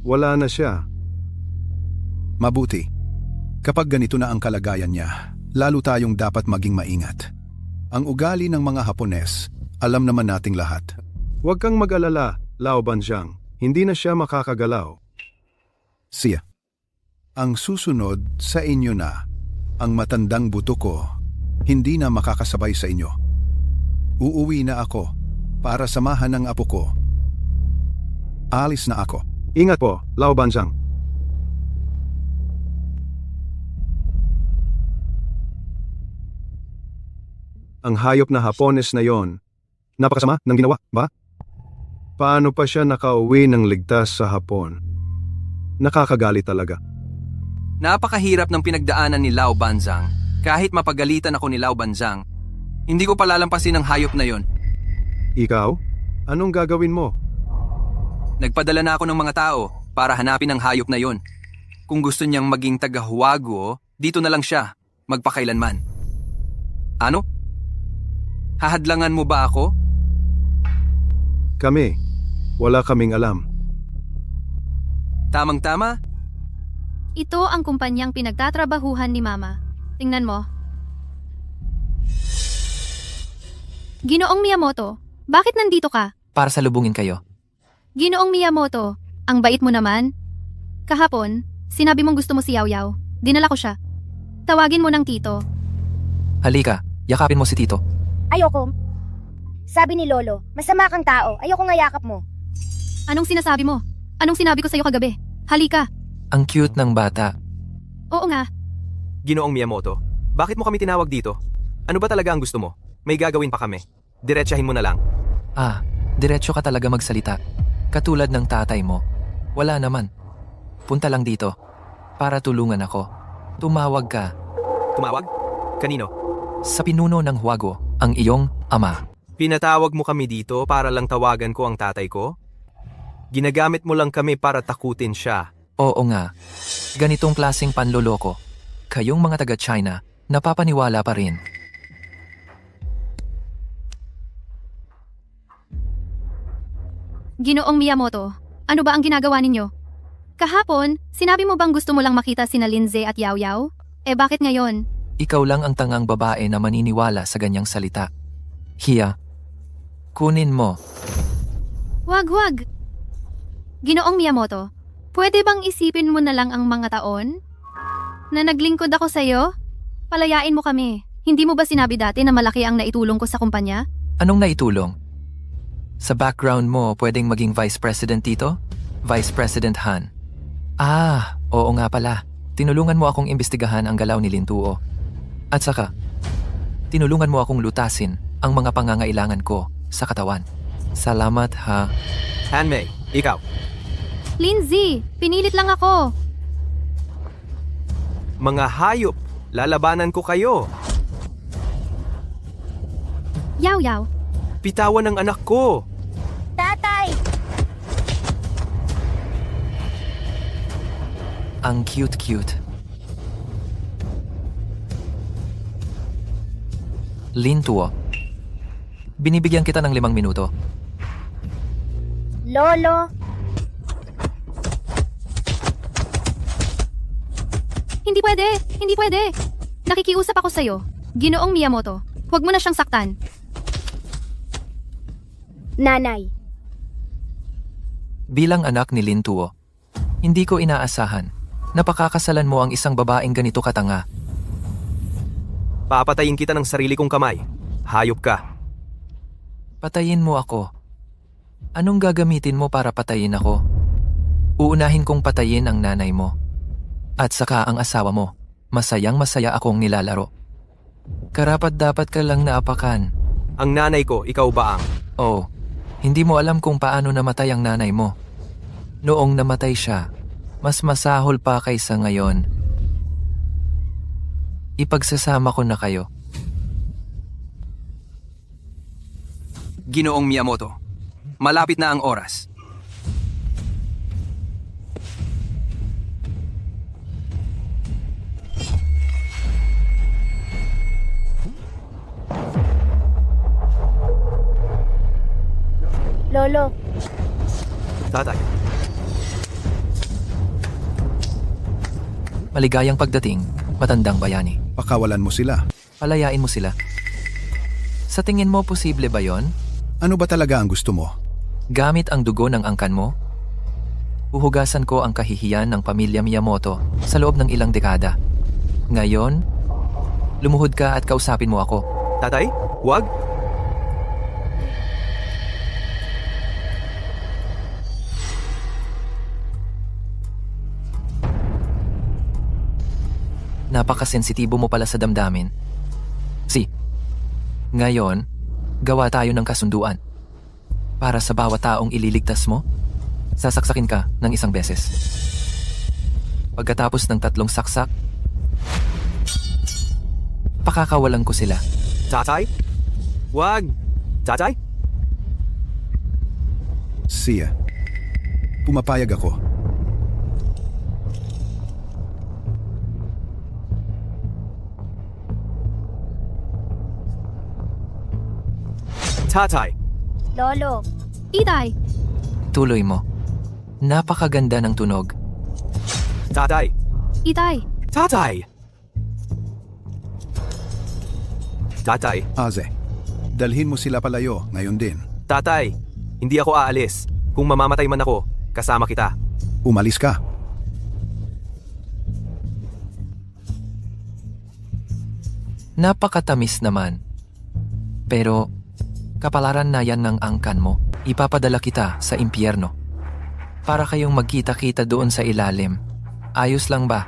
Wala na siya. Mabuti. Kapag ganito na ang kalagayan niya, lalo tayong dapat maging maingat. Ang ugali ng mga Hapones, alam naman nating lahat. Huwag kang mag-alala, Lao Banzang. Hindi na siya makakagalaw. Siya. Ang susunod sa inyo na, ang matandang buto ko, hindi na makakasabay sa inyo. Uuwi na ako para samahan ng apo ko. Alis na ako. Ingat po, Lao Banzang. Ang hayop na Hapones na yon, napakasama ng ginawa, ba? Paano pa siya nakauwi ng ligtas sa Hapon? Nakakagalit talaga. Napakahirap ng pinagdaanan ni Lao Banzang. Kahit mapagalitan ako ni Lao Banzang, hindi ko palalampasin ang hayop na yon. Ikaw? Anong gagawin mo? Nagpadala na ako ng mga tao para hanapin ang hayop na yon. Kung gusto niyang maging taga-Huwago, dito na lang siya, magpakailanman. Ano? Hahadlangan mo ba ako? Kami. Wala kaming alam. Tamang-tama? Ito ang kumpanyang pinagtatrabahuhan ni Mama. Tingnan mo. Ginoong Miyamoto, bakit nandito ka? Para salubungin kayo. Ginoong Miyamoto, ang bait mo naman. Kahapon, sinabi mong gusto mo si Yaw Yaw. Dinala ko siya. Tawagin mo ng tito. Halika, yakapin mo si Tito. Ayoko. Sabi ni Lolo, masama kang tao. Ayoko nga yakap mo. Anong sinasabi mo? Anong sinabi ko sa'yo kagabi? Halika. Ang cute ng bata. Oo nga. Ginoong Miyamoto, bakit mo kami tinawag dito? Ano ba talaga ang gusto mo? May gagawin pa kami. Diretsahin mo na lang. Diretso ka talaga magsalita. Katulad ng tatay mo. Wala naman. Punta lang dito. Para tulungan ako. Tumawag ka. Tumawag? Kanino? Sa pinuno ng Huwago, ang iyong ama. Pinatawag mo kami dito para lang tawagan ko ang tatay ko? Ginagamit mo lang kami para takutin siya. Oo nga. Ganitong klaseng panloloko. Kayong mga taga-China, napapaniwala pa rin. Ginoong Miyamoto, ano ba ang ginagawa ninyo? Kahapon, sinabi mo bang gusto mo lang makita sina Lindsay at Yaw Yaw? Bakit ngayon? Ikaw lang ang tangang babae na maniniwala sa ganyang salita. Hiya. Kunin mo. Wag. Ginoong Miyamoto, pwede bang isipin mo na lang ang mga taon? Na naglingkod ako sa'yo? Palayain mo kami. Hindi mo ba sinabi dati na malaki ang naitulong ko sa kumpanya? Anong naitulong? Sa background mo, pwedeng maging Vice President dito? Vice President Han. Oo nga pala. Tinulungan mo akong imbestigahan ang galaw ni Lintuo. At saka, tinulungan mo akong lutasin ang mga pangangailangan ko sa katawan. Salamat ha. Hanmei, ikaw. Lindsay, pinilit lang ako. Mga hayop, lalabanan ko kayo. Yaw Yaw. Pitawan ng anak ko. Tatay! Ang cute-cute. Lintuo. Binibigyan kita ng 5 minuto. Lolo, Hindi pwede! Hindi pwede! Nakikiusap ako sa'yo. Ginoong Miyamoto, huwag mo na siyang saktan. nanay. Bilang anak ni Lintuo, hindi ko inaasahan na pakakasalan mo ang isang babaeng ganito katanga. Papatayin kita ng sarili kong kamay. Hayop ka. Patayin mo ako. Anong gagamitin mo para patayin ako? Uunahin kong patayin ang nanay mo. At saka ang asawa mo. Masayang masaya akong nilalaro. Karapat dapat ka lang naapakan. Ang nanay ko, ikaw ba ang... Oh, hindi mo alam kung paano namatay ang nanay mo. Noong namatay siya, mas masahol pa kaysa ngayon. Ipagsasama ko na kayo. Ginoong Miyamoto, malapit na ang oras. Lolo, Tatay. Maligayang pagdating, matandang bayani. Pakawalan mo sila. Palayain mo sila. Sa tingin mo posible ba yon? Ano ba talaga ang gusto mo? Gamit ang dugo ng angkan mo? Uhugasan ko ang kahihiyan ng pamilya Miyamoto sa loob ng ilang dekada. Ngayon, lumuhod ka at kausapin mo ako. Tatay? Wag? Napakasensitibo mo pala sa damdamin. Ngayon, gawa tayo ng kasunduan. Para sa bawat taong ililigtas mo, sasaksakin ka ng 1 beses. Pagkatapos ng 3 saksak, pakakawalan ko sila. Tatay? Wag! Tatay? Siya. Pumapayag ako. Tatay! Lolo, Itay, Tuloy mo. Napakaganda ng tunog. Tatay! Itay, Tatay! Tatay! Aze, dalhin mo sila palayo ngayon din. Tatay! Hindi ako aalis. Kung mamamatay man ako, kasama kita. Umalis ka. Napakatamis naman. Pero, kapalaran na yan ng angkan mo. Ipapadala kita sa impyerno. Para kayong magkita-kita doon sa ilalim. Ayos lang ba?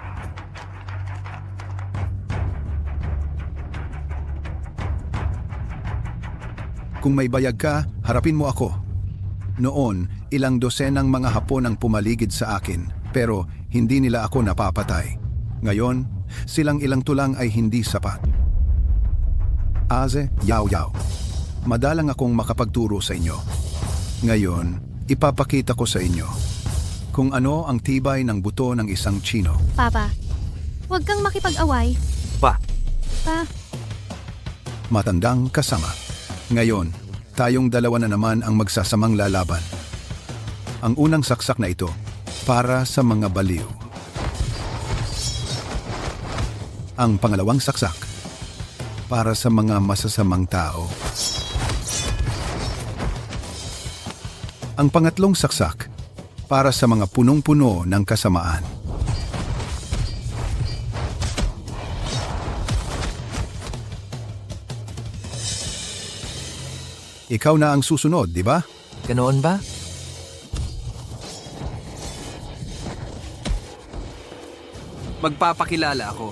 Kung may bayag ka, harapin mo ako. Noon, ilang dosenang mga Hapon ang pumaligid sa akin, pero hindi nila ako napapatay. Ngayon, silang ilang tulang ay hindi sapat. Aze, yaw-yaw. Madalang akong makapagturo sa inyo. Ngayon, ipapakita ko sa inyo kung ano ang tibay ng buto ng isang Chino. Papa, huwag kang makipag-away. Pa! Pa, Matandang kasama. Ngayon, tayong dalawa na naman ang magsasamang lalaban. Ang unang saksak na ito, para sa mga baliw. Ang pangalawang saksak, para sa mga masasamang tao. Ang pangatlong saksak, para sa mga punong-puno ng kasamaan. Ikaw na ang susunod, di ba? Ganoon ba? Magpapakilala ako.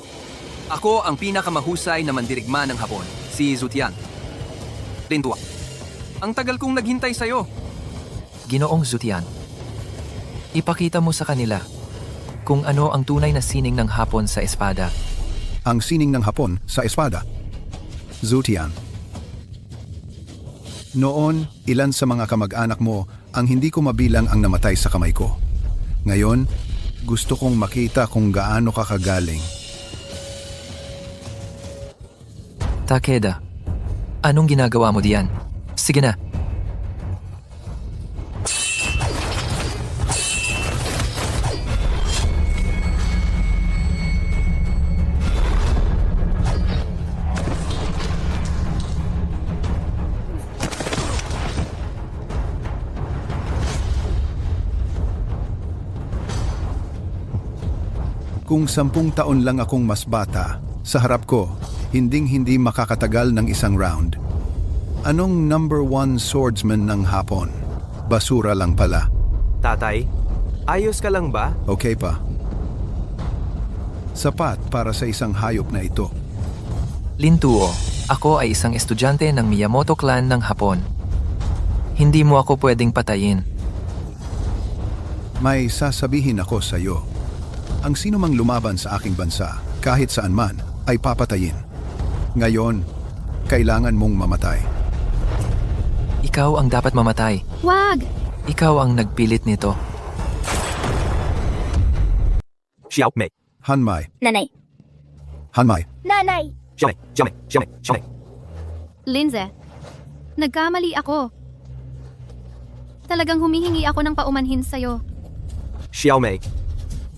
Ako ang pinakamahusay na mandirigma ng Hapon, si Zutian. Lintua. Ang tagal kong naghintay sa'yo. Ginoong Zutian. Ipakita mo sa kanila kung ano ang tunay na sining ng Hapon sa espada. Ang sining ng Hapon sa espada. Zutian. Noon, ilan sa mga kamag-anak mo ang hindi ko mabilang ang namatay sa kamay ko. Ngayon, gusto kong makita kung gaano ka kagaling. Takeda, anong ginagawa mo diyan? Sige na. Kung 10 taon lang akong mas bata, sa harap ko, hinding-hindi makakatagal ng isang round. Anong number 1 swordsman ng Hapon? Basura lang pala. Tatay, ayos ka lang ba? Okay pa. Sapat para sa isang hayop na ito. Lintuo, ako ay isang estudyante ng Miyamoto clan ng Hapon. Hindi mo ako pwedeng patayin. May sasabihin ako sa iyo. Ang sino mang lumaban sa aking bansa, kahit saan man, ay papatayin. Ngayon, kailangan mong mamatay. Ikaw ang dapat mamatay. Wag! Ikaw ang nagpilit nito. Xiao Mei. Hanmai, Nanay. Hanmai, Nanay! Xiao Mei. Linze, nagkamali ako. Talagang humihingi ako ng paumanhin sa'yo. Xiao Mei.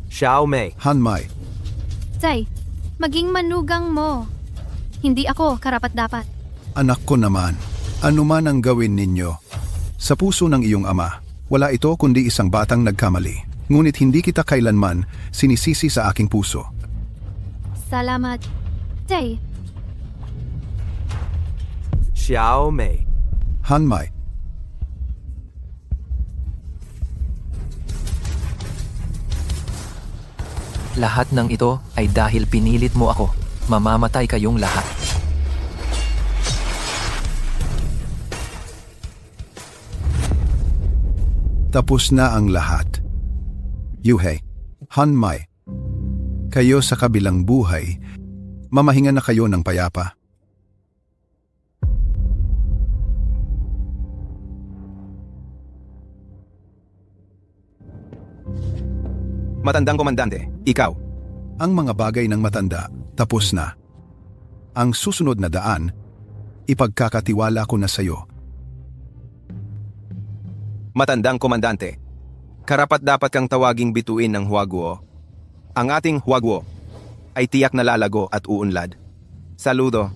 Xiao Mei. Hanmai. Zay, maging manugang mo. Hindi ako karapat-dapat. Anak ko naman, ano man ang gawin ninyo. Sa puso ng iyong ama, wala ito kundi isang batang nagkamali. Ngunit hindi kita kailanman sinisisi sa aking puso. Salamat. Zay, Xiao Mei. Hanmai, Lahat ng ito ay dahil pinilit mo ako. Mamamatay kayong lahat. tapos na ang lahat. Yuhei, Hanmai, kayo sa kabilang buhay, mamahinga na kayo ng payapa. Matandang komandante, ikaw. Ang mga bagay ng matanda, tapos na. Ang susunod na daan, ipagkakatiwala ko na sa iyo. Matandang komandante, karapat-dapat kang tawaging bituin ng Huaguo. Ang ating Huaguo ay tiyak na lalago at uunlad. Saludo.